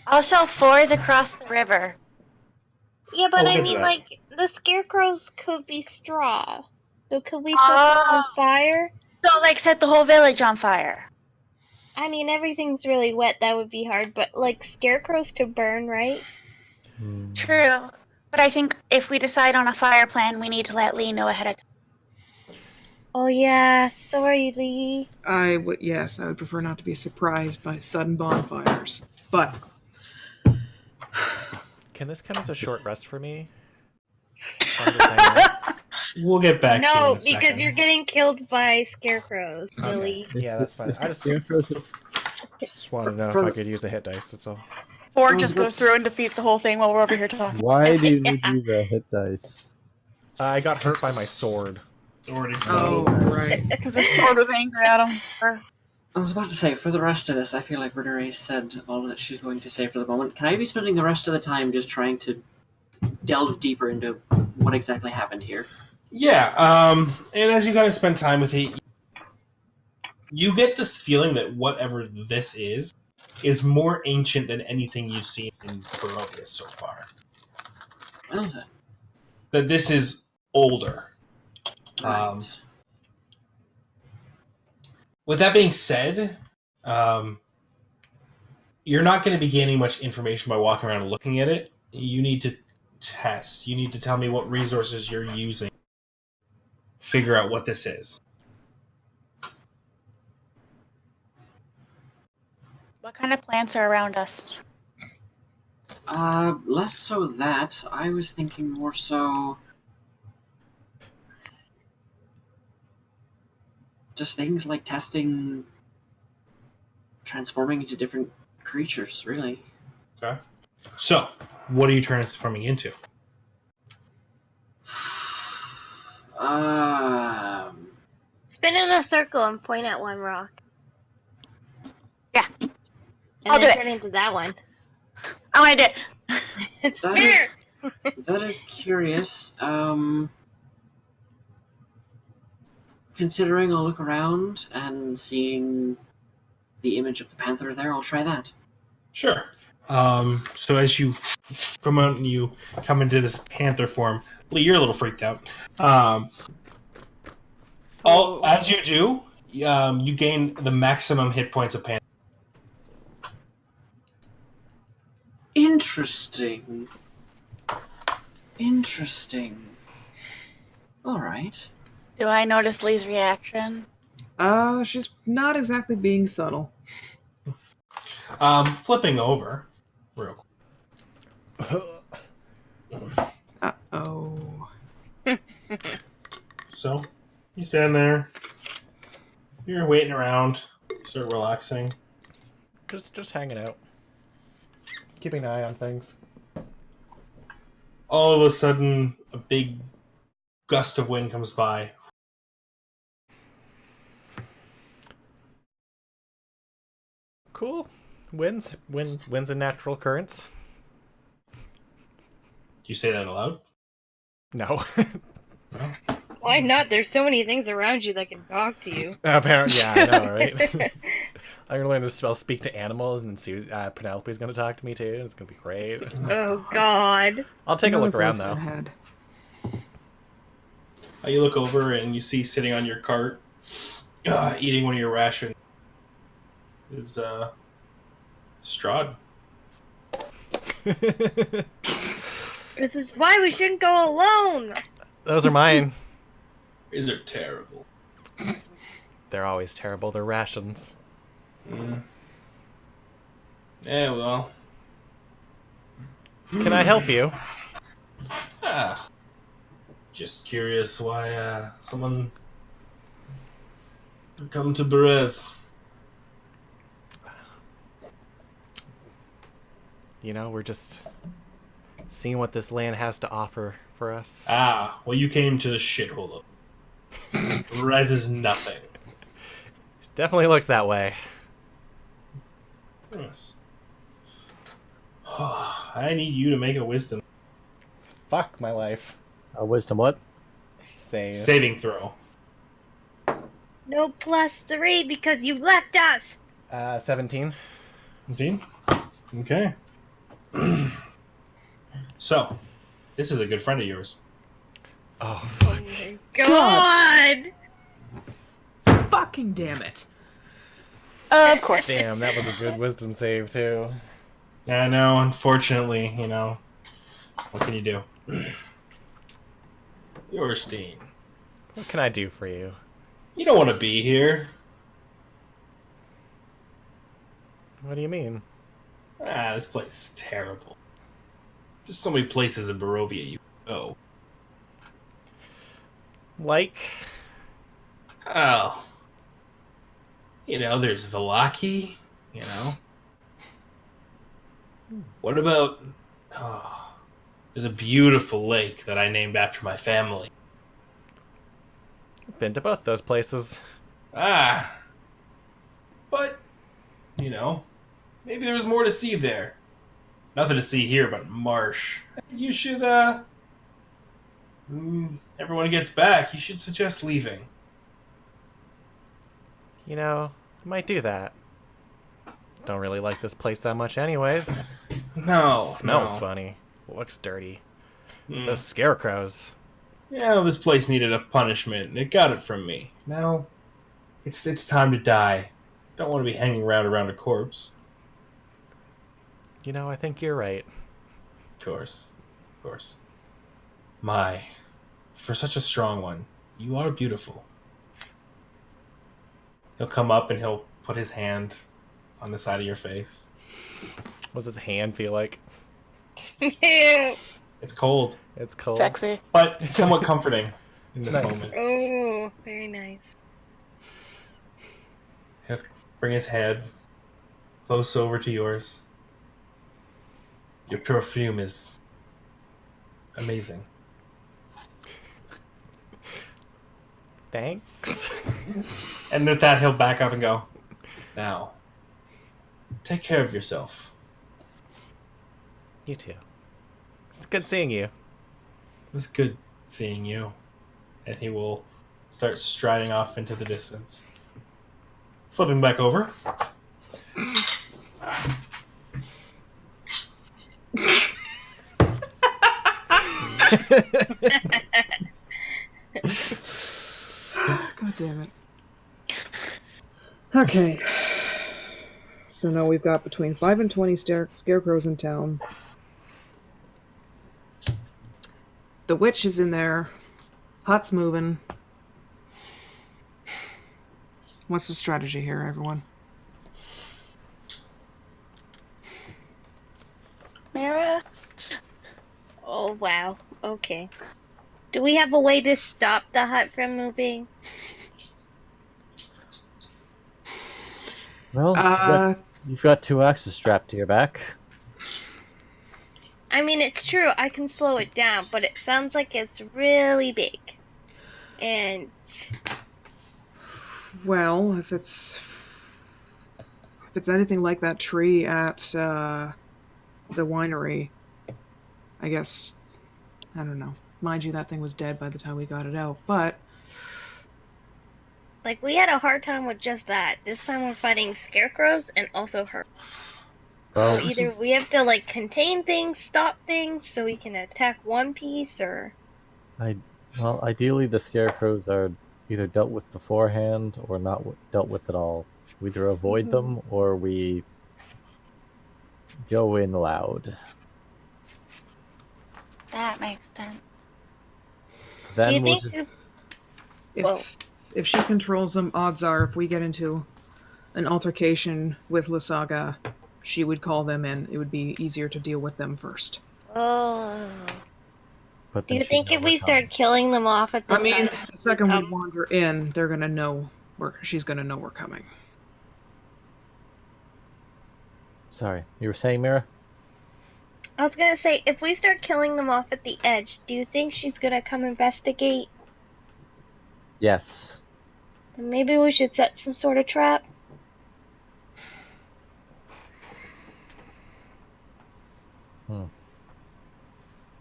I'll sell 4s across the river. Yeah, but we'll I get to mean, that. like, the scarecrows could be straw. So could we set them on fire? So, like, set the whole village on fire. I mean, everything's really wet. That would be hard. But, like, scarecrows could burn, right? Hmm. True. But I think if we decide on a fire plan, we need to let Lee know ahead of time. Oh, yeah. Sorry, Lee. Yes, I would prefer not to be surprised by sudden bonfires. But Can this count as a short rest for me? While I'm just hanging out? We'll get back to you No, in a because second. you're getting killed by scarecrows, silly. Okay. Yeah, that's fine. I just wanted to know if I could use a hit dice, that's all. 4 just goes through and defeats the whole thing while we're over here talking. Why do you need the hit dice? I got hurt by my sword. Already oh, right. Because the sword was angry at him. I was about to say, for the rest of this, I feel like Renee said all that she's going to say for the moment. Can I be spending the rest of the time just trying to delve deeper into what exactly happened here? Yeah, and as you kind of spend time with it, you get this feeling that whatever this is more ancient than anything you've seen in Barovia so far. Well then. That this is older. Right. With that being said, you're not going to be gaining much information by walking around and looking at it. You need to test. You need to tell me what resources you're using. Figure out what this is. What kind of plants are around us? Less so that. I was thinking more so just things like testing, transforming into different creatures, really. Okay. So, what are you transforming into? Spin in a circle and point at one rock. Yeah. And I'll then do it. turn into that one. I want to do it. Spin That is- it! That is curious. Considering I'll look around and seeing the image of the panther there, I'll try that. Sure. So as you come out and you come into this panther form, Lee, you're a little freaked out. As you do, you gain the maximum hit points of panther. Interesting. Interesting. Alright. Do I notice Lee's reaction? She's not exactly being subtle. Flipping over, real quick. Uh-oh. So, you stand there. You're waiting around. Start relaxing. Just hanging out. Keeping an eye on things. All of a sudden, a big gust of wind comes by. Cool. Winds a natural occurrence. Do you say that aloud? No. Why not? There's so many things around you that can talk to you. Apparently, yeah, I know, right? I'm gonna learn to spell speak to animals, and see Penelope's gonna talk to me too. It's gonna be great. Oh, God. I'll take a look Another around person though. ahead. You look over and you see sitting on your cart, eating one of your rations, is Strahd. This is why we shouldn't go alone. Those are mine. These are terrible. They're always terrible. They're rations. Yeah, well. Can I help you? Just curious why someone would come to Berez. You know, we're just seeing what this land has to offer for us. Well, you came to the shithole. Berez is nothing. Definitely looks that way. Yes. I need you to make a wisdom Fuck my life. Wisdom what? Save. saving throw. No +3 because you left us. 17. 15? Okay. So, this is a good friend of yours. Oh, Oh fuck. my god! Fucking damn it. Of course. Damn, that was a good wisdom save, too. I know, unfortunately, what can you do? Yorstein, What can I do for you? you don't want to be here. What do you mean? This place is terrible. There's so many places in Barovia you can go. Like? Oh. There's Velaki, What about... Oh, there's a beautiful lake that I named after my family. Been to both those places. But, maybe there's more to see there. Nothing to see here but marsh. You should, everyone gets back, you should suggest leaving. I might do that. Don't really like this place that much anyways. No. Smells no. funny. Looks dirty. Mm. Those scarecrows. Yeah, this place needed a punishment, and it got it from me. Now, it's time to die. Don't want to be hanging around a corpse. I think you're right. Of course. For such a strong one, you are beautiful. He'll come up and he'll put his hand on the side of your face. What does his hand feel like? It's cold, It's cold. Sexy. but somewhat comforting in this Nice. moment. Oh, very nice. He'll bring his head close over to yours. Your perfume is amazing. Thanks. And with that, he'll back up and go, now, take care of yourself. You too. It's good seeing you. It was good seeing you. And he will start striding off into the distance. Flipping back over. God damn it. Okay. So now we've got between 5 and 20 scarecrows in town. The witch is in there. Hut's moving. What's the strategy here, everyone? Mira? Oh, wow. Okay. Do we have a way to stop the hut from moving? Well, you've got 2 axes strapped to your back. I mean, it's true, I can slow it down, but it sounds like it's really big. And Well, if it's anything like that tree at the winery, I guess, I don't know. Mind you, that thing was dead by the time we got it out, but like, we had a hard time with just that. This time we're fighting scarecrows and also her. Well, So either we have to, like, contain things, stop things, so we can attack one piece, or... ideally the scarecrows are either dealt with beforehand or not dealt with at all. We either avoid them or we go in loud. That makes sense. Then Do you we'll think... just... if she controls them, odds are if we get into an altercation with Lysaga, she would call them in. It would be easier to deal with them first. Oh. But Do then you she'd think if we overcome. start killing them off at the I mean, start, the second we come- wander in, they're gonna know she's gonna know we're coming. Sorry, you were saying, Mira? I was gonna say, if we start killing them off at the edge, do you think she's gonna come investigate? Yes. Maybe we should set some sort of trap?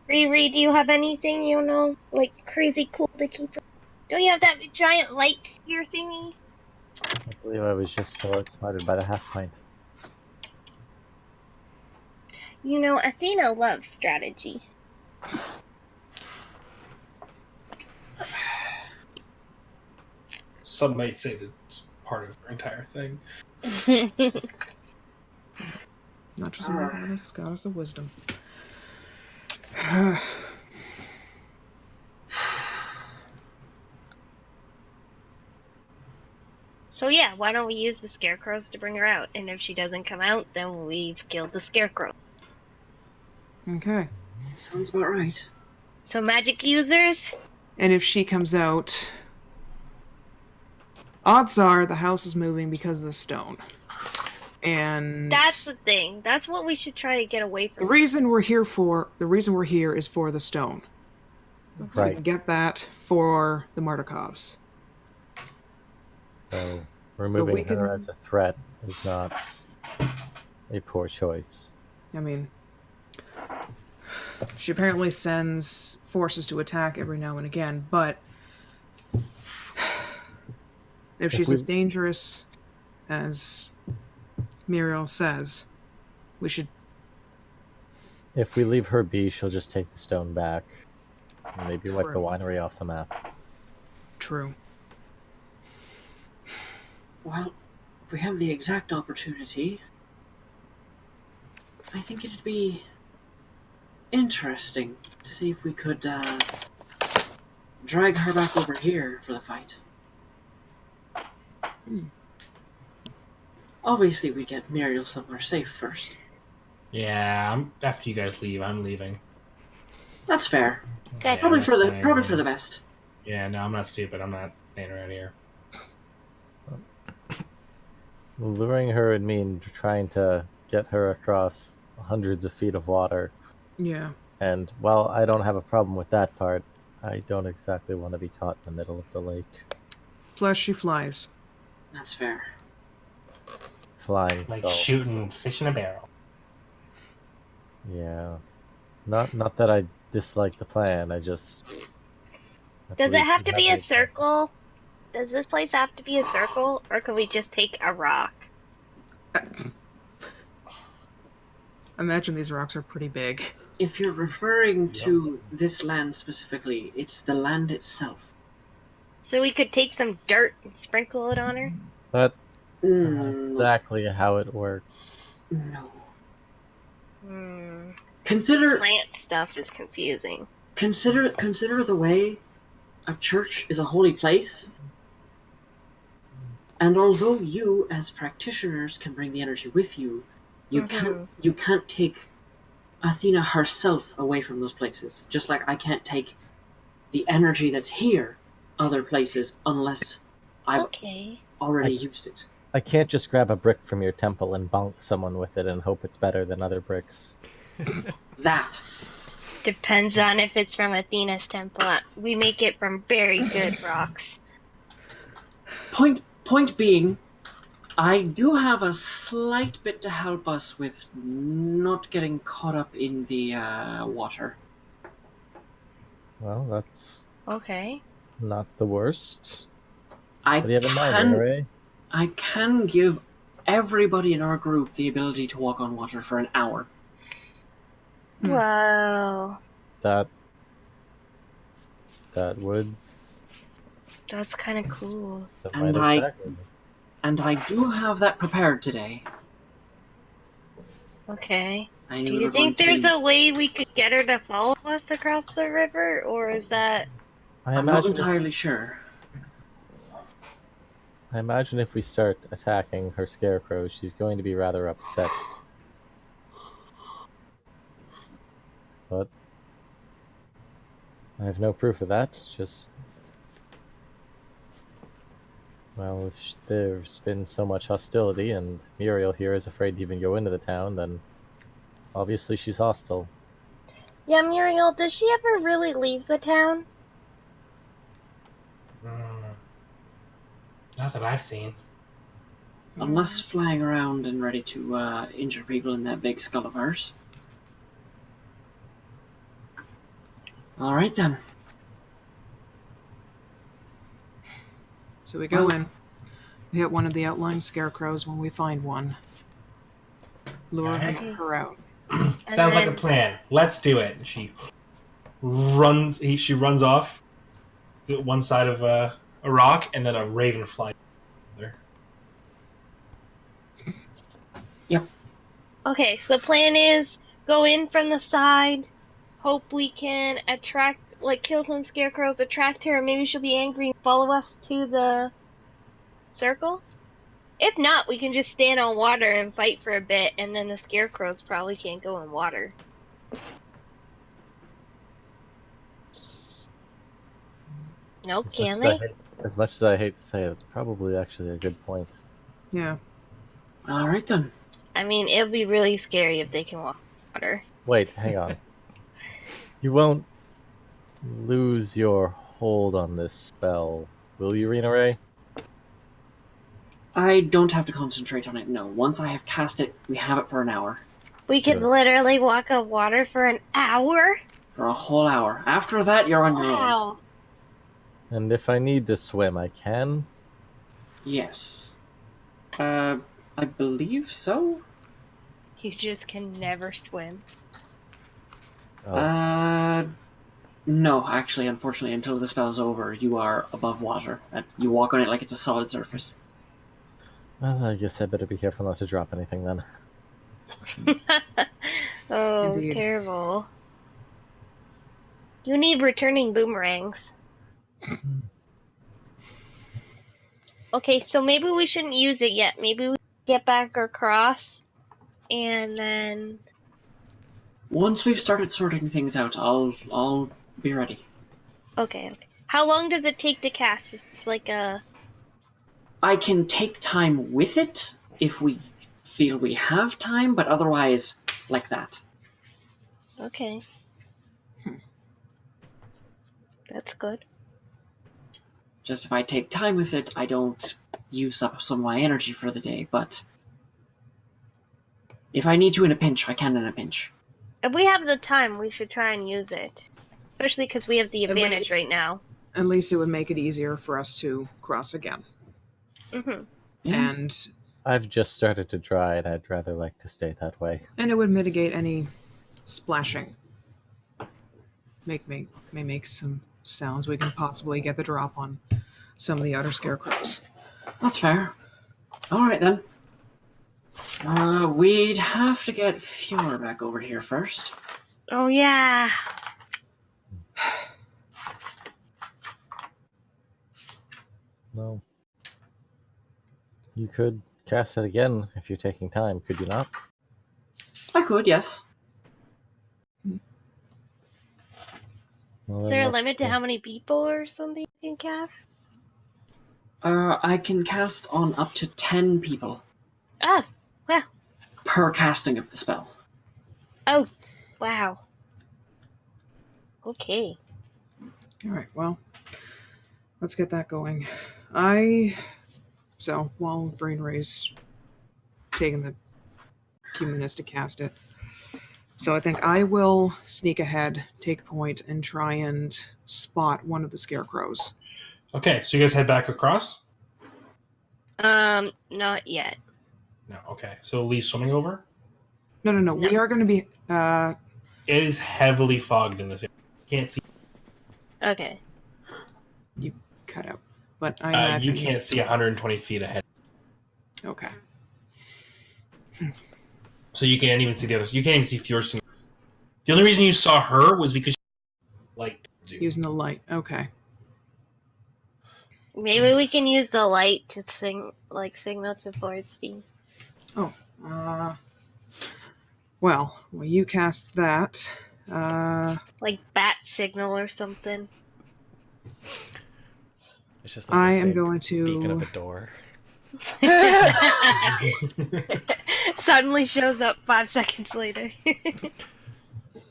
Riri, do you have anything like crazy cool to keep her? Don't you have that giant light spear thingy? I believe I was just so outsmarted by the half pint. You know, Athena loves strategy. Some might say that it's part of her entire thing. Not just a goddess of wisdom. So yeah, why don't we use the scarecrows to bring her out? And if she doesn't come out, then we've killed the scarecrow. Okay. Sounds about right. So magic users? And if she comes out, odds are the house is moving because of the stone. And That's the thing. That's what we should try to get away from. the reason we're here is for the stone. So we Right. can get that for the Martikovs. So removing we her can- as a threat is not a poor choice. I mean, she apparently sends forces to attack every now and again, but if she's as dangerous as Muriel says, we should... If we leave her be, she'll just take the stone back. And maybe wipe the True. winery off the map. True. Well, if we have the exact opportunity, I think it'd be interesting to see if we could drag her back over here for the fight. Obviously, we'd get Muriel somewhere safe first. Yeah, after you guys leave, I'm leaving. That's fair. Good. Probably for that's the best. Yeah, no, I'm not stupid. I'm not staying around here. Luring her would mean trying to get her across hundreds of feet of water. Yeah. And while I don't have a problem with that part, I don't exactly want to be caught in the middle of the lake. Plus, she flies. That's fair. Flying Like skull. shooting fish in a barrel. Yeah. Not that I dislike the plan, I just... Does it believe have we to be a the- circle? Does this place have to be a circle? Or can we just take a rock? Imagine these rocks are pretty big. If you're referring to this land specifically, it's the land itself. So we could take some dirt and sprinkle it on her? That's No. exactly how it works. No. Hmm. Consider Plant stuff is confusing. consider the way a church is a holy place. And although you, as practitioners, can bring the energy with you, you can't take Athena herself away from those places. Just like I can't take the energy that's here other places unless I've Okay. already used it. I can't just grab a brick from your temple and bonk someone with it and hope it's better than other bricks. That. Depends on if it's from Athena's temple. We make it from very good rocks. Point being, I do have a slight bit to help us with not getting caught up in the water. Well, that's Okay. not the worst. I What do you have in mind, Ray? I can give everybody in our group the ability to walk on water for an hour. Wow. That would... That's kind of cool. that And might exactly. And I do have that prepared today. Okay. I knew Do we you were going think to there's be- a way we could get her to follow us across the river? Or is that... I I'm not imagine entirely sure. if we start attacking her scarecrow, she's going to be rather upset. But I have no proof of that, just... Well, if there's been so much hostility and Muriel here is afraid to even go into the town, then obviously she's hostile. Yeah, Muriel, does she ever really leave the town? Not that I've seen. Unless flying around and ready to injure people in that big skull of hers. Alright then. So we go in, we hit one of the outlying scarecrows when we find one. Lure him Okay. her out. Sounds like a then- plan. Let's do it. And she runs. She runs off to one side of a rock, and then a raven flies there. Okay, so plan is go in from the side, hope we can kill some scarecrows, attract her, and maybe she'll be angry and follow us to the circle. If not, we can just stand on water and fight for a bit, and then the scarecrows probably can't go in water. No, can they? As much as I hate to say it, it's probably actually a good point. Yeah. All right then. I mean, it'll be really scary if they can walk in water. Wait, hang on. You won't lose your hold on this spell, will you, Rena Ray? I don't have to concentrate on it, no. Once I have cast it, we have it for an hour. We could Good. literally walk on water for an hour? For a whole hour. After that, you're on your own. Wow. And if I need to swim, I can? Yes. I believe so? You just can never swim. Oh, No, actually, unfortunately, until the spell's over, you are above water. You walk on it like it's a solid surface. well, I guess I better be careful not to drop anything then. Oh, Indeed. terrible. You need returning boomerangs. Okay, so maybe we shouldn't use it yet. Maybe we get back across, and then... Once we've started sorting things out, I'll be ready. Okay. How long does it take to cast? Is this like a... I can take time with it if we feel we have time, but otherwise, like that. Okay. That's good. Just if I take time with it, I don't use up some of my energy for the day, but if I need to in a pinch, I can in a pinch. If we have the time, we should try and use it. Especially because we have the At advantage least- right now. At least it would make it easier for us to cross again. Mm-hmm. Yeah. And I've just started to dry, and I'd rather like to stay that way. it would mitigate any splashing. May make some sounds. We can possibly get the drop on some of the other scarecrows. That's fair. Alright then. We'd have to get Fjord back over here first. Oh, yeah. No. You could cast it again if you're taking time, could you not? I could, yes. Well, Is then there a let's limit to go. how many people or something you can cast? I can cast on up to 10 people Ah, well. per casting of the spell. Oh, wow. Okay. All right, well, let's get that going. So while Brain Ray's taking the few minutes to cast it, so I think I will sneak ahead, take point, and try and spot one of the scarecrows. Okay, so you guys head back across? Not yet. No. Okay, so Lee's swimming over. No. We are going to be. It is heavily fogged in this area. Can't see. Okay. Cut out, but I You imagine can't see 120 feet ahead, Okay. so you can't even see the others. You can't even see Fjordson. The only reason you saw her was because she light. Using the light. Okay. Maybe we can use the light to signal to Fordstein. Well, you cast that. Like bat signal or something. It's just like I a am big going to. beacon of a door. Suddenly shows up 5 seconds later.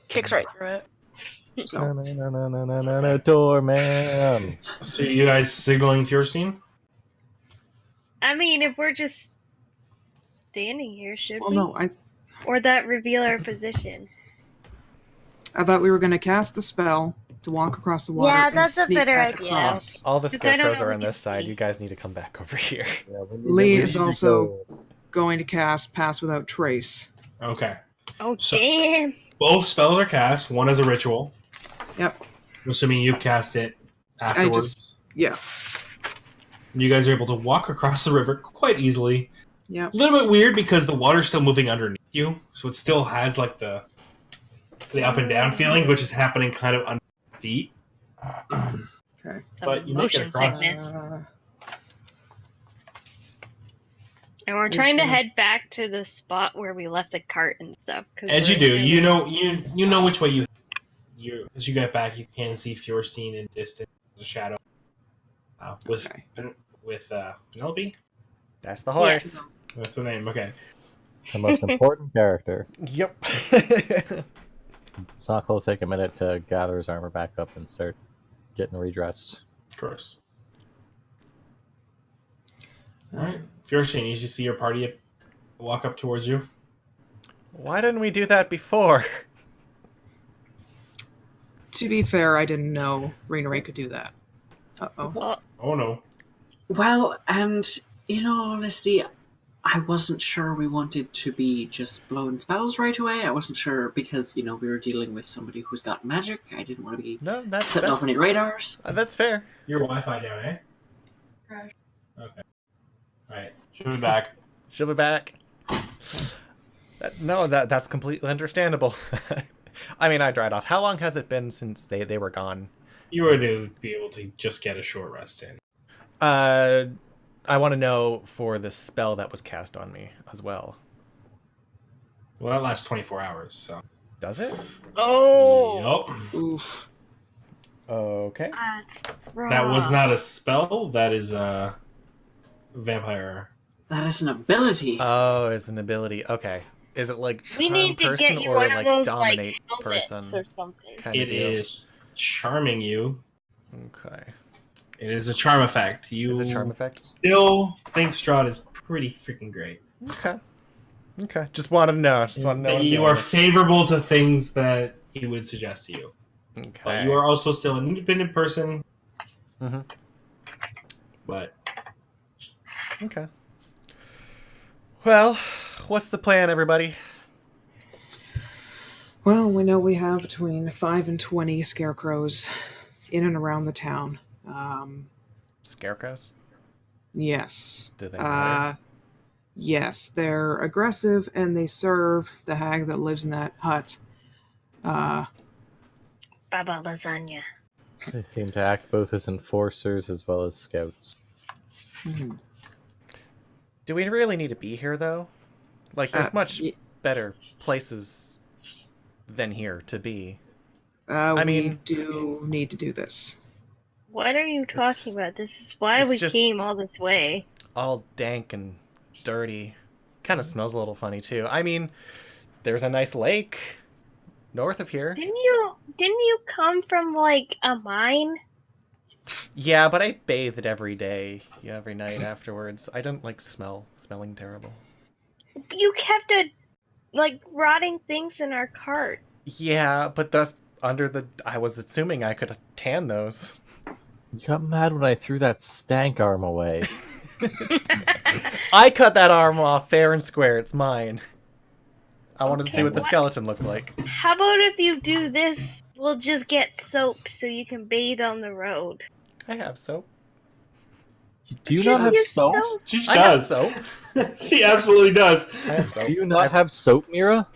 Kicks right through it. So No, doorman. So you guys signaling Fjordstein? I mean, if we're just standing here, should well, we? no, Or that reveal our position? I thought we were going to cast the spell to walk across the water Yeah, and that's a sneak better back idea. across. All the Because I don't scarecrows know are what on you this side. see. You guys need to come back over here. Yeah, Lee we is need to also go- going to cast Pass Without Trace. Okay. Oh, So- damn. Both spells are cast. One is a ritual. Yep. I'm assuming you cast it afterwards. Yeah. You guys are able to walk across the river quite easily. Yep. A little bit weird because the water's still moving underneath you, so it still has like the up and down feeling, which is happening kind of under your feet. Okay. But you make it Motion across. sickness. And we're Which trying to one? head back to the spot where we left the cart and stuff. As you do, you know which way as you get back, you can see Fjorstein in distance, the shadow. With Okay. Penelope. That's the horse. That's the name. Okay. the most important character. Yep. Sock will take a minute to gather his armor back up and start getting redressed. Of course. All right, Fjorstein, you see your party walk up towards you. Why didn't we do that before? To be fair, I didn't know Rena could do that. Uh-oh. Oh no. Well, and in all honesty, I wasn't sure we wanted to be just blowing spells right away. I wasn't sure because, we were dealing with somebody who's got magic. I didn't want to be No, that's setting off any radars. that's fair. Your Wi-Fi down, eh? Crash. Okay. All right. She'll be back. She'll be back. That's completely understandable. I mean, I dried off. How long has it been since they were gone? You were to be able to just get a short rest in. I want to know for the spell that was cast on me as well. Well, that lasts 24 hours, so. Does it? Oh. Yup. Oof. Okay. That's rough. That was not a spell. That is a vampire. That is an ability. Oh, it's an ability. Okay. Is it like charm We need to person get you or one like of those dominate helmets person? or something. Kind It is charming you. Okay. It is a charm effect. You Is it charm effect? still think Strahd is pretty freaking great. Okay. Okay. Just wanted to know. Just want to know. That what I'm you dealing are with. favorable to things that he would suggest to you. Okay. But you are also still an independent person. Mhm. But Okay. Well, what's the plan, everybody? Well, we know we have between 5 and 20 scarecrows in and around the town. Scarecrows? Yes. Do they matter? Yes, they're aggressive and they serve the hag that lives in that hut. Baba lasagna. They seem to act both as enforcers as well as scouts. Do we really need to be here, though? Like, there's much y- better places than here to be. we mean- do need to do this. What are you It's- talking about? This is why it's we just- came all this way. All dank and dirty. Kind of smells a little funny, too. I mean, there's a nice lake north of here. Didn't you come from like a mine? Yeah, but I bathed every day, every night afterwards. I don't like smelling terrible. You kept like rotting things in our cart. Yeah, but that's I was assuming I could tan those. You got mad when I threw that stank arm away. I cut that arm off fair and square. It's mine. I wanted to see Okay, what the what- skeleton looked like. How about if you do this, we'll just get soap so you can bathe on the road. I have soap. Do you Just not have use soap? she I have does. soap. She absolutely does. I have soap. Do you not have soap, Mira?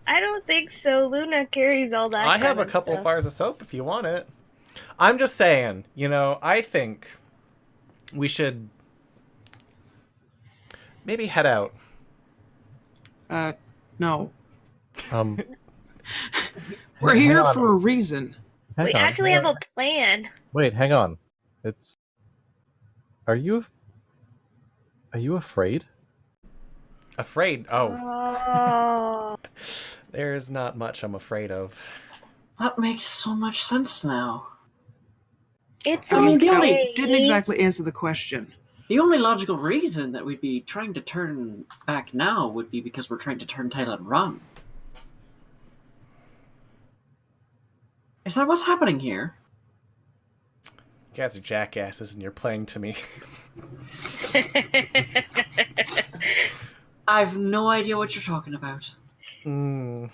I don't think so. Luna carries all that. I have kind a of couple stuff. bars of soap if you want it. I'm just saying, I think we should maybe head out. No. Um, We're hang here on. for a reason. hang We on, actually hang have on. a plan. Wait, hang on. Are you afraid? Afraid? Oh, Oh. there's not much I'm afraid of. That makes so much sense now. It's I mean, the only- okay. Didn't exactly answer the question. The only logical reason that we'd be trying to turn back now would be because we're trying to turn tail and run. Is that what's happening here? You guys are jackasses and you're playing to me. I've no idea what you're talking about. Hmm.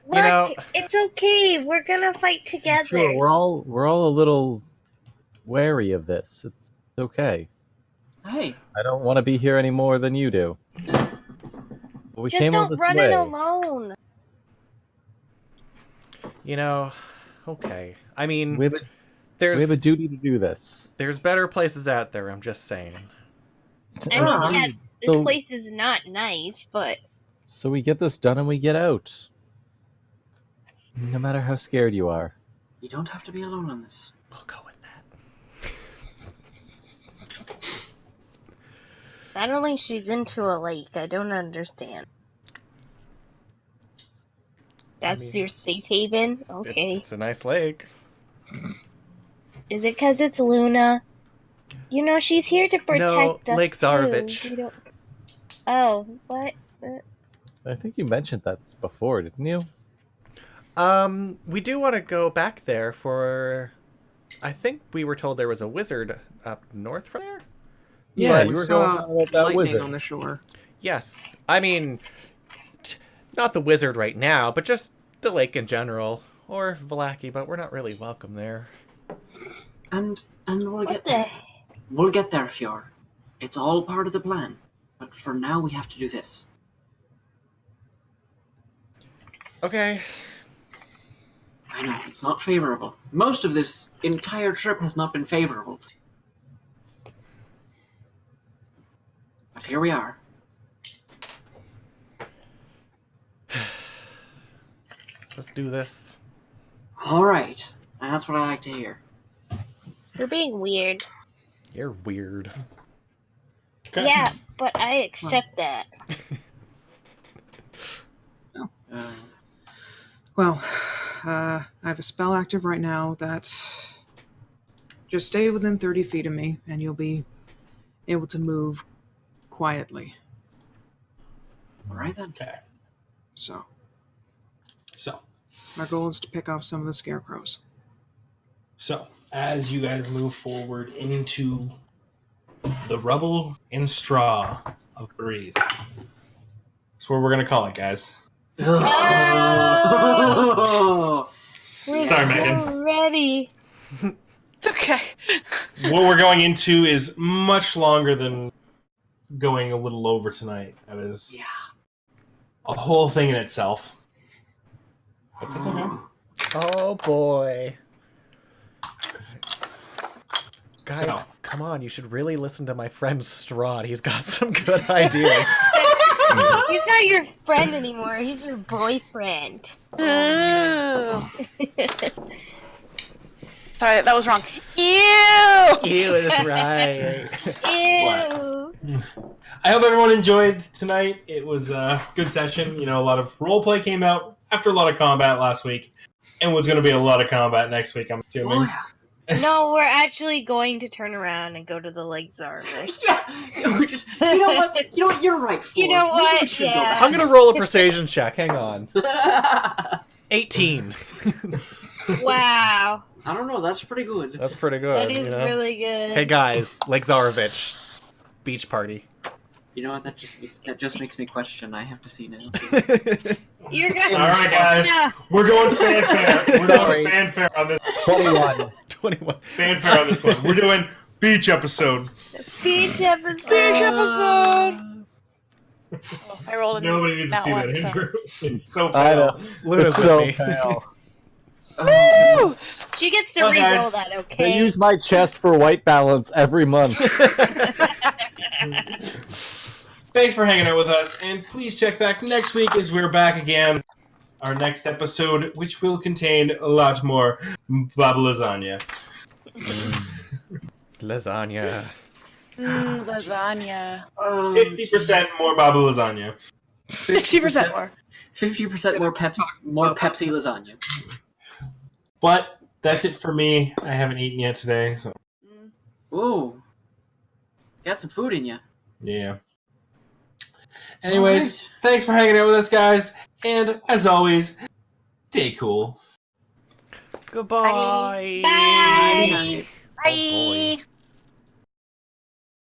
Look, know- it's okay. We're gonna fight together. Sure, we're all a little wary of this. It's okay. Hey, I don't want to be here any more than you do. But we Just came all don't this run way. it alone. Okay. I mean, We have a duty to do this. there's better places out there, I'm just saying. I mean, Ah. yeah, this So- place is not nice, but So we get this done and we get out. No matter how scared you are. you don't have to be alone on this. We'll go with that. suddenly she's into a lake. I don't understand. That's mean, your safe haven? Okay. It's a nice lake. Is it because it's Luna? You know, she's here to protect us, Lake too. Zarovich. We don't... Oh, what? I think you mentioned that before, didn't you? We do want to go back there for... I think we were told there was a wizard up north from there? Yeah, But- you were Saw going on with that lightning wizard. on the shore. Yes. I mean, not the wizard right now, but just the lake in general. Or Valaki, but we're not really welcome there. And we'll What get the... there. We'll get there, Fjord. It's all part of the plan. But for now, we have to do this. Okay. I know, it's not favorable. Most of this entire trip has not been favorable. But here we are. Let's do this. Alright. That's what I like to hear. You're being weird. You're weird. Okay. Yeah, but I accept that. Uh, Well, I have a spell active right now that just stay within 30 feet of me and you'll be able to move quietly. Alright then. Okay. So, So, my goal is to pick off some of the scarecrows. as you guys move forward into the rubble and straw of Breeze, that's what we're gonna call it, guys. Oh! Sorry, Megan. Ready. It's okay. What we're going into is much longer than going a little over tonight. That is Yeah. a whole thing in itself. But that's okay. Oh boy. Guys, So. come on, you should really listen to my friend Strahd. He's got some good ideas. He's not your friend anymore. He's your boyfriend. Ooh. Sorry, that was wrong. Ew! You is right. Ew. I hope everyone enjoyed tonight. It was a good session. You know, a lot of roleplay came out after a lot of combat last week, and was going to be a lot of combat next week, I'm assuming. Oh, yeah. No, we're actually going to turn around and go to the Lake Zarovich. Yeah. We just, you know what? You're right. You know Fjord. Maybe we what? should go Yeah. I'm gonna roll a persuasion check. Hang on. back. 18. Wow. I don't know. That's pretty good. That's pretty good. That is you know? really good. Hey guys, Lake Zarovich. Beach party. You know what? That just makes me question. I have to see now. You're gonna... All right, guys. No. We're going fanfare. We're Sorry. doing fanfare on this. 21. 21. Fanfare on this one. We're doing beach episode. Beach episode. Beach episode! I rolled a Nobody needs to see one, that, so- Andrew. It's so I pale. know. Luna's It's with so me. pale. Woo! She gets to Well, re-roll guys, that, They okay? use my chest for white balance every month. Thanks for hanging out with us, and please check back next week as we're back again. Our next episode, which will contain a lot more Baba Lasagna. Lasagna. Lasagna. 50% more Baba Lasagna. 50% more. 50% more Pepsi lasagna. But that's it for me. I haven't eaten yet today, so Ooh. Got some food in you. yeah. Anyways, Alright. thanks for hanging out with us, guys, and as always, stay cool. Goodbye. Bye. Night. Oh boy. Bye.